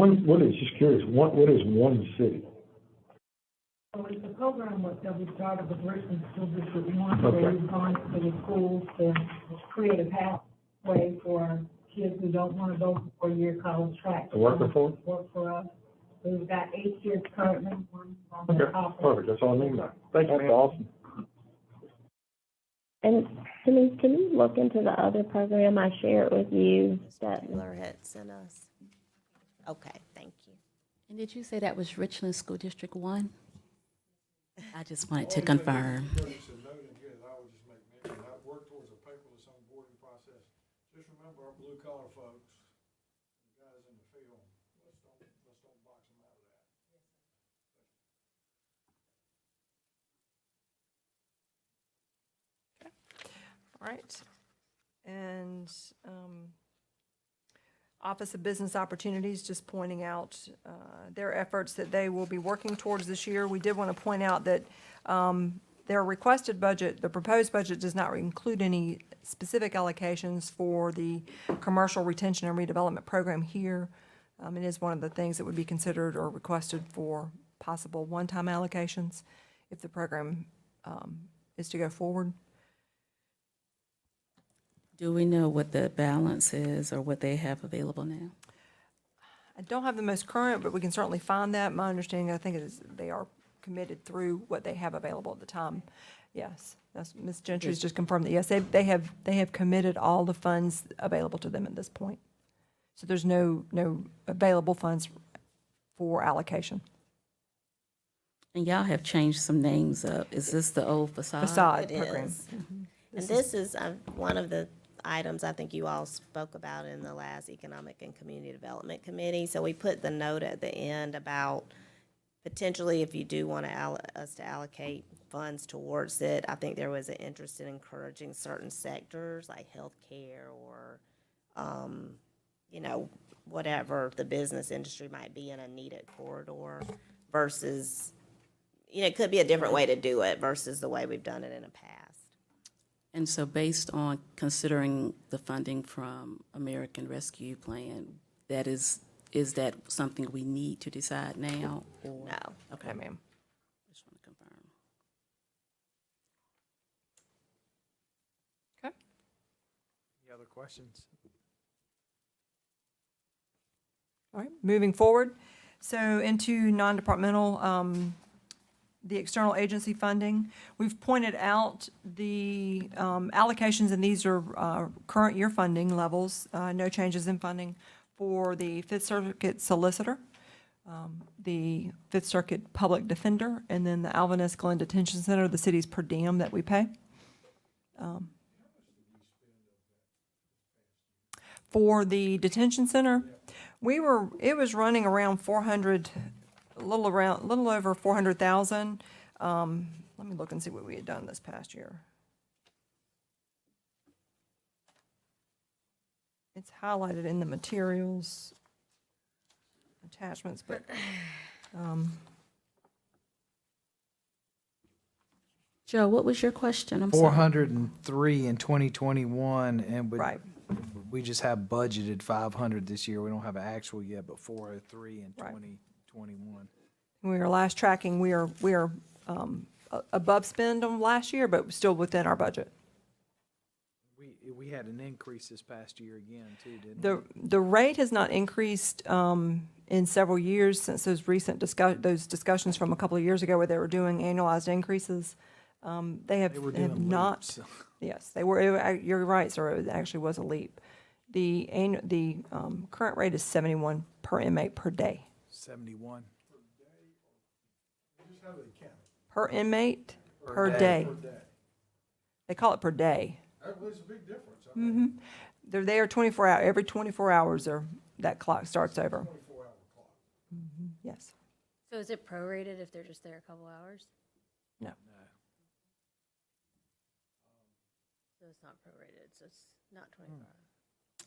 do that? What is, just curious, what is one city? So it's a program that we started with Richmond School District 1, where Okay. we've gone to the schools to create a pathway for kids who don't want to go for 4-year college track. To work for? Work for us. So we've got 8 kids currently, one on Okay, the top. perfect, that's all I need now. Thank you, man. Awesome. And Denise, can you look into the other program I shared with you that Taylor had sent us. Okay, thank you. And did you say that was Richland School District 1? I just wanted to confirm. It's a note in here that I would just make mention, I work towards a paperless onboarding process. Just remember our blue collar folks, the guys in the field, let's don't box them out of that. All right. And Office of Business Opportunities, just pointing out their efforts that they will be working towards this year. We did want to point out that their requested budget, the proposed budget, does not include any specific allocations for the commercial retention and redevelopment program here. It is one of the things that would be considered or requested for possible one-time allocations if the program is to go forward. Do we know what the balance is or what they have available now? I don't have the most current, but we can certainly find that. My understanding, I think, is they are committed through what they have available at the time. Yes, that's, Ms. Gentry's just confirmed that, yes, they have committed all the funds available to them at this point. So there's no available funds for allocation. And y'all have changed some names up. Is this the old facade? Facade It program. is. And this is one of the items I think you all spoke about in the last Economic and Community Development Committee. So we put the note at the end about potentially if you do want us to allocate funds towards it. I think there was an interest in encouraging certain sectors like healthcare or, you know, whatever the business industry might be in a needed corridor versus, you know, it could be a different way to do it versus the way we've done it in the past. And so based on considering the funding from American Rescue Plan, is that something we need to decide now? Or? No. Okay, ma'am. Just want to confirm. Okay. Any other questions? All right, moving forward. So into non-departmental, the external agency funding. We've pointed out the allocations, and these are current year funding levels, no changes in funding for the Fifth Circuit Solicitor, the Fifth Circuit Public Defender, and then the Alvin S. Glenn Detention Center, the city's per diem that we pay. For the detention center, it was running around 400, a little over 400,000. Let me look and see what we had done this past year. It's highlighted in the materials attachments, but Joe, what was your question? I'm sorry. 403 in 2021, and right. we just have budgeted 500 this year. We don't have an actual yet, but 403 in Right. 2021. We are last tracking, we are above spend on last year, but still within our budget. We had an increase this past year again, too, didn't we? The rate has not increased in several years since those recent those discussions from a couple of years ago where they were doing annualized increases. They have not. Loops. Yes, they were. You're right, sir. It actually was a leap. The current rate is 71 per inmate per day. 71. Per inmate per day. day. They call it per day. That's a big difference. Mm-hmm. They're there 24 hours. Every 24 hours, that clock starts over. 24-hour clock. Mm-hmm. Yes. So is it prorated if they're just there a couple hours? No. So it's not prorated, so it's not 24 hours.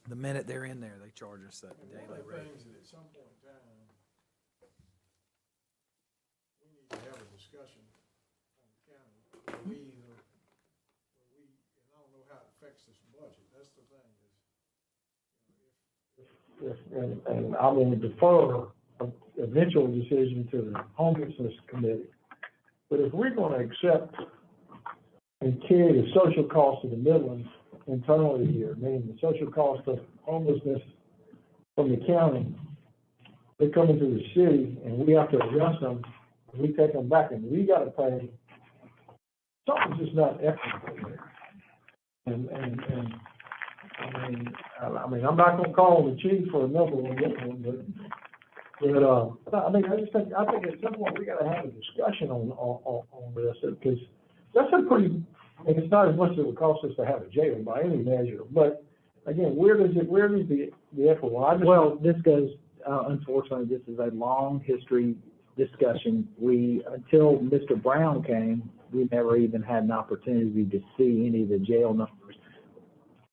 The minute they're in there, they charge us that daily rate. Things that at some point in time, we need to have a discussion on the county. And I don't know how it affects this budget. That's the thing is, And I will defer an eventual decision to the homelessness committee. But if we're gonna accept and carry the social cost of the Midlands internally here, meaning the social cost of homelessness from the county, they come into the city and we have to arrest them, and we take them back and we gotta pay. Something's just not equitable there. And I mean, I'm not gonna call the chief for a number on this one, but I mean, I think at some point we gotta have a discussion on this, because that's a pretty, and it's not as much as it would cost us to have a jail by any measure, but again, where does the equitable? Well, this goes, unfortunately, this is a long history discussion. Until Mr. Brown came, we never even had an opportunity to see any of the jail numbers.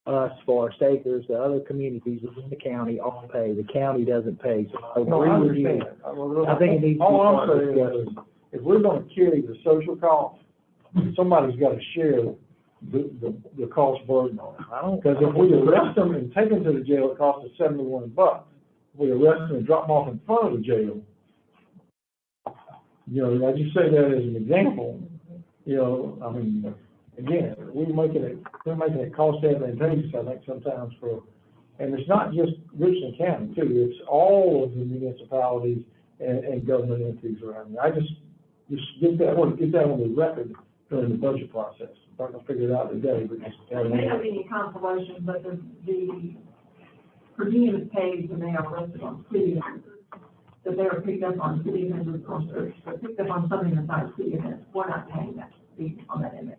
Us, Forest Acres, the other communities within the county all pay. The county doesn't pay. So I agree with you. I think it needs to be part of the discussion. If we're gonna carry the social cost, somebody's gotta share the cost burden on it. Because if we arrest them and take them to the jail, it costs us $71. If we arrest them and drop them off in front of the jail, you know, I just say that as an example, you know, I mean, again, we're making it cost advantageous, I think, sometimes and it's not just Richland County too, it's all of the municipalities and government entities around here. I just get that on the record during the budget process. I'm not gonna figure it out today, but just. We don't have any consolation, but the per diem is paid when they are arrested on city offenses. If they are picked up on city offenses, or picked up on something inside city offense, we're not paying that fee on that inmate.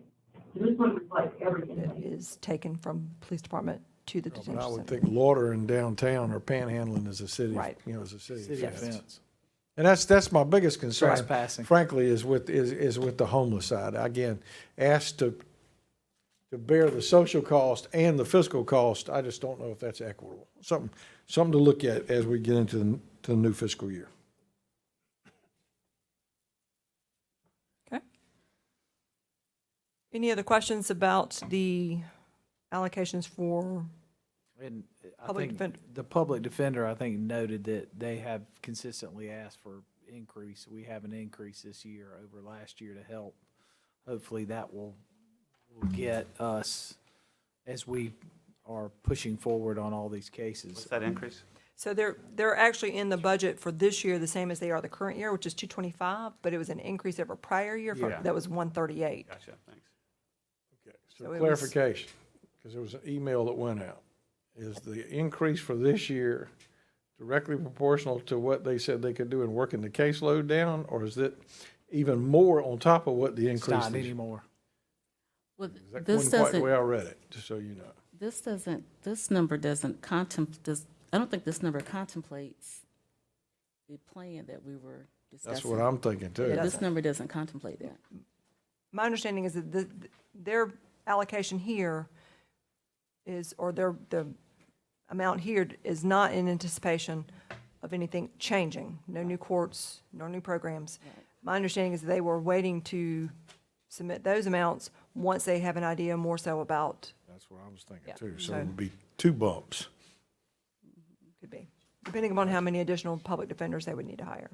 So this would reflect every inmate. is taken from police department to the But detention I center. would think loitering downtown or panhandling is a city, Right. as a city City offense. offense. And that's my biggest concern, Trespassing. frankly, is with the homeless side. Again, asked to bear the social cost and the fiscal cost, I just don't know if that's equitable. Something to look at as we get into the new fiscal year. Okay. Any other questions about the allocations for, And I Public think defender. the public defender, I think, noted that they have consistently asked for increase. We have an increase this year over last year to help. Hopefully that will get us as we are pushing forward on all these cases. What's that increase? so they're actually in the budget for this year, the same as they are the current year, which is 225, but it was an increase over prior year Yeah. that was 138. Gotcha, thanks. Okay, So so it was- clarification, because there was an email that went out. Is the increase for this year directly proportional to what they said they could do in working the caseload down? Or is it even more on top of what the It's increase not is? anymore. Well, That this wasn't quite the doesn't, way I read it, just so you know. this number doesn't I don't think this number contemplates the plan that we were discussing. That's what I'm thinking too. Yeah, this number doesn't contemplate that. My understanding is that their allocation here is, or the amount here is not in anticipation of anything changing, no new courts, no new programs. My understanding is that they were waiting to submit those amounts once they have an idea more so about, That's what I was thinking Yeah. too. So So- it would be two bumps. could be, depending upon how many additional public defenders they would need to hire.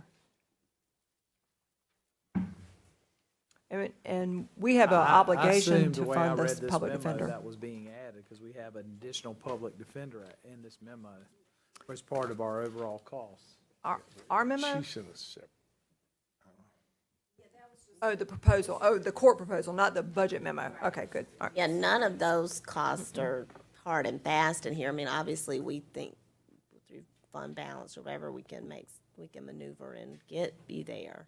And we have an I obligation assumed to the way I fund read this this public memo, defender. that was being added, because we have an additional public defender in this memo as part of our overall costs. Our memo? She said it's separate. Oh, the proposal, the court proposal, not the budget memo. Okay, good. All right. Yeah, none of those costs are hard and fast in here. I mean, obviously, we think through fund balance or whatever, we can maneuver and be there.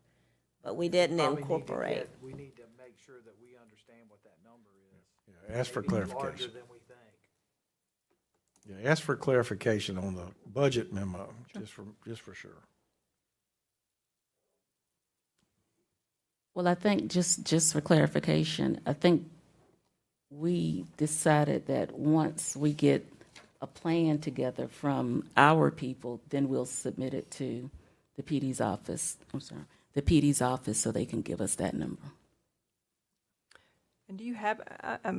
But we didn't Probably need to incorporate. we need to make sure that we understand what that number is. Yeah, ask for Maybe larger clarification. than we think. Yeah, ask for clarification on the budget memo, just for sure. Well, I think just for clarification, I think we decided that once we get a plan together from our people, then we'll submit it to the PD's office, the PD's office, so they can give us that number. And do you have,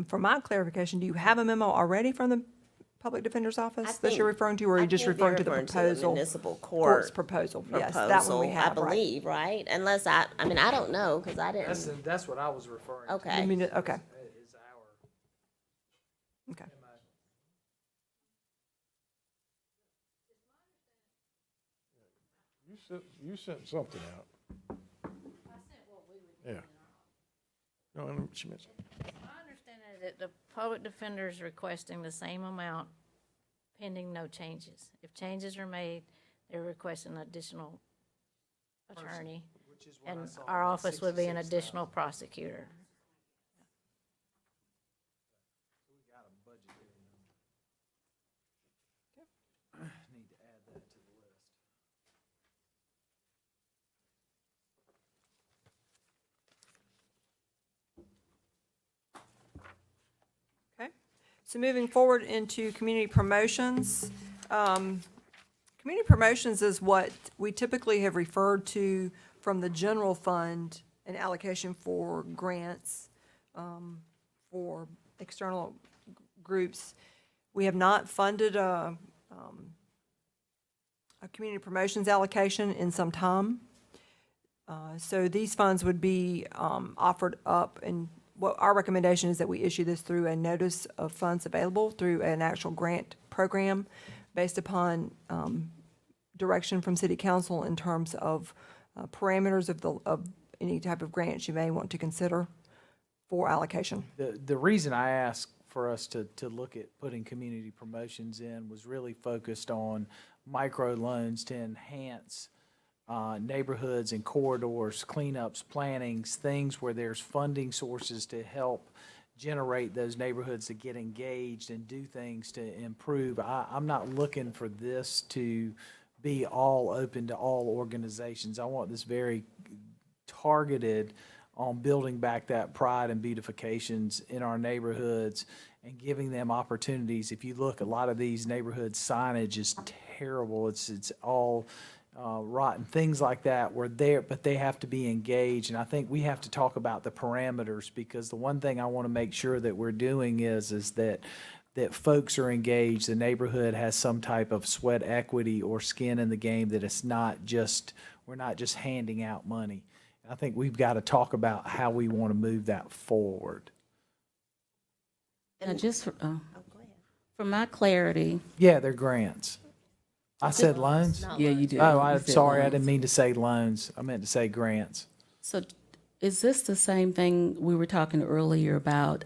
for my clarification, do you have a memo already from the public defender's office that you're referring to, or are you just referring to the proposal? Municipal Court's court proposal, yes, that one we have, I right. believe, right? Unless I mean, I don't know, because I didn't. That's what I was referring to. Okay. The okay, Is our okay. You sent something out. I sent what we were. Yeah. No, I know what you meant. My understanding is that the public defender is requesting the same amount pending no changes. If changes are made, they're requesting an additional attorney, which is what I and saw, our about office would be an 66,000. additional prosecutor. We got a budget here. Need to add that to the list. Okay, so moving forward into community promotions. Community promotions is what we typically have referred to from the general fund, an allocation for grants, for external groups. We have not funded a community promotions allocation in some time. So these funds would be offered up, and what our recommendation is that we issue this through a notice of funds available through an actual grant program based upon direction from city council in terms of parameters of any type of grants you may want to consider for allocation. The reason I asked for us to look at putting community promotions in was really focused on micro loans to enhance neighborhoods and corridors, cleanups, plantings, things where there's funding sources to help generate those neighborhoods to get engaged and do things to improve. I'm not looking for this to be all open to all organizations. I want this very targeted on building back that pride and beautifications in our neighborhoods and giving them opportunities. If you look, a lot of these neighborhood signage is terrible. It's all rotten, things like that. We're there, but they have to be engaged. And I think we have to talk about the parameters, because the one thing I want to make sure that we're doing is that folks are engaged, the neighborhood has some type of sweat equity or skin in the game, that it's not just, we're not just handing out money. I think we've got to talk about how we want to move that forward. Now, just for my clarity. Yeah, they're grants. I said loans? Yeah, you did. Oh, You said sorry, I loans. didn't mean to say loans. I meant to say grants. So is this the same thing we were talking earlier about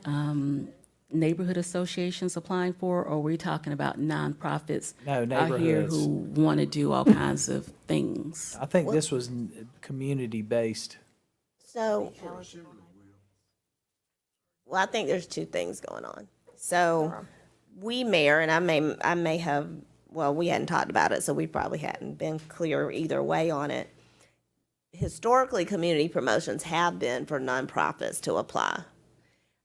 neighborhood associations applying for, or are we talking about nonprofits No, out here neighborhoods. who want to do all kinds of things? I think this was community-based. So, well, I think there's two things going on. So, we, Mayor, and I may have, well, we hadn't talked about it, so we probably hadn't been clear either way on it. Historically, community promotions have been for nonprofits to apply.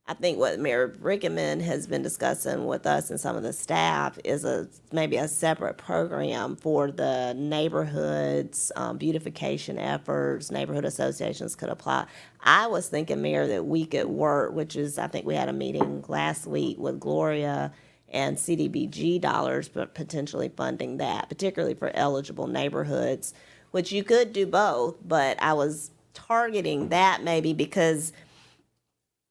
I think what Mayor Recruitment has been discussing with us and some of the staff is maybe a separate program for the neighborhoods, beautification efforts, neighborhood associations could apply. I was thinking, Mayor, that we could work, which is, I think we had a meeting last week with Gloria and CDBG dollars, but potentially funding that, particularly for eligible neighborhoods, which you could do both, but I was targeting that maybe because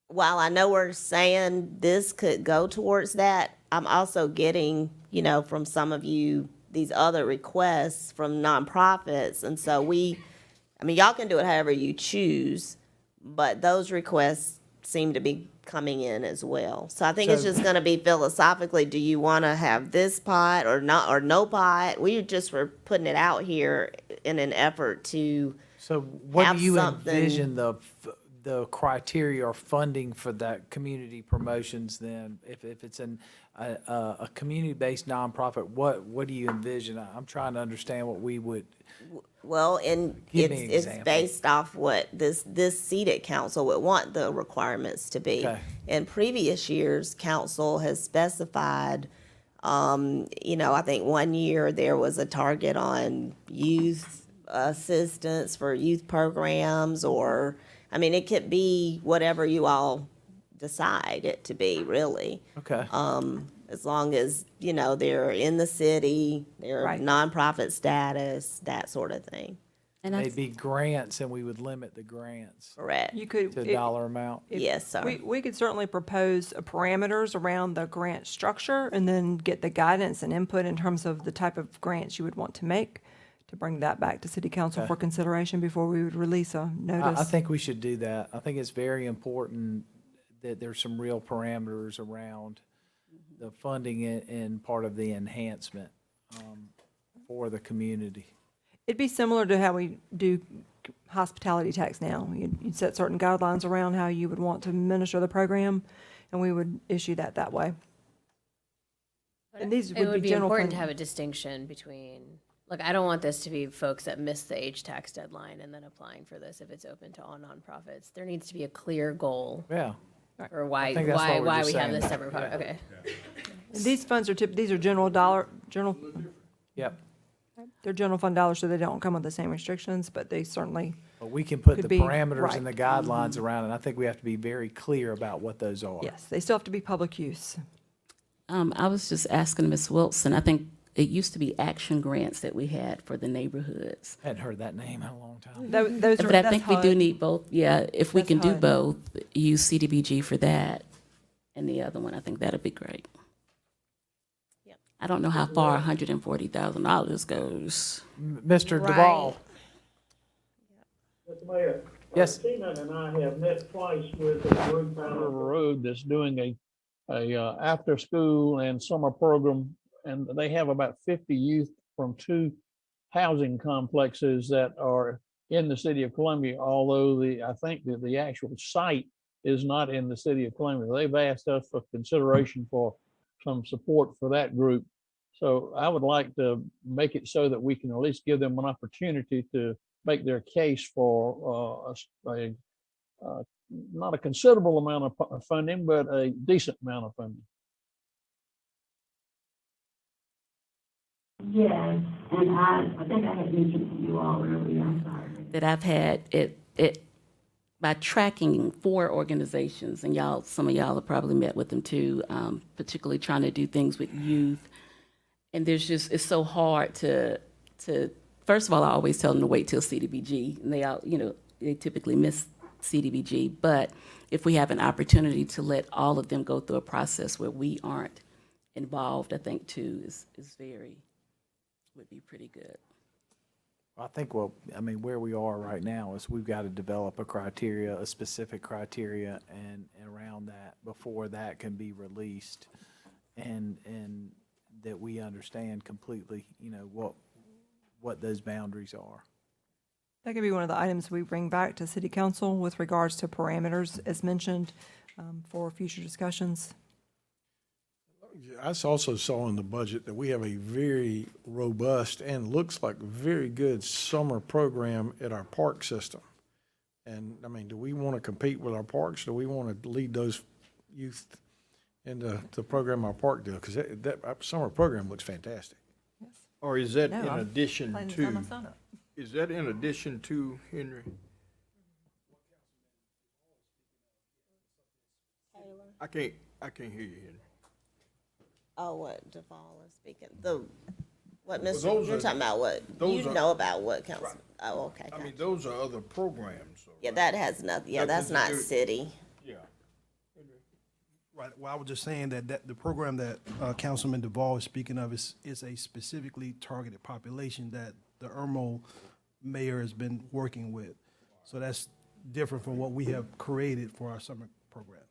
while I know we're saying this could go towards that, I'm also getting, from some of you, these other requests from nonprofits. And so y'all can do it however you choose, but those requests seem to be coming in as well. So I think it's just gonna be philosophically, do you wanna have this pot or not, or no pot? We just were putting it out here in an effort to So what have do you something- envision the criteria or funding for that community promotions then? If it's a community-based nonprofit, what do you envision? I'm trying to understand what we would. Well, and Give me an it's example. based off what this seated council would want the requirements to be. Okay. In previous years, council has specified, I think one year there was a target on youth assistance for youth programs, or, it could be whatever you all decide it to be, really. Okay. As long as, they're in the city, they're Right. nonprofit status, that sort of thing. And They'd be grants, and we would limit the grants Correct. You could. to a dollar amount. Yes, sir. We could certainly propose parameters around the grant structure and then get the guidance and input in terms of the type of grants you would want to make, to bring that back to city council Okay. for consideration before we would release a notice. I think we should do that. I think it's very important that there's some real parameters around the funding and part of the enhancement for the community. It'd be similar to how we do hospitality tax now. You'd set certain guidelines around how you would want to administer the program, and we would issue that way. And these It would would be be general important fund. to have a distinction between, look, I don't want this to be folks that miss the age tax deadline and then applying for this if it's open to all nonprofits. There needs to be a clear goal Yeah. for why I think that's what we're we just have saying. this separate product. Okay. And these funds are these are general, Yep. they're general fund dollars, so they don't come with the same restrictions, but they certainly, But we can put Could the be- parameters and the right. guidelines around it. I think we have to be very clear about what those are. yes, they still have to be public use. I was just asking Ms. Wilson, I think it used to be action grants that we had for the neighborhoods. Hadn't heard that name in a long time. Those are, But I that's think we do HUD. need both, yeah, if we That's can do HUD. both, use CDBG for that, and the other one, I think that'd be great. Yep. I don't know how far $140,000 goes. Mr. Right. Duvall, Mr. Mayor. Yes. Tina and I have met twice with a group out River of Road that's doing a after school and summer program, and they have about 50 youth from 2 housing complexes that are in the city of Columbia, although I think that the actual site is not in the city of Columbia. They've asked us for consideration for some support for that group. So I would like to make it so that we can at least give them an opportunity to make their case for not a considerable amount of funding, but a decent amount of funding. Yes, and I think I had mentioned to you all earlier, I'm sorry. That I've had it by tracking 4 organizations, and y'all, some of y'all have probably met with them too, particularly trying to do things with youth. And there's just, it's so hard to, first of all, I always tell them to wait till CDBG, and they all, they typically miss CDBG. But if we have an opportunity to let all of them go through a process where we aren't involved, I think too would be pretty good. I think, where we are right now is we've got to develop a specific criteria, and around that, before that can be released, and that we understand completely, what those boundaries are. That could be one of the items we bring back to City Council with regards to parameters, as mentioned, for future discussions. I also saw in the budget that we have a very robust and looks like very good summer program at our park system. And do we want to compete with our parks? Do we want to lead those youth into the program our park does? Because that summer program looks fantastic. Yes. Or is that No, in I'm addition planning to to? sign my son up. Is that in addition to, Henry? I can't hear you, Henry. Oh, what Duvall is speaking, what Well, Mr., those you're are- talking about what? You those are- know about what council? Right. Oh, okay. I mean, gotcha. those are other programs. So, Yeah, that has nothing, yeah, that's not city. Yeah. Right, well, I was just saying that the program that Councilman Duvall is speaking of is a specifically targeted population that the IRMO mayor has been working with. So that's different from what we have created for our summer programs.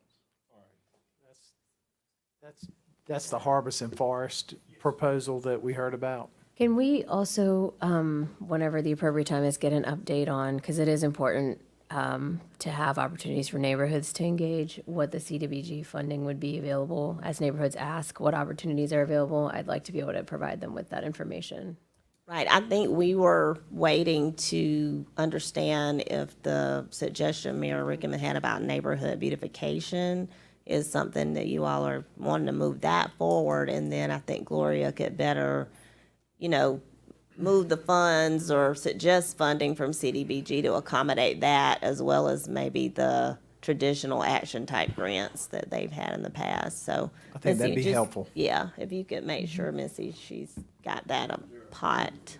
That's the Harbison Forest proposal that we heard about. Can we also, whenever the appropriate time is, get an update on, because it is important to have opportunities for neighborhoods to engage, what the CDBG funding would be available as neighborhoods ask what opportunities are available. I'd like to be able to provide them with that information. Right, I think we were waiting to understand if the suggestion Mayor Recruitment had about neighborhood beautification is something that you all are wanting to move that forward, and then I think Gloria could better, move the funds or suggest funding from CDBG to accommodate that, as well as maybe the traditional action type grants that they've had in the past, so. I think that'd Missy, be helpful. Yeah, if you could make sure Missy, she's got that pot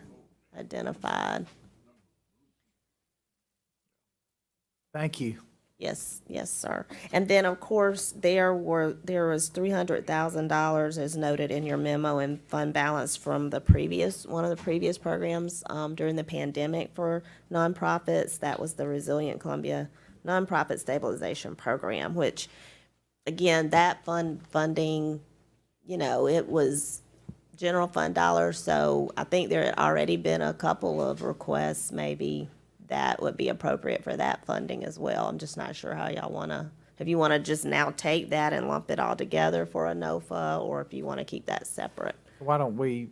identified. Thank you. Yes, sir. And then, of course, there was $300,000 as noted in your memo in fund balance from one of the previous programs during the pandemic for nonprofits. That was the Resilient Columbia Nonprofit Stabilization Program, which, again, that funding, it was general fund dollars. So I think there had already been a couple of requests, maybe that would be appropriate for that funding as well. I'm just not sure how y'all wanna, if you wanna just now take that and lump it all together for a NOFA, or if you wanna keep that separate. Why don't we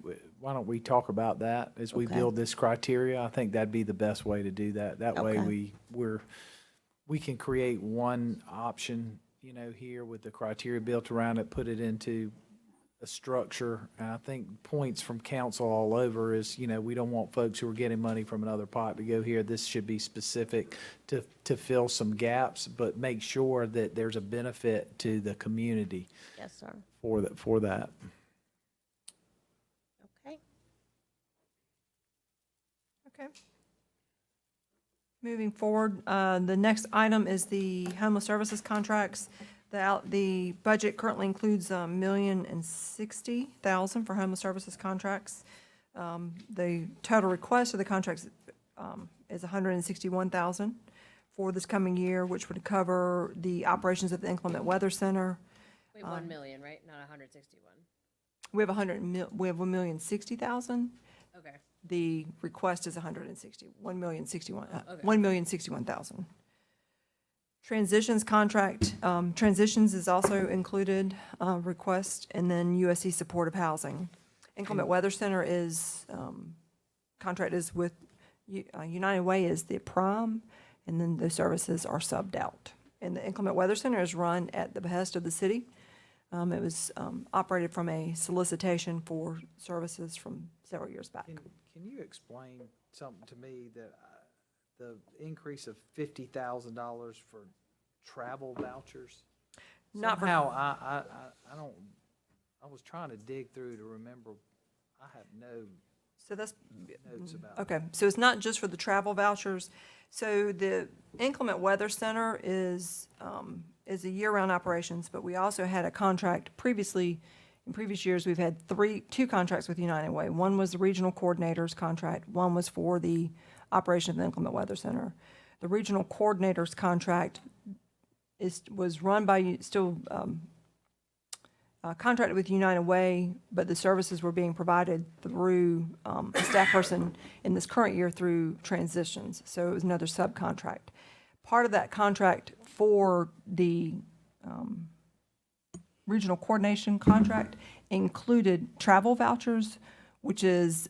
talk about that as we Okay. build this criteria? I think that'd be the best way to do that. That way Okay. we can create one option, here with the criteria built around it, put it into a structure. And I think points from council all over is, we don't want folks who are getting money from another pot to go here. This should be specific to fill some gaps, but make sure that there's a benefit to the community. Yes, sir. For that. Okay. Okay. Moving forward, the next item is the homeless services contracts. The budget currently includes $1,060,000 for homeless services contracts. The total request of the contracts is $161,000 for this coming year, which would cover the operations of the Inclement Weather Center. We have 1 million, right? Not 161. We have $1,060,000. Okay. The request is $161,000. Okay. $1,061,000. Transitions contract, transitions is also included, request, and then USC Supportive Housing. Inclement Weather Center is, contract is with, United Way is the prime, and then those services are subbed out. And the Inclement Weather Center is run at the behest of the city. It was operated from a solicitation for services from several years back. Can you explain something to me that the increase of $50,000 for travel vouchers? Not for- Somehow, I don't, I was trying to dig through to remember, I have no So that's, notes about it. okay, so it's not just for the travel vouchers. So the Inclement Weather Center is a year-round operations, but we also had a contract previously, in previous years, we've had two contracts with United Way. One was the regional coordinators contract, one was for the operation of the Inclement Weather Center. The regional coordinators contract was run by, still contracted with United Way, but the services were being provided through a staff person in this current year through transitions. So it was another subcontract. Part of that contract for the regional coordination contract included travel vouchers, which is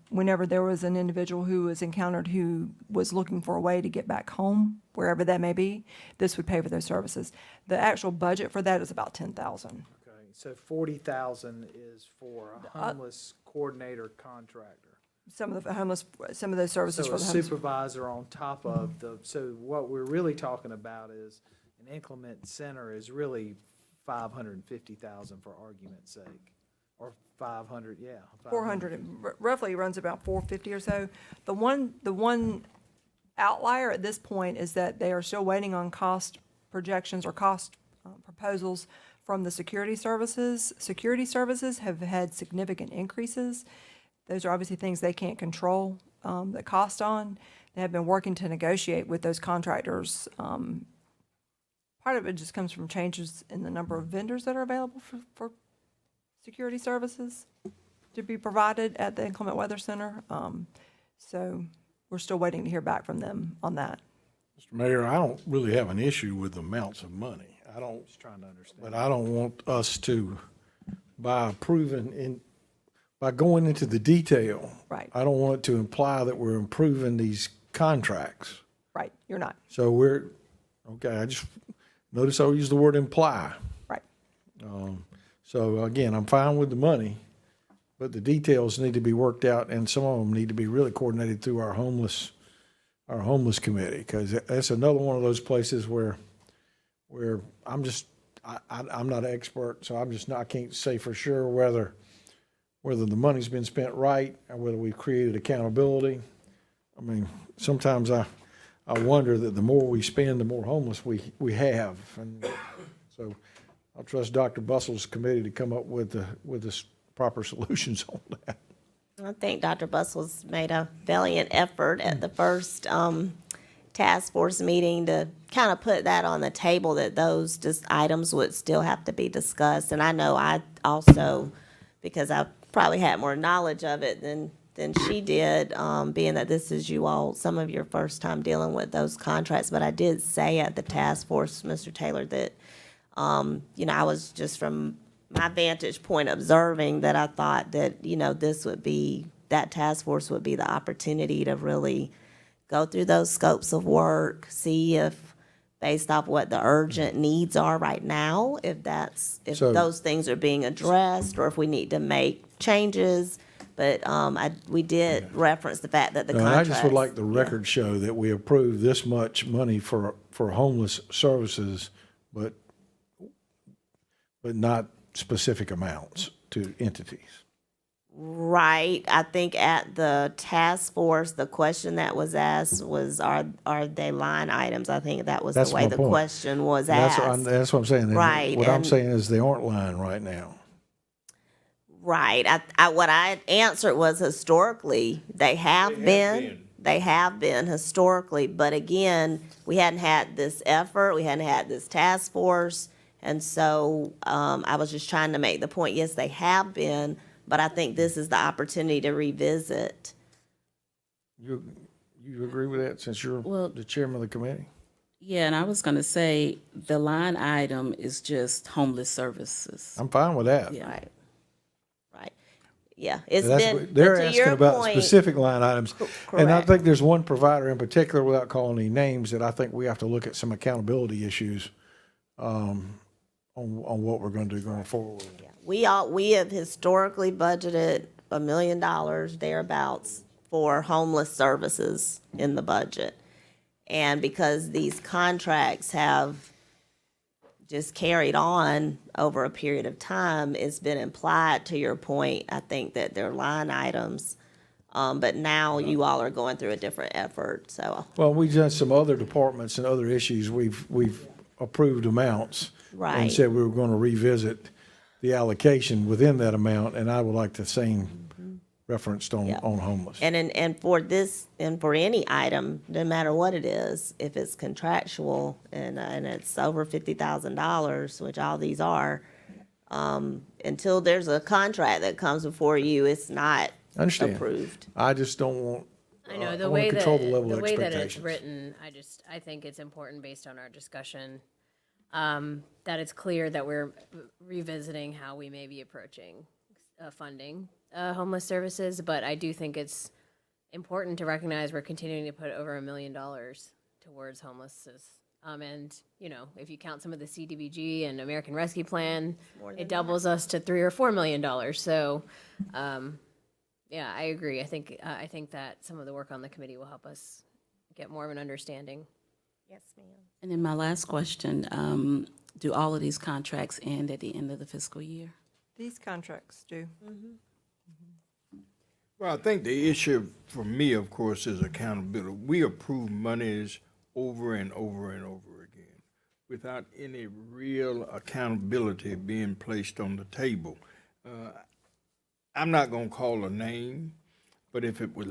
whenever there was an individual who was encountered who was looking for a way to get back home, wherever that may be, this would pay for those services. The actual budget for that is about $10,000. Okay, so 40,000 is for a homeless coordinator contractor. Some of those services So for a the homeless. supervisor on top of the, so what we're really talking about is an inclement center is really 550,000 for argument's sake. Or 500, yeah. 400, roughly runs about 450 or so. The one outlier at this point is that they are still waiting on cost projections or cost proposals from the security services. Security services have had significant increases. Those are obviously things they can't control the cost on. They have been working to negotiate with those contractors. Part of it just comes from changes in the number of vendors that are available for security services to be provided at the Inclement Weather Center. So we're still waiting to hear back from them on that. Mr. Mayor, I don't really have an issue with the amounts of money. I don't, Just trying to understand. but I don't want us to, by going into the detail. Right. I don't want it to imply that we're improving these contracts. Right, you're not. So okay, I just, notice I use the word imply. Right. So again, I'm fine with the money, but the details need to be worked out, and some of them need to be really coordinated through our homeless committee, because that's another one of those places where I'm not an expert, so I can't say for sure whether the money's been spent right or whether we've created accountability. I mean, sometimes I wonder that the more we spend, the more homeless we have, and so I'll trust Dr. Bustle's committee to come up with the proper solutions on that. I think Dr. Bustle's made a valiant effort at the first task force meeting to kind of put that on the table, that those just items would still have to be discussed. And I know I also, because I probably had more knowledge of it than she did, being that this is some of your first time dealing with those contracts. But I did say at the task force, Mr. Taylor, that I was just from my vantage point observing that I thought that, that task force would be the opportunity to really go through those scopes of work, see if, based off what the urgent needs are right now, if those things are being addressed, or if we need to make changes. But we did reference the fact that the contracts. I just would like the record show that we approved this much money for homeless services, but not specific amounts to entities. Right. I think at the task force, the question that was asked was, are they line items? I think that was the way the question was asked. That's what I'm saying. Right. What I'm saying is they aren't line right now. Right. What I answered was historically, they have been. They have been historically, but again, we hadn't had this effort, we hadn't had this task force, and so I was just trying to make the point, yes, they have been, but I think this is the opportunity to revisit. You agree with that, since you're the chairman of the committee? Yeah, and I was gonna say, the line item is just homeless services. I'm fine with that. Yeah. Right. Right. Yeah, it's That's been, what- They're but to asking your about point. specific line items. And I correct. think there's one provider in particular, without calling any names, that I think we have to look at some accountability issues on what we're going to do going forward. We have historically budgeted $1 million thereabouts for homeless services in the budget. And because these contracts have just carried on over a period of time, it's been implied, to your point, I think that they're line items. But now you all are going through a different effort, so. Well, we've done some other departments and other issues. We've approved amounts. And Right. said we were going to revisit the allocation within that amount, and I would like the same referenced on homeless. And for this, and for any item, no matter what it is, if it's contractual and it's over $50,000, which all these are, until there's a contract that comes before you, it's not I understand. approved. I just don't want, I know, I the wanna way that, control the level the of way that it's expectations. written, I think it's important based on our discussion, that it's clear that we're revisiting how we may be approaching, funding, homeless services, but I do think it's important to recognize we're continuing to put over $1 million towards homelessness. And, you know, if you count some of the CDBG and American Rescue Plan, it doubles us to $3 or $4 million. So, yeah, I agree. I think that some of the work on the committee will help us get more of an understanding. Yes, ma'am. And then my last question, do all of these contracts end at the end of the fiscal year? These contracts do. Well, I think the issue for me, of course, is accountability. We approve monies over and over and over again without any real accountability being placed on the table. I'm not gonna call a name, but if it was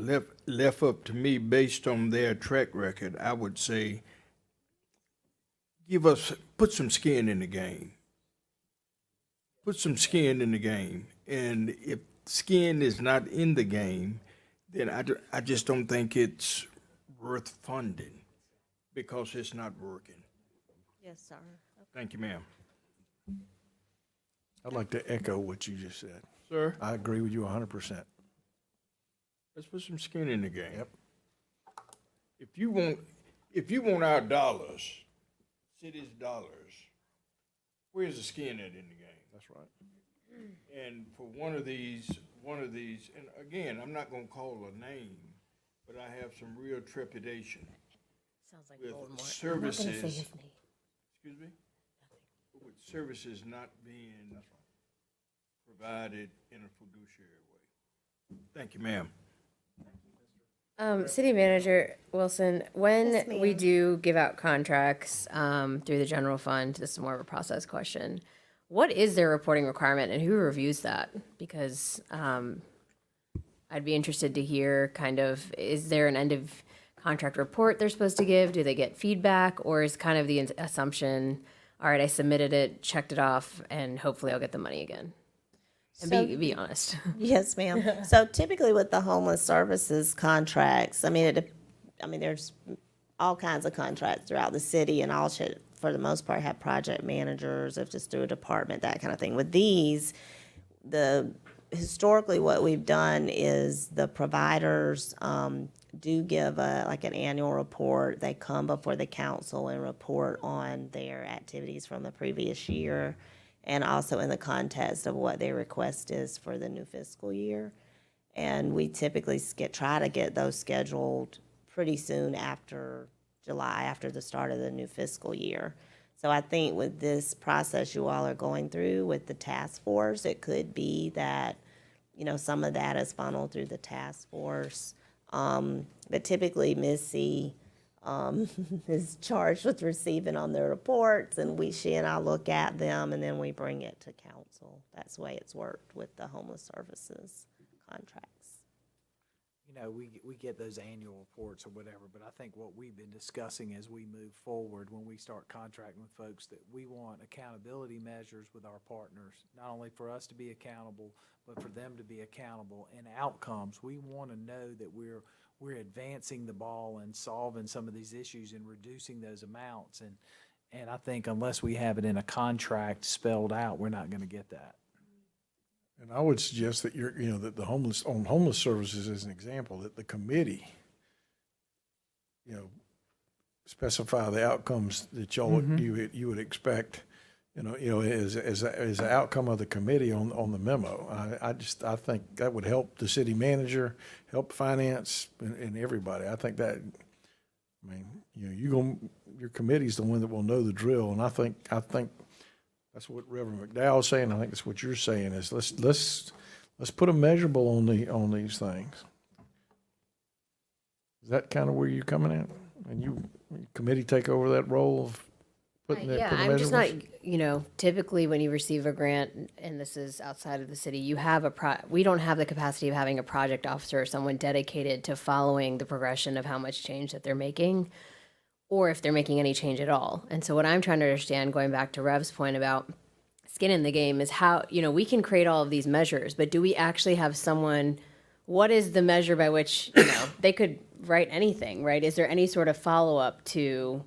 left up to me based on their track record, I would say, put some skin in the game. Put some skin in the game. And if skin is not in the game, then I just don't think it's worth funding because it's not working. Yes, sir. Thank you, ma'am. I'd like to echo what you just said. Sir? I agree with you 100%. Let's put some skin in the game. Yep. If you want our dollars, city's dollars, where's the skin at in the game? That's right. And for one of these, and again, I'm not gonna call a name, but I have some real trepidation Sounds like with Voldemort. I'm not gonna say services. his name. Excuse me? With services not being provided in a fiduciary way. Thank you, ma'am. City Manager Wilson, when Yes, we ma'am. do give out contracts through the general fund, this is more of a process question. What is their reporting requirement and who reviews that? Because I'd be interested to hear kind of, is there an end of contract report they're supposed to give? Do they get feedback? Or is kind of the assumption, all right, I submitted it, checked it off, and hopefully I'll get the money again? And So- be honest. Yes, ma'am. So typically with the homeless services contracts, I mean, there's all kinds of contracts throughout the city, and all should, for the most part, have project managers, if it's through a department, that kind of thing. With these, historically what we've done is the providers do give like an annual report. They come before the council and report on their activities from the previous year, and also in the context of what their request is for the new fiscal year. And we typically try to get those scheduled pretty soon after July, after the start of the new fiscal year. So I think with this process you all are going through with the task force, it could be that, some of that is funneled through the task force. But typically Missy is charged with receiving on their reports, and she and I look at them, and then we bring it to council. That's the way it's worked with the homeless services contracts. you know, we get those annual reports or whatever, but I think what we've been discussing as we move forward, when we start contracting with folks, that we want accountability measures with our partners, not only for us to be accountable, but for them to be accountable, and outcomes. We want to know that we're advancing the ball and solving some of these issues and reducing those amounts. And I think unless we have it in a contract spelled out, we're not going to get that. And I would suggest that that the homeless services as an example, that the committee, specify the outcomes that you would expect, as an outcome of the committee on the memo. I think that would help the city manager, help finance and everybody. I think that, your committee's the one that will know the drill. And I think that's what Reverend McDowell's saying. I think that's what you're saying is let's put a measurable on these things. Is that kind of where you're coming at? And you committee take over that role of putting that? Yeah, I'm just not, typically when you receive a grant, and this is outside of the city, you have we don't have the capacity of having a project officer or someone dedicated to following the progression of how much change that they're making, or if they're making any change at all. And so what I'm trying to understand, going back to Rev's point about skin in the game, is how, we can create all of these measures, but do we actually have someone, what is the measure by which, they could write anything, right? Is there any sort of follow-up to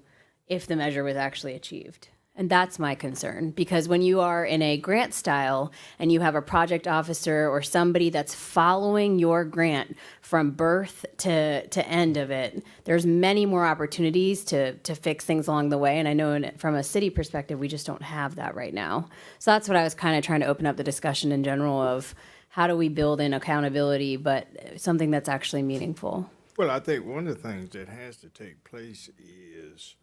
if the measure was actually achieved? And that's my concern, because when you are in a grant style and you have a project officer or somebody that's following your grant from birth to end of it, there's many more opportunities to fix things along the way. And I know from a city perspective, we just don't have that right now. So that's what I was kind of trying to open up the discussion in general of how do we build in accountability, but something that's actually meaningful. Well, I think one of the things that has to take place is,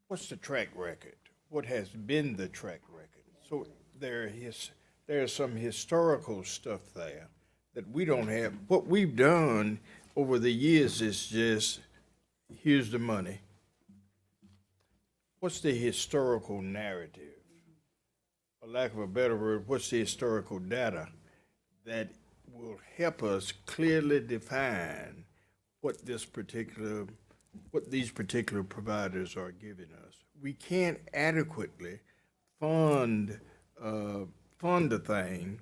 what's the track record? What has been the track record? So there's some historical stuff there that we don't have. What we've done over the years is just, here's the money. What's the historical narrative? For lack of a better word, what's the historical data that will help us clearly define what these particular providers are giving us? We can't adequately fund a thing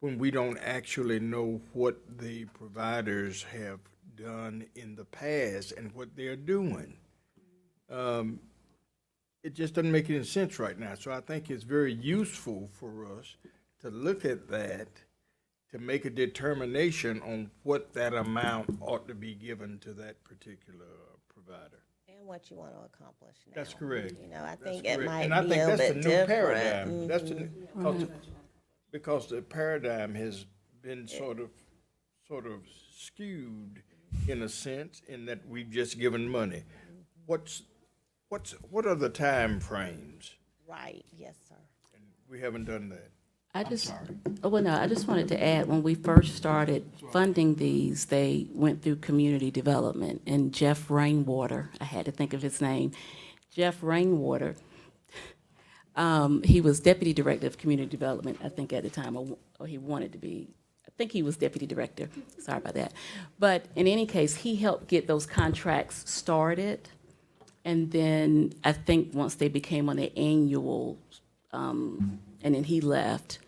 when we don't actually know what the providers have done in the past and what they're doing. It just doesn't make any sense right now. So I think it's very useful for us to look at that, to make a determination on what that amount ought to be given to that particular provider. And what you want to accomplish now. That's correct. I think it might and I be think a that's little the bit new different. paradigm. That's the, because the paradigm has been sort of skewed in a sense, in that we've just given money. What are the time frames? Right, yes, sir. And we haven't done that. I just wanted to add, when we first started funding these, they went through community development, and Jeff Rainwater, I had to think of his name, Jeff Rainwater, he was Deputy Director of Community Development, I think at the time, or he wanted to be. I think he was Deputy Director, sorry about that. But in any case, he helped get those contracts started, and then I think once they became on the annual, and then he left,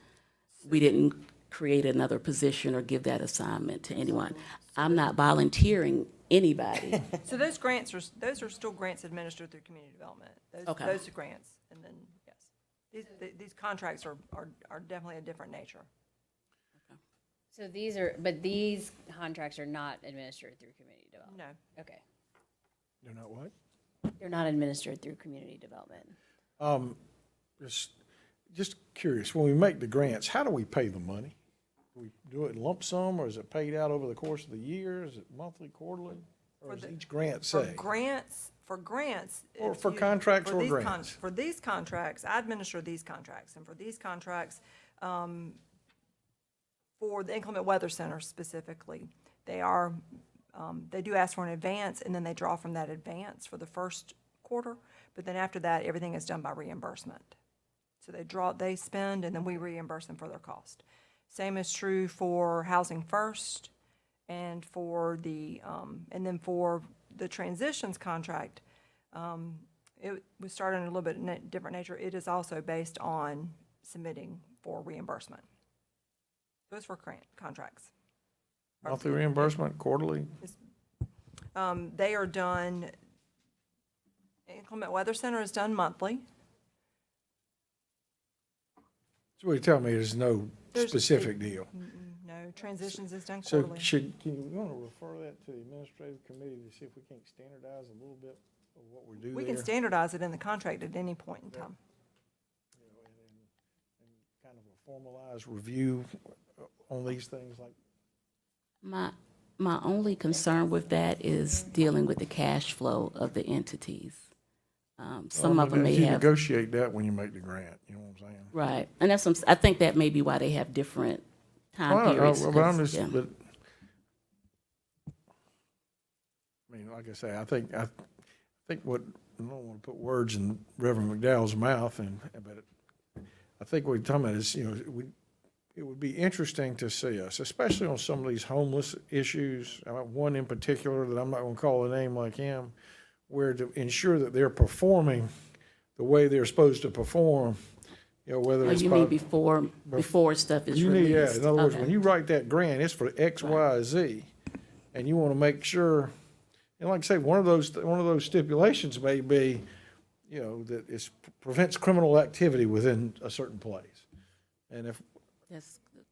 we didn't create another position or give that assignment to anyone. I'm not volunteering anybody. So those are still grants administered through community development. Those are grants, and then, yes. These contracts are definitely a different nature. So these contracts are not administered through community development? No. Okay. They're not what? They're not administered through community development. Just curious, when we make the grants, how do we pay the money? Do we do it in lump sum, or is it paid out over the course of the year? Is it monthly, quarterly? Or does each grant say? For grants. Or for contracts or grants? For these contracts, I administer these contracts, and for these contracts, for the inclement weather center specifically, they do ask for an advance, and then they draw from that advance for the first quarter, but then after that, everything is done by reimbursement. So they spend, and then we reimburse them for their cost. Same is true for Housing First And for and then for the transitions contract, it was started in a little bit different nature. It is also based on submitting for reimbursement. So it's for contracts. Monthly reimbursement, quarterly? They are done, Inclement Weather Center is done monthly. So what you tell me, there's no specific deal? No, transitions is done So quarterly. can you want to refer that to the administrative committee to see if we can't standardize a little bit of what we do there? We can standardize it in the contract at any point in time. And kind of a formalized review on these things like. My only concern with that is dealing with the cash flow of the entities. Some of them may You have. negotiate that when you make the grant, you know what I'm saying? Right, and that's I think that may be why they have different time periods. But I'm 'cause, just, yeah. but, I mean, like I say, I think what, I don't want to put words in Reverend McDowell's mouth, but I think what we're talking about is, it would be interesting to see us, especially on some of these homeless issues, one in particular that I'm not going to call a name like him, where to ensure that they're performing the way they're supposed to perform, whether it's. You mean before stuff is released? released? Yeah, in other words, Okay. when you write that grant, it's for X, Y, Z, and you want to make sure, and like I say, one of those stipulations may be, that it prevents criminal activity within a certain place, and if.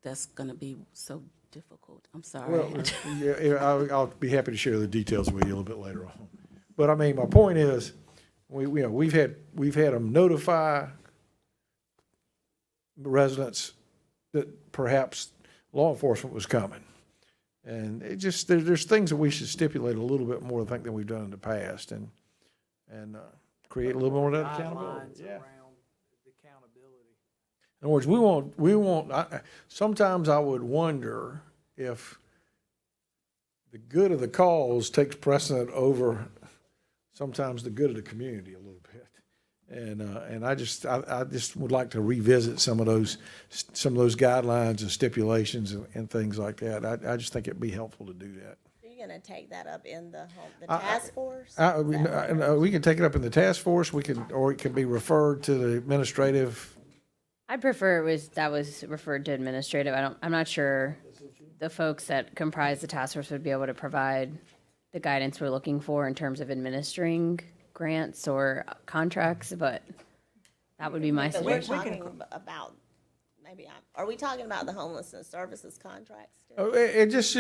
That's gonna be so difficult. I'm sorry. Well, yeah, I'll be happy to share the details with you a little bit later on. But I mean, my point is, we've had them notify residents that perhaps law enforcement was coming. And it just, there's things that we should stipulate a little bit more, I think, than we've done in the past, and create a little more of that accountability. Yeah. In other words, we won't, sometimes I would wonder if the good of the cause takes precedent over sometimes the good of the community a little bit. And I just would like to revisit some of those guidelines and stipulations and things like that. I just think it'd be helpful to do that. Are you gonna take that up in the task force? We can take it up in the task force, or it can be referred to the administrative. I prefer that was referred to administrative. I'm not sure the folks that comprise the task force would be able to provide the guidance we're looking for in terms of administering grants or contracts, but that would be my But we're suggestion. talking about, are we talking about the homelessness services contracts? It just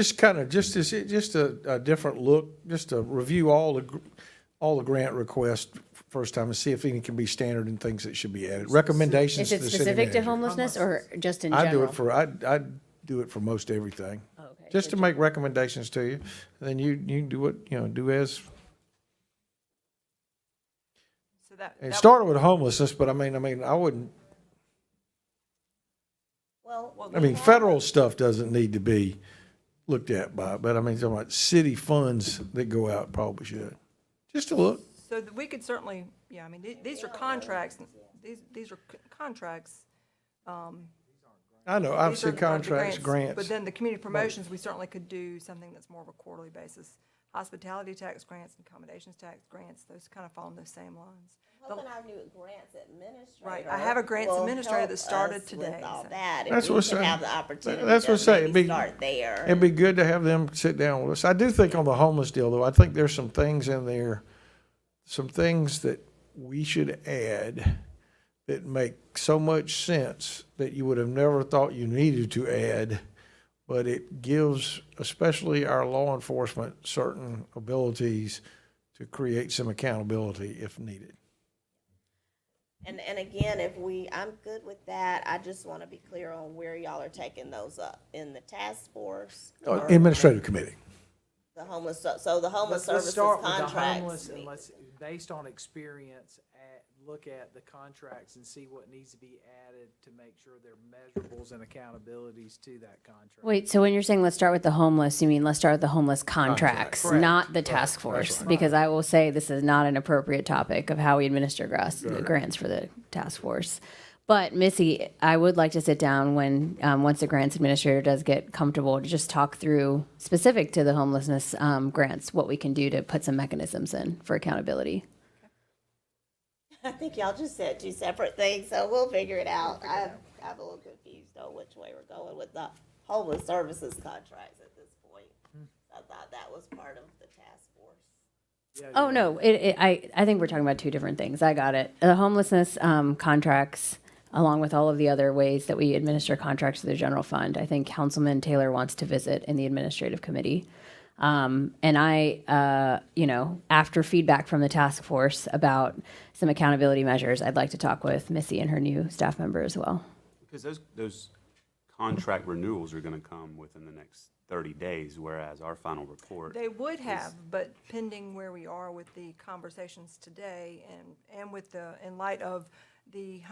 a different look, just to review all the grant requests first time and see if any can be standard and things that should be added. Recommendations Is to it the city specific to manager. homelessness or just in I general? do it for most everything. Okay. Just to make recommendations to you, and then you do what, do as. So that It started with homelessness, but I mean, I wouldn't, federal stuff doesn't need to be looked at but I mean, talking about city funds that go out probably should. Just a look. So we could certainly, these are contracts, these are contracts. I know, I've These are seen contracts, But grants. then the community promotions, we certainly could do something that's more of a quarterly basis. Hospitality tax grants and accommodations tax grants, those kind of fall in those same lines. Hoping our new grants administrator. Right, I have a grants will administrator that help started us today, with all so. that. That's If we what's could saying. have the opportunity That's what's to saying. maybe start there. It'd be good to have them sit down with us. I do think on the homeless deal, though, I think there's some things in there, some things that we should add that make so much sense that you would have never thought you needed to add, but it gives, especially our law enforcement, certain abilities to create some accountability if needed. And again, I'm good with that. I just want to be clear on where y'all are taking those up, in the task force? or Administrative committee. The homeless, so the homeless Let's services start with the contracts. homeless and let's, based on experience, look at the contracts and see what needs to be added to make sure there are measurables and accountabilities to that contract. Wait, so when you're saying let's start with the homeless, you mean let's start with the homeless contracts, Correct. not the task force? Because I will say this is not an appropriate topic of how we administer grants for the task force. But Missy, I would like to sit down when, once the grants administrator does get comfortable, to just talk through, specific to the homelessness grants, what we can do to put some mechanisms in for accountability. I think y'all just said two separate things, so we'll figure it out. I'm a little confused on which way we're going with the homeless services contracts at this point. I thought that was part of the task force. Oh, no, I think we're talking about two different things. I got it. The homelessness contracts, along with all of the other ways that we administer contracts to the general fund, I think Councilman Taylor wants to visit in the administrative committee. And I, after feedback from the task force about some accountability measures, I'd like to talk with Missy and her new staff member as well. Because those contract renewals are going to come within the next 30 days, whereas our final report. They would have, but pending where we are with the conversations today and with in light of the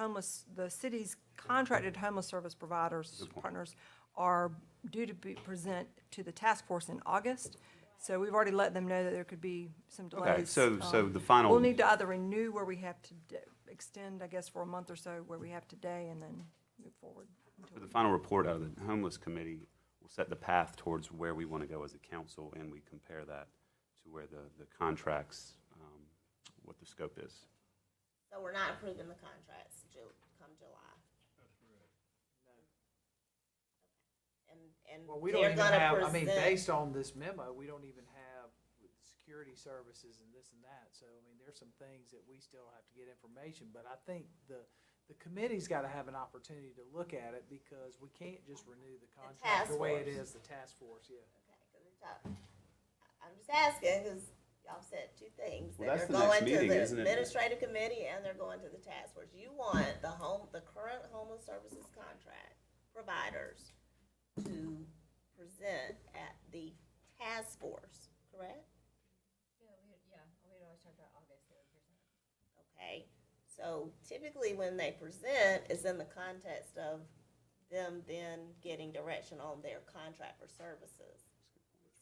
city's contracted homeless service providers, partners, are due to present to the task force in August. So we've already let them know that there could be some delays. Okay, so the final. We'll need to either renew where we have to extend, I guess, for a month or so where we have today, and then move forward. For the final report out of the homeless committee will set the path towards where we want to go as a council, and we compare that to where the contracts, what the scope is. So we're not approving the contracts come July. And Well, we don't they're even gonna have, present. based on this memo, we don't even have with the security services and this and that. So, there's some things that we still have to get information, but I think the committee's gotta have an opportunity to look at it because we can't just renew the contract the way it is, the task force, yeah. I'm just asking, because y'all said two things. Well, that that's they're the next going meeting, to the isn't it? administrative committee and they're going to the task force. You want the current homeless services contract providers to present at the task force, correct? Yeah, we always talk about August 3rd. Okay, so typically when they present, it's in the context of them then getting direction on their contract for services.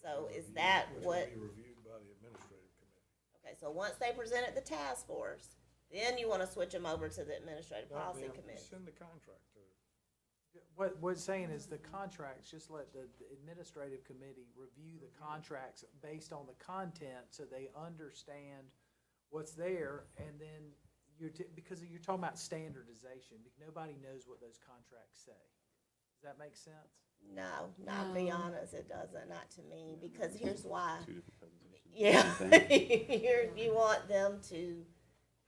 So is that what? Which will be reviewed by the administrative committee. Okay, so once they present at the task force, then you want to switch them over to the administrative policy committee. Send the contract to. What it's saying is the contracts, just let the administrative committee review the contracts based on the content so they understand what's there, and then because you're talking about standardization, because nobody knows what those contracts say. Does that make sense? No, not be honest, it doesn't, not to me, because here's why. Two different presentations. Yeah, you want them to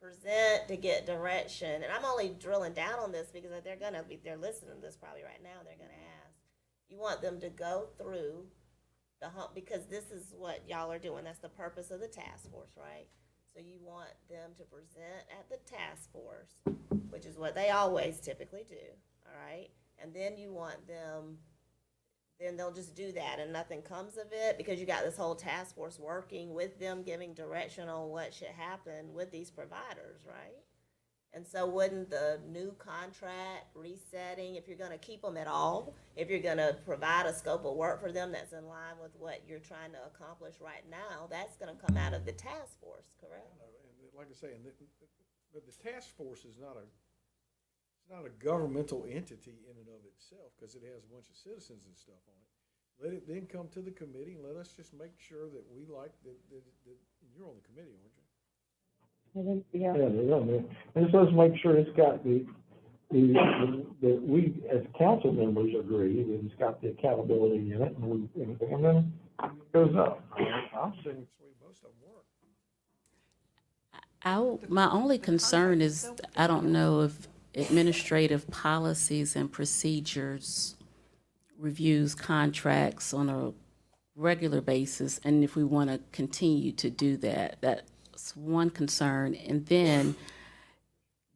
present to get direction, and I'm only drilling down on this because they're listening to this probably right now, they're gonna ask. You want them to go through because this is what y'all are doing, that's the purpose of the task force, right? So you want them to present at the task force, which is what they always typically do, all right? And then you want them, then they'll just do that and nothing comes of it because you got this whole task force working with them, giving direction on what should happen with these providers, right? And so wouldn't the new contract resetting, if you're gonna keep them at all, if you're gonna provide a scope of work for them that's in line with what you're trying to accomplish right now, that's gonna come out of the task force, correct? And like I say, but the task force is not a governmental entity in and of itself, because it has a bunch of citizens and stuff on it. Let it then come to the committee, and let us just make sure that we like you're on the committee, aren't you? Yeah, and just let's make sure it's got that we as council members agree that it's got the accountability in it, and then it goes up. I'm saying Most of them work. My only concern is, I don't know if administrative policies and procedures reviews contracts on a regular basis, and if we want to continue to do that, that's one concern. And then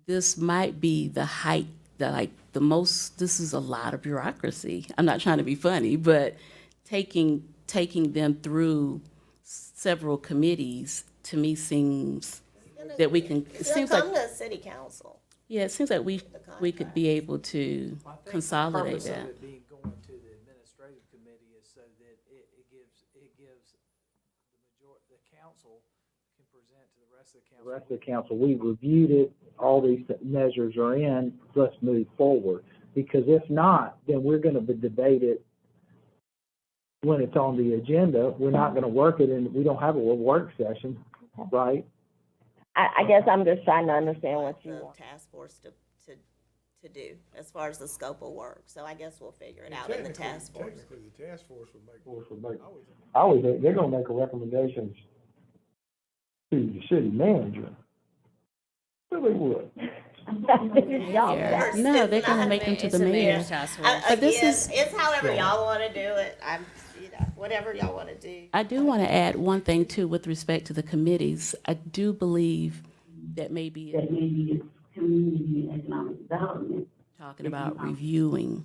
this might be the height, this is a lot of bureaucracy. I'm not trying to be funny, but taking them through several committees to me seems that we can. It seems like come to city council. Yeah, it seems like we could be able to consolidate that. The purpose of it being going to the administrative committee is so that it gives the council can present to the rest of the the council. rest of the council, we reviewed it, all these measures are in, let's move forward. Because if not, then we're gonna debate it when it's on the agenda. We're not gonna work it, and we don't have a work session, right? I guess I'm just trying to understand what you The want. task force to do as far as the scope of work. So I guess we'll figure it out in the task force. Technically, the task force would make. I always think they're gonna make a recommendations to the city manager. So they would. Y'all- No, they're gonna make them to the mayor. But this Again, is, it's however y'all want to do it. Whatever y'all want to do. I do want to add one thing too with respect to the committees. I do believe that maybe it's community economic development. talking about reviewing,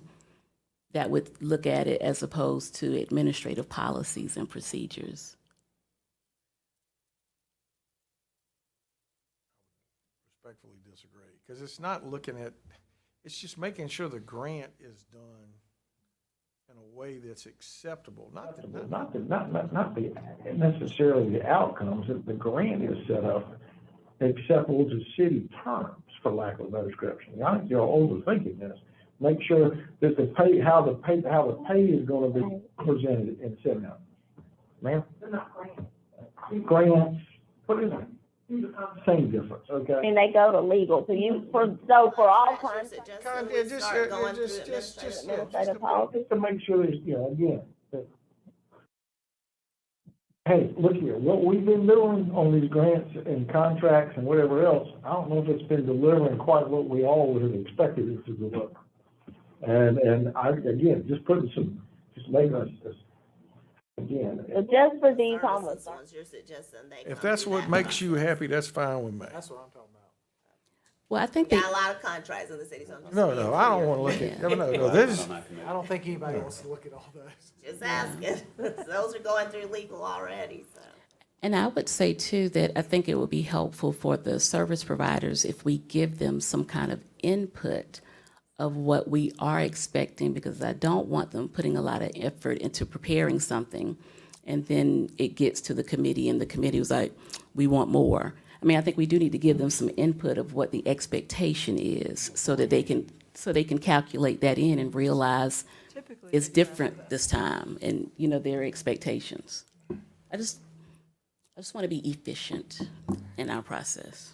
that would look at it as opposed to administrative policies and procedures. Respectfully disagree, because it's not looking at, it's just making sure the grant is done in a way that's acceptable, not necessarily the outcomes. The grant is set up acceptable to city terms, for lack of a better description. I think you're overthinking this. Make sure that the pay, how the pay is going to be presented and set out. Ma'am? They're not grants. Grants, what is it? Same difference, okay? And they go to legal, so for all kinds of administrative policies. Just to make sure there's, again, hey, look here, what we've been doing on these grants and contracts and whatever else, I don't know if it's been delivering quite what we all would have expected it to deliver. And I, again, just making us, again. So just for these homeless. You're suggesting they If that's what makes you happy, that's fine with me. That's what I'm talking about. Well, I think Got a lot of contracts in the city, so I'm just. No, I don't want to look at, no, this is, I don't think anybody wants to look at all those. Just asking. Those are going through legal already, so. And I would say too that I think it would be helpful for the service providers if we give them some kind of input of what we are expecting, because I don't want them putting a lot of effort into preparing something and then it gets to the committee and the committee was like, we want more. I mean, I think we do need to give them some input of what the expectation is so that they can calculate that in and realize it's different this time and, their expectations. I just want to be efficient in our process.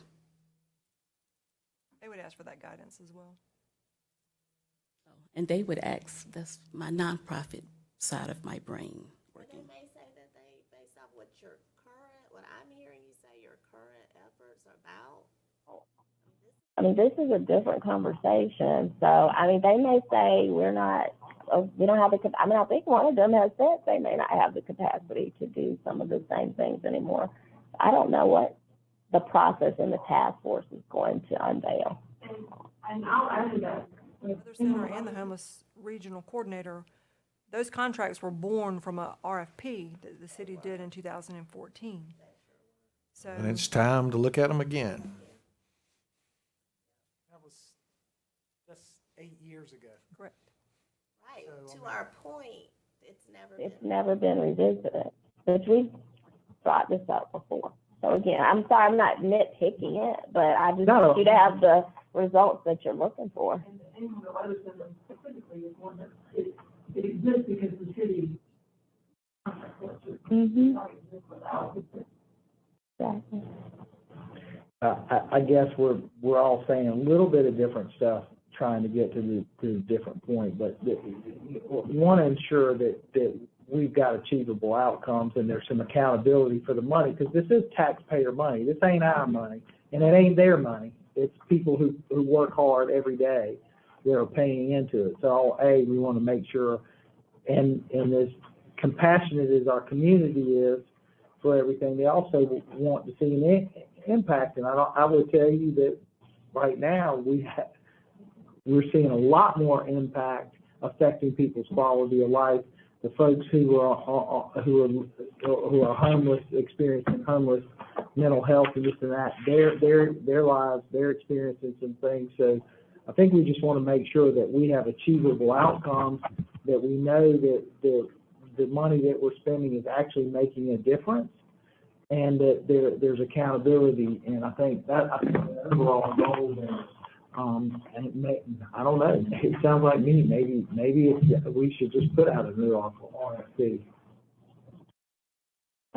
They would ask for that guidance as well. And they would ask, that's my nonprofit side of my brain working. They may say that based off what I'm hearing you say your current efforts are about. I mean, this is a different conversation. So, they may say we don't have I think one of them has said they may not have the capacity to do some of the same things anymore. I don't know what the process in the task force is going to unveil. And I'll add to that. The Weather Center and the homeless regional coordinator, those contracts were born from a RFP that the city did in 2014. So. and it's time to look at them again. That's 8 years ago. Correct. Right, to our point, it's It's never been revisited, which we brought this up before. So again, I'm sorry, I'm not nitpicking it, but I just want you to have the results that you're looking for. And the Weather Center specifically is one that it exists because the city. Mm-hmm. I guess we're all saying a little bit of different stuff, trying to get to the different point, but we want to ensure that we've got achievable outcomes and there's some accountability for the money, because this is taxpayer money. This ain't our money, and it ain't their money. It's people who work hard every day that are paying into it. So, we want to make sure, and as compassionate as our community is for everything, they also want to see an impact. And I would tell you that right now we're seeing a lot more impact affecting people's quality of life. The folks who are homeless, experiencing homeless, mental health and this and that, their lives, they're experiencing some things. So I think we just want to make sure that we have achievable outcomes, that we know that the money that we're spending is actually making a difference, and that there's accountability. And I think the overall goal there, I don't know, it sounds like maybe we should just put out a new RFP.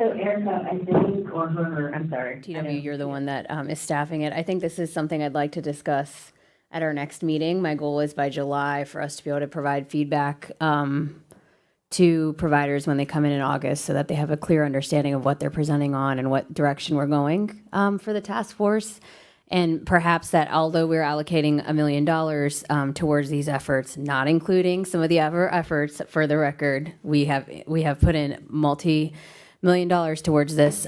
So Erica, I think, or her, I'm sorry. TW, you're the one that is staffing it. I think this is something I'd like to discuss at our next meeting. My goal is by July for us to be able to provide feedback to providers when they come in August so that they have a clear understanding of what they're presenting on and what direction we're going for the task force. And perhaps that although we're allocating $1 million towards these efforts, not including some of the other efforts, for the record, we have put in multi-million dollars towards this.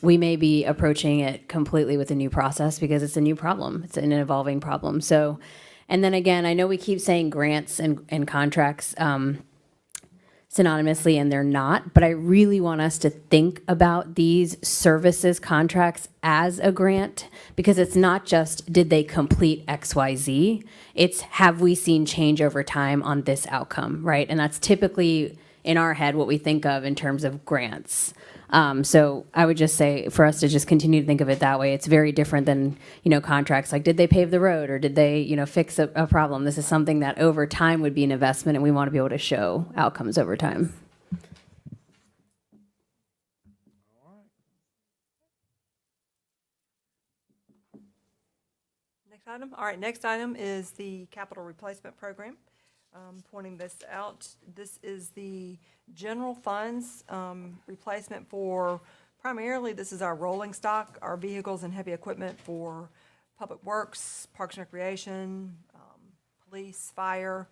We may be approaching it completely with a new process because it's a new problem. It's an evolving problem. So, and then again, I know we keep saying grants and contracts synonymously, and they're not, but I really want us to think about these services contracts as a grant, because it's not just did they complete XYZ, it's have we seen change over time on this outcome, right? And that's typically in our head what we think of in terms of grants. So I would just say for us to just continue to think of it that way. It's very different than, contracts like did they pave the road or did they, fix a problem? This is something that over time would be an investment, and we want to be able to show outcomes over time. Next item. All right, next item is the capital replacement program. Pointing this out, this is the general funds replacement for, primarily this is our rolling stock, our vehicles and heavy equipment for public works, parks and recreation, police, fire,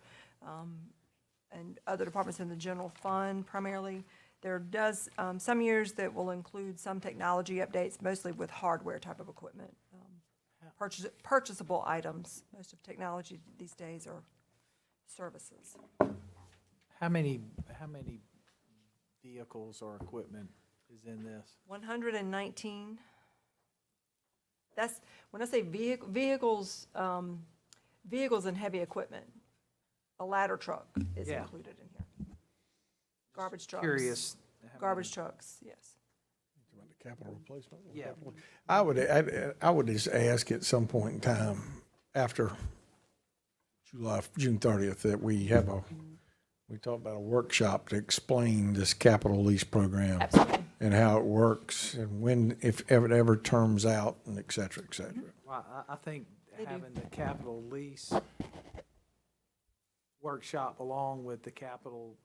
and other departments in the general fund primarily. There does some years that will include some technology updates, mostly with hardware type of equipment. Purchasable items. Most of technology these days are services. How many vehicles or equipment is in this? 119. That's, when I say vehicles, vehicles and heavy equipment, a ladder truck is included in here. Garbage trucks. Curious. Garbage trucks, yes. The capital replacement? Yeah. I would just ask at some point in time after June 30th, that we talk about a workshop to explain this capital lease program. Absolutely. And how it works and when, if it ever terms out, and et cetera, et cetera. Well, I think having the capital lease workshop along with the capital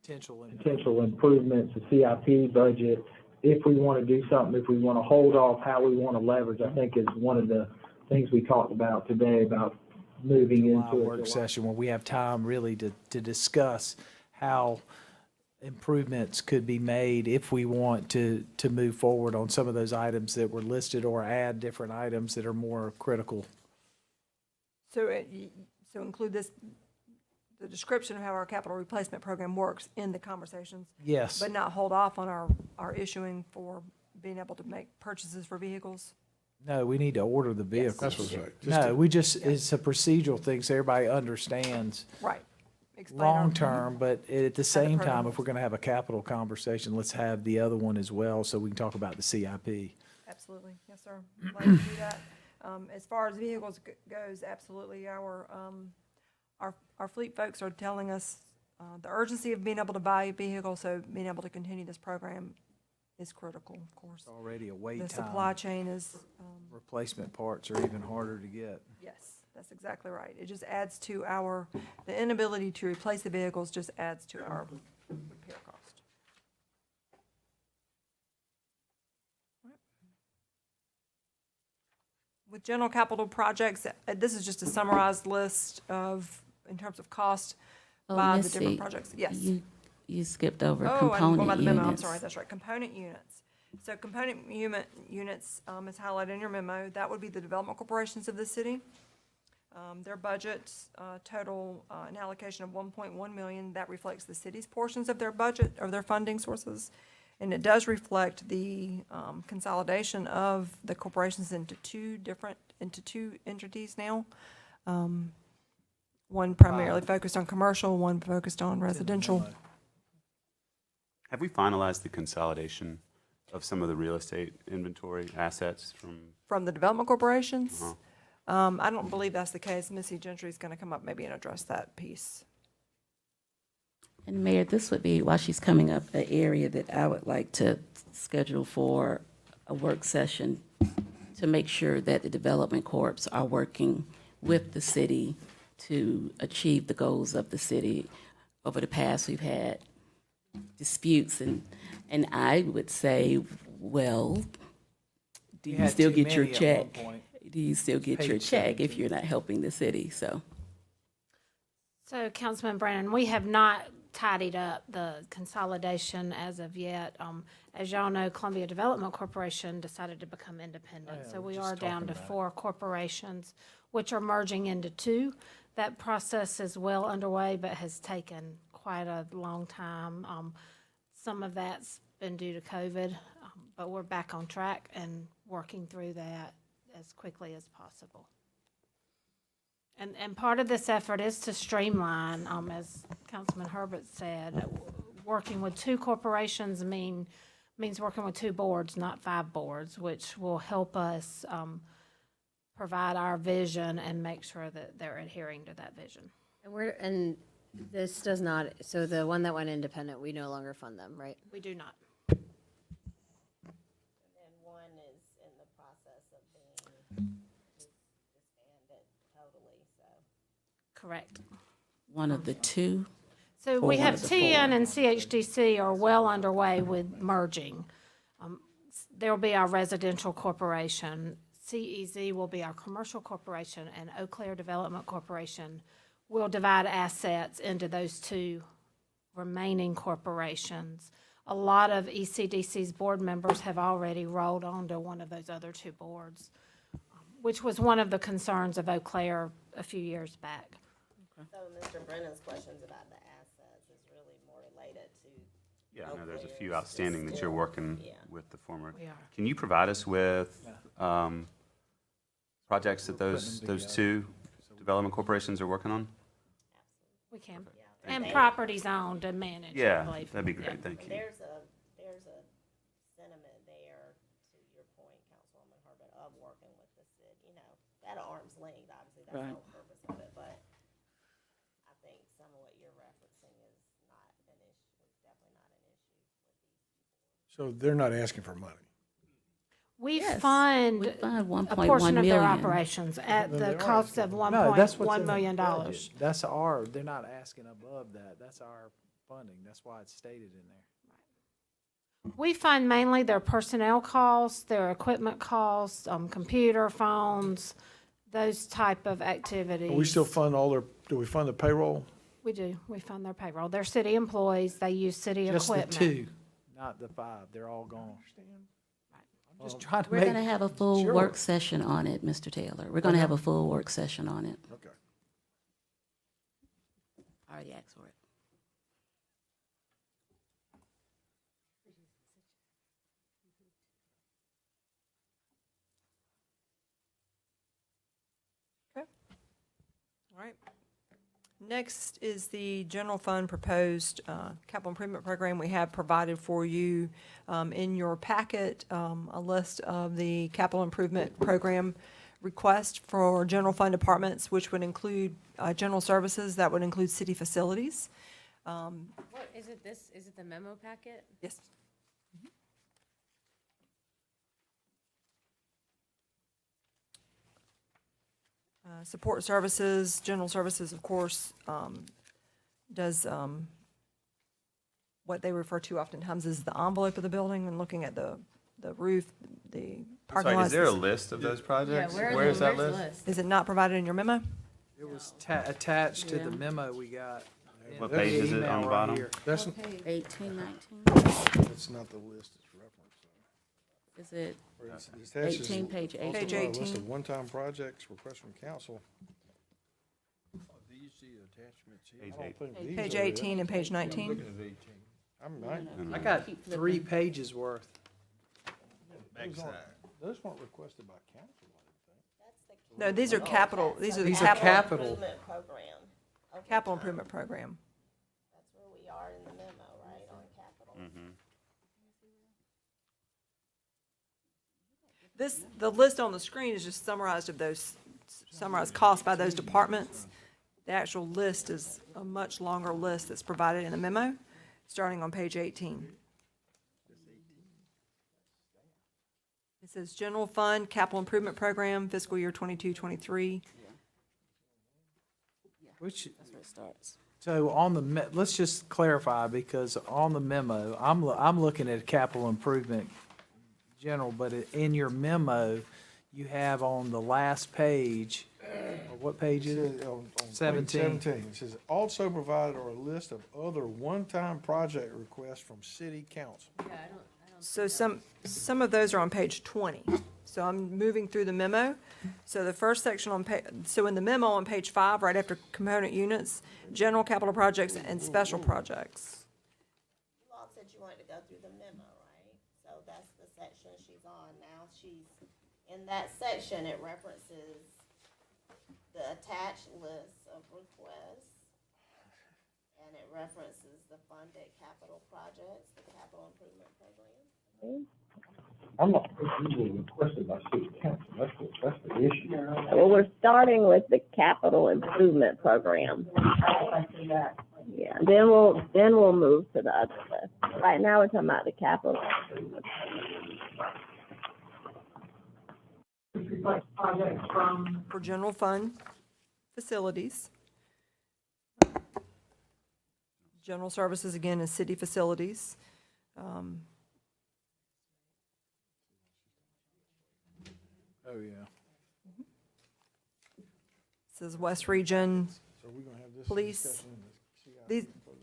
potential improvements, the CIP budget, if we want to do something, if we want to hold off how we want to leverage, I think is one of the things we talked about today about moving into a work session where we have time really to discuss how improvements could be made if we want to move forward on some of those items that were listed or add different items that are more critical. So include this, the description of how our capital replacement program works in the conversations. Yes. But not hold off on our issuing for being able to make purchases for vehicles. No, we need to order the vehicles. That's what's right. It's a procedural thing so everybody understands. Right. Explain Long term, but at the same time, if we're gonna have a capital conversation, let's have the other one as well so we can talk about the CIP. Absolutely, yes, sir. I'd like to do that. As far as vehicles goes, absolutely, our fleet folks are telling us the urgency of being able to buy a vehicle, so being able to continue this program is critical, of course. It's already a wait time. The supply chain is. Replacement parts are even harder to get. Yes, that's exactly right. It just adds to the inability to replace the vehicles just adds to our repair cost. With general capital projects, this is just a summarized list in terms of cost by the different projects. Yes. You skipped over component component units. The memo. I'm units. sorry, that's right, component units. So component units is highlighted in your memo. That would be the development corporations of the city. Their budgets total an allocation of $1.1 million. That reflects the city's portions of their budget, of their funding sources. And it does reflect the consolidation of the corporations into two entities now. One primarily focused on commercial, one focused on residential. Have we finalized the consolidation of some of the real estate inventory assets from? From the development corporations? Uh-huh. I don't believe that's the case. Missy Gentry's gonna come up maybe and address that piece. And Mayor, this would be, while she's coming up, an area that I would like to schedule for a work session to make sure that the development corps are working with the city to achieve the goals of the city. Over the past, we've had disputes, and I would say, well, do We you had still too get your many at check? one point. Do you still get your Page check if 17. you're not helping the city? So, So, Councilman Brannon, we have not tidied up the consolidation as of yet. As y'all know, Columbia Development Corporation decided to become independent. Oh, yeah, So we're we just are down talking to about it. 4 corporations, which are merging into 2. That process is well underway, but has taken quite a long time. Some of that's been due to COVID, but we're back on track and working through that as quickly as possible. And part of this effort is to streamline, as Councilman Herbert said, working with 2 corporations means working with 2 boards, not 5 boards, which will help us provide our vision and make sure that they're adhering to that vision. And this does not, so the one that went independent, we no longer fund them, right? We do not. And one is in the process of being disbanded totally, so. Correct. one of the 2. So Or we one have of the TN 4. and CHDC are well underway with merging. There'll be our residential corporation. CEZ will be our commercial corporation, and Eau Claire Development Corporation will divide assets into those 2 remaining corporations. A lot of ECDC's board members have already rolled onto one of those other 2 boards, which was one of the concerns of Eau Claire a few years back. So Mr. Brennan's questions about the assets is really more related to. Yeah, I know there's a few outstanding that you're working with the former. We are. Can you provide us with projects that those 2 development corporations are working on? We can. Thank And you. properties owned and managed, I Yeah, believe. that'd be great, Yeah. thank you. There's a sentiment there, to your point, Councilwoman Herbert, of working with the city, at arm's length, obviously, that's the Right. whole purpose of it, but I think some of what you're referencing is not an issue, it's definitely not an issue with these. So they're not asking for money. We Yes, fund we fund a 1.1 portion of their million. operations at Then the they are cost asking of for No, that's what's $1.1 in the million. budget. That's they're not asking above that. That's our funding. That's why it's stated in there. We fund mainly their personnel costs, their equipment costs, computer, phones, those type of activities. We still fund do we fund the payroll? We do. We fund their payroll. They're city employees. They use city Just equipment. the 2, not the 5. They're all gone. I'm just trying to We're make. going to have a full sure. work session on it, Mr. Taylor. We're going to have a full work session on it. Okay. I already asked for it. All right. Next is the general fund proposed capital improvement program. We have provided for you in your packet a list of the capital improvement program request for general fund departments, which would include general services, that would include city facilities. What, is it the memo packet? Yes. Support services, general services, of course, does what they refer to oftentimes as the envelope of the building, and looking at the roof, the parking Sorry, lots. is there a list of those projects? Yeah, Where is that list? Is it not provided in your memo? It was attached to the Yeah. memo we got. in What the page is it email on the right bottom? here. That's, 18, 19? that's not the list it's referenced. Is it It attaches 18, page also 18? Page a list 18. of one-time projects, requests from council. These the attachments here? Page I don't 8. think these Page are- 18 and page 19. Looking at 18. I got 3 pages worth. Those weren't requested by council, I don't think. No, these are capital, these are the These are capital, capital. Improvement program. Okay, capital improvement program. That's where we are in the memo, right, on capital. The list on the screen is just summarized costs by those departments. The actual list is a much longer list that's provided in the memo, starting on page 18. It says General Fund, Capital Improvement Program, fiscal year 22-23. Which, That's where it starts. so on the, let's just clarify, because on the memo, I'm looking at capital improvement general, but in your memo, you have on the last page, what page is it? On page 17. 17, it says, also provided are a list of other one-time project requests from city council. So some of those are on page 20. So I'm moving through the memo. So the first section so in the memo on page 5, right after component units, general capital projects and special projects. You all said you wanted to go through the memo, right? So that's the section she's on now. In that section, it references the attached list of requests, and it references the funded capital projects, the capital improvement program. I'm not usually requested by city council, that's the issue. Well, we're starting with the capital improvement program. Yeah, then we'll move to the other list. Right now, we're talking about the capital improvement. Projects from For general fund, facilities. General services, again, is city facilities. Oh, yeah. Says West Region, So we're gonna have this Police. discussion in the CIP These- program.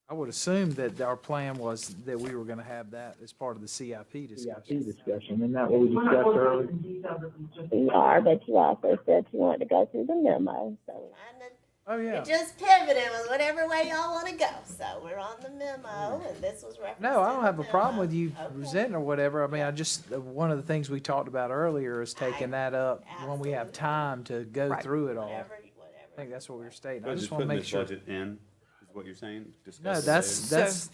I would assume that our plan was that we were gonna have that as part of the CIP discussion. CIP discussion, isn't that what we we're not discussed going earlier? into detail, this is just. We are, but you also said you wanted to go through the memo, so. Oh, yeah. It just pivoted with whatever way y'all wanna go, so we're on the memo, and this was referenced. No, I in don't the have a problem memo. with you Okay. presenting or whatever. I mean, I just, one of the things we talked about earlier is taking that up when we have time to go Right. through it all. Whatever. I think that's what we were stating. I But just just wanna putting make this sure. budget in, is what you're saying? No, Discuss it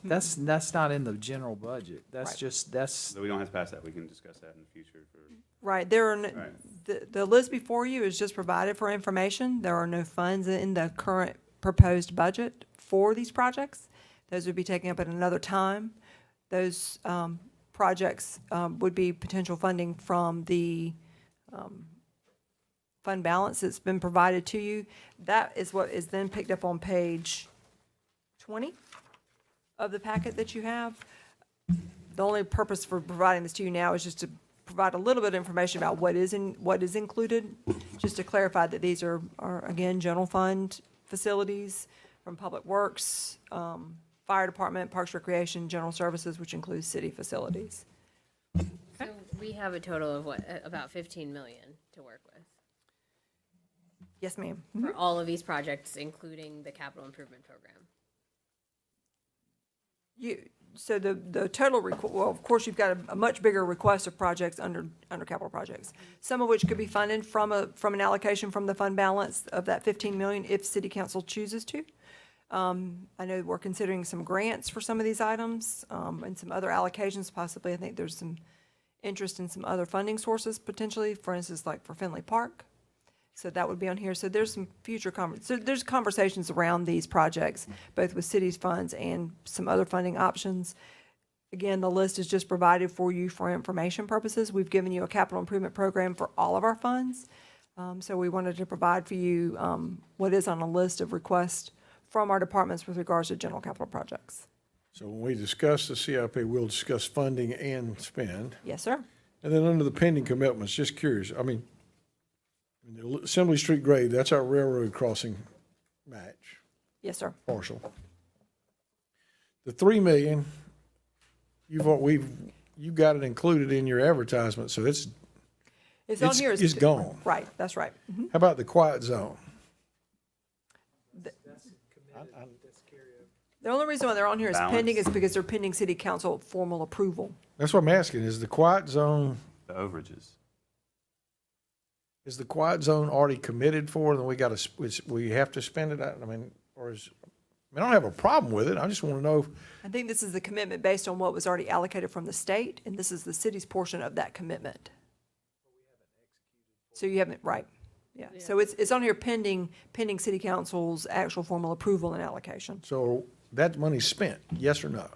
that's not in the general budget. That's Right. just, that's, So we don't have to pass that, we can discuss that in the future for. right, there are, Right. the list before you is just provided for information. There are no funds in the current proposed budget for these projects. Those would be taken up at another time. Those projects would be potential funding from the fund balance that's been provided to you. That is what is then picked up on page 20 of the packet that you have. The only purpose for providing this to you now is just to provide a little bit of information about what is included, just to clarify that these are again, general fund facilities from Public Works, Fire Department, Parks Recreation, General Services, which includes city facilities. So we have a total of what, about 15 million to work with Yes, ma'am. for all of these projects, including the capital improvement program. So the total, well, of course, you've got a much bigger request of projects under capital projects. Some of which could be funded from an allocation from the fund balance of that 15 million if city council chooses to. I know we're considering some grants for some of these items, and some other allocations possibly. I think there's some interest in some other funding sources potentially, for instance, like for Finley Park. So that would be on here. So there's some future there's conversations around these projects, both with cities funds and some other funding options. Again, the list is just provided for you for information purposes. We've given you a capital improvement program for all of our funds. So we wanted to provide for you what is on a list of requests from our departments with regards to general capital projects. So when we discuss the CIP, we'll discuss funding and spend. Yes, sir. And then under the pending commitments, just curious, I mean, the Assembly Street grade, that's our railroad crossing match, Yes, sir. partial. The 3 million, you got it included in your advertisement, so it's On here. It's gone. Right, that's right. Mhm. How about the quiet zone? The only reason why they're on here is Balance. pending is because they're pending city council formal approval. That's what I'm asking, is the quiet zone, The overages. is the quiet zone already committed for, and we have to spend it out, I mean, or is, I don't have a problem with it. I just want to know, I think this is the commitment based on what was already allocated from the state, and this is the city's portion of that commitment. So you haven't, right, yeah. So it's on here pending city council's actual formal approval and allocation. so that money's spent, yes or no?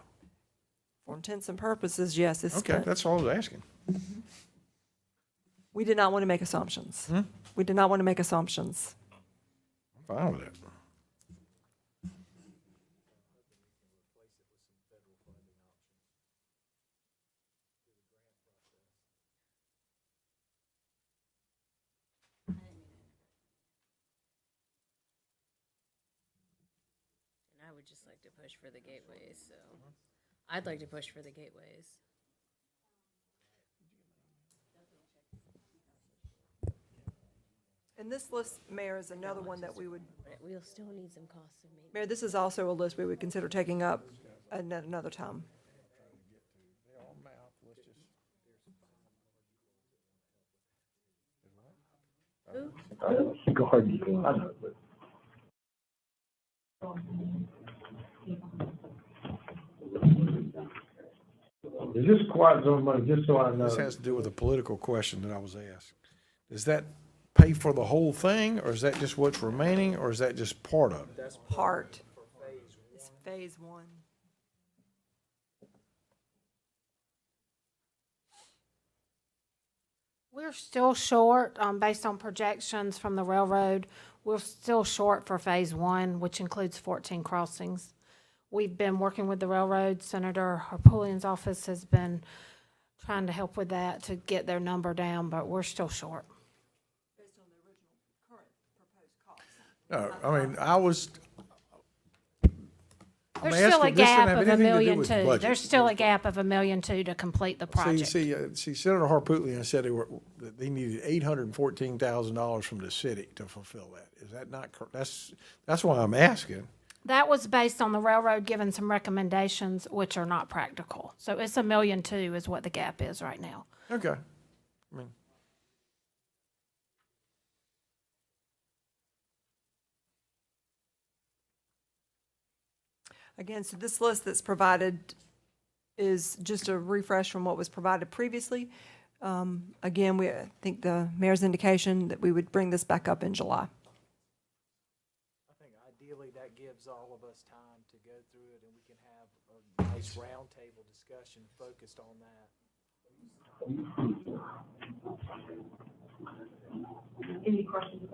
For intents and purposes, yes, it's Okay, spent. that's all I was asking. We did not want to make assumptions. We did not want to make assumptions. I'm fine with it. And I would just like to push for the gateways, so I'd like to push for the gateways. And this list, Mayor, is another one that we would, We'll still need some costs of maintenance. Mayor, this is also a list we would consider taking up at another time. Is this quiet zone money, just so I know? This has to do with a political question that I was asked. Does that pay for the whole thing, or is that just what's remaining, or is that just part of it? That's part. It's phase one. We're still short, based on projections from the railroad, we're still short for phase one, which includes 14 crossings. We've been working with the railroad. Senator Harpoolian's office has been trying to help with that to get their number down, but we're still short. Based on the original current proposed cost. No, I mean, I was. I'm There's still a asking- this doesn't gap have of anything to do $1.2 million. with budget. There's still a gap of $1.2 million to complete the project. See, Senator Harpootlian said that they needed $814,000 from the city to fulfill that. Is that not correct? That's why I'm asking. That was based on the railroad giving some recommendations, which are not practical. So it's $1.2 million is what the gap is right now. Okay. I mean, Again, so this list that's provided is just a refresh from what was provided previously. Again, I think the mayor's indication that we would bring this back up in July. I think ideally that gives all of us time to go through it and we can have a nice roundtable discussion focused on that. Any questions?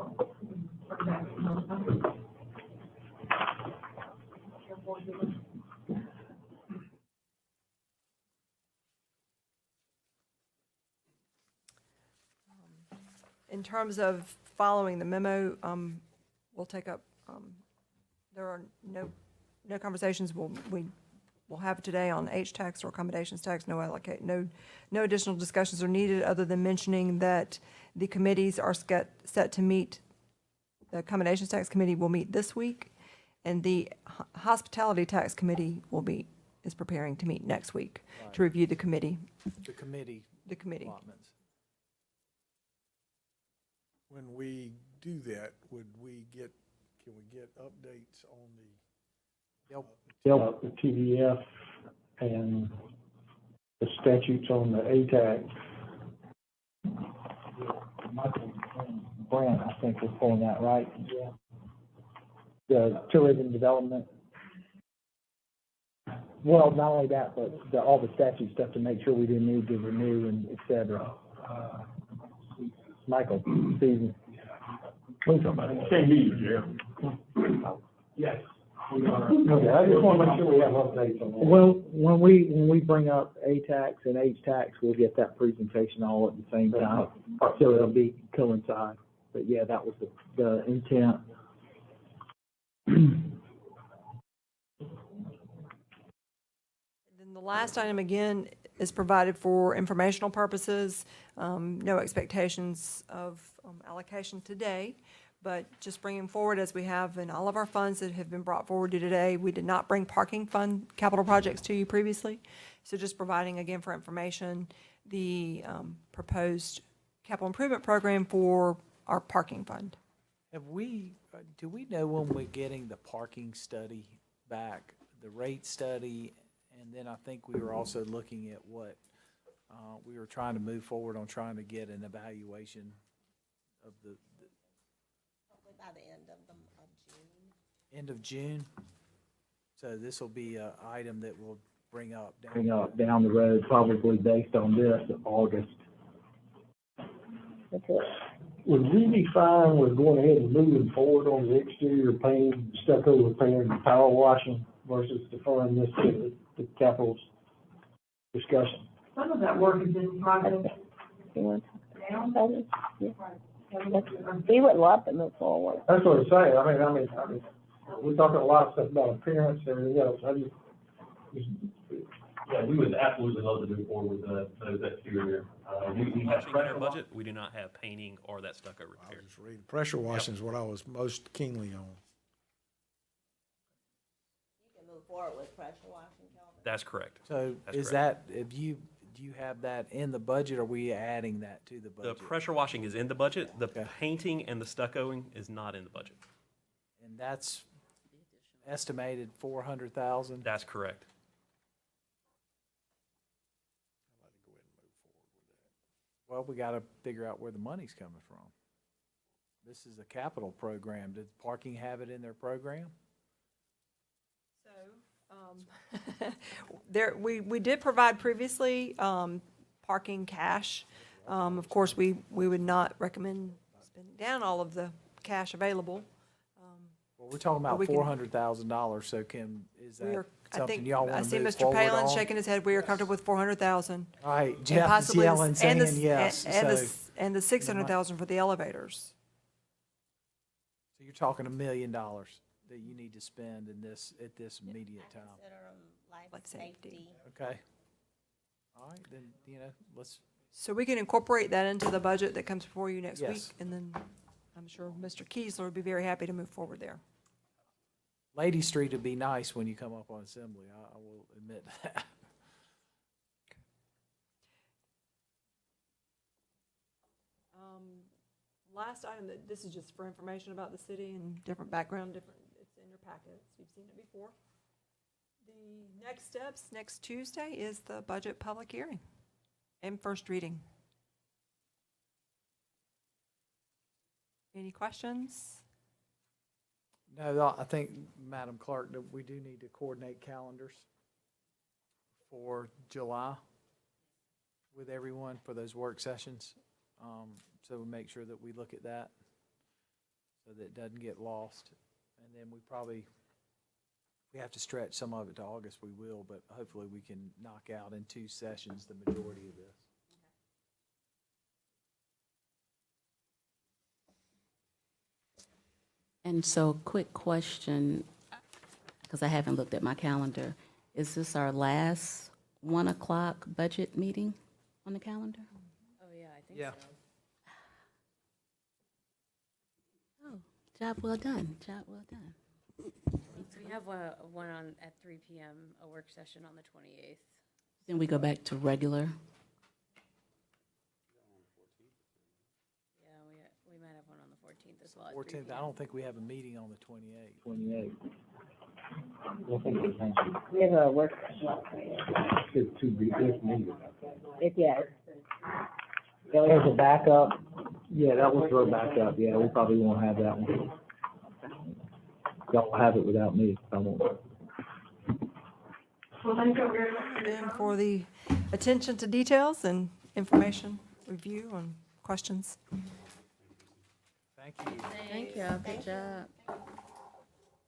In terms of following the memo, we'll take up, there are no conversations we'll have today on H-tax or accommodations tax, no additional discussions are needed other than mentioning that the committees are set to meet. The accommodations tax committee will meet this week, and the hospitality tax committee is preparing to meet next week to review the committee. The committee. Allotments. when we do that, can we get updates on The TDF and the statutes on the ATAC. Michael Brandt, I think, was pulling that, right? Yeah. The tourism development. Well, not only that, but all the statute stuff to make sure we didn't need to renew and et cetera. Michael, Stephen. Can't hear you, Jim. Yes. Okay, I just want to make sure we have updates on that. Well, when we bring up ATAX and H-tax, we'll get that presentation all at the same time, so it'll be coincide. But yeah, that was the intent. Then the last item, again, is provided for informational purposes. No expectations of allocation today, but just bringing forward, as we have in all of our funds that have been brought forward to today, we did not bring parking fund capital projects to you previously. So just providing, again, for information, the proposed capital improvement program for our parking fund. Do we know when we're getting the parking study back the rate study, and then I think we were also looking at what, we were trying to move forward on trying to get an evaluation of the Hopefully by the end of June. end of June. So this will be an item that we'll bring up. Down the road, probably based on this, August. That's it. Would we be fine with going ahead and moving forward on the exterior paint, stucco repair, and power washing versus deferring this to the capital discussion? Some of that work is in progress. You want to talk about it? Yeah. We would love to move forward. That's what I'm saying. I mean, we're talking a lot of stuff about appearance and everything else. How do you? Yeah, we would absolutely love to move forward with those exterior. We have In our budget, we do not have painting or that stucco repair. Pressure washing is what I was most keenly on. You can move forward with pressure washing, Kelvin. That's correct. So That's is correct. that, if you, do you have that in the budget, or are we adding that to the The budget? pressure washing is in the budget. The Okay. painting and the stuccoing is not in the budget. And that's estimated 400,000? That's correct. Well, we gotta figure out where the money's coming from. This is a capital program. Did parking have it in their program? There, we did provide previously, parking cash. Of course, we would not recommend spending down all of the cash available. Well, we're talking about we can- $400,000, so is We that are, I something think, y'all I wanna see move Mr. forward Palin on? shaking his head. We are comfortable with 400,000. All right, And Jeff is possibly the- yelling, and the- saying yes, And the 600,000 for the elevators. So you're talking $1 million that you need to spend in this, at this immediate time. Consider life Like safety. Okay. All right, then, let's, So we can incorporate that into the budget that comes before you next week. Yes. And then I'm sure Mr. Kiesler would be very happy to move forward there. Lady Street would be nice when you come up on Assembly, I will admit that. Last item, this is just for information about the city and different background, it's in your packets, you've seen it before. The next steps, next Tuesday is the budget public hearing and first reading. Any questions? No, I think, Madam Clerk, that we do need to coordinate calendars for July with everyone for those work sessions. So we make sure that we look at that so that it doesn't get lost. And then we have to stretch some of it to August, we will, but hopefully we can knock out in 2 sessions the majority of this. And so, quick question, because I haven't looked at my calendar. Is this our last 1 o'clock budget meeting on the calendar? Oh, yeah, I think Yeah. so. Oh, job well done, job well done. We have one on at 3 p.m., a work session on the 28th. Then we go back to regular. Yeah, we might have one on the 14th as well. at 3 14th, I p.m. don't think we have a meeting on the 28th. 28. I think it's mentioned. We have a work session. It's to be, if needed. Yes. As a backup, yeah, that was for a backup, yeah, we probably won't have that one. Y'all will have it without me, I won't. Well, thank you very much. And for the attention to details and information review and questions. Thank you. Thank you, good job.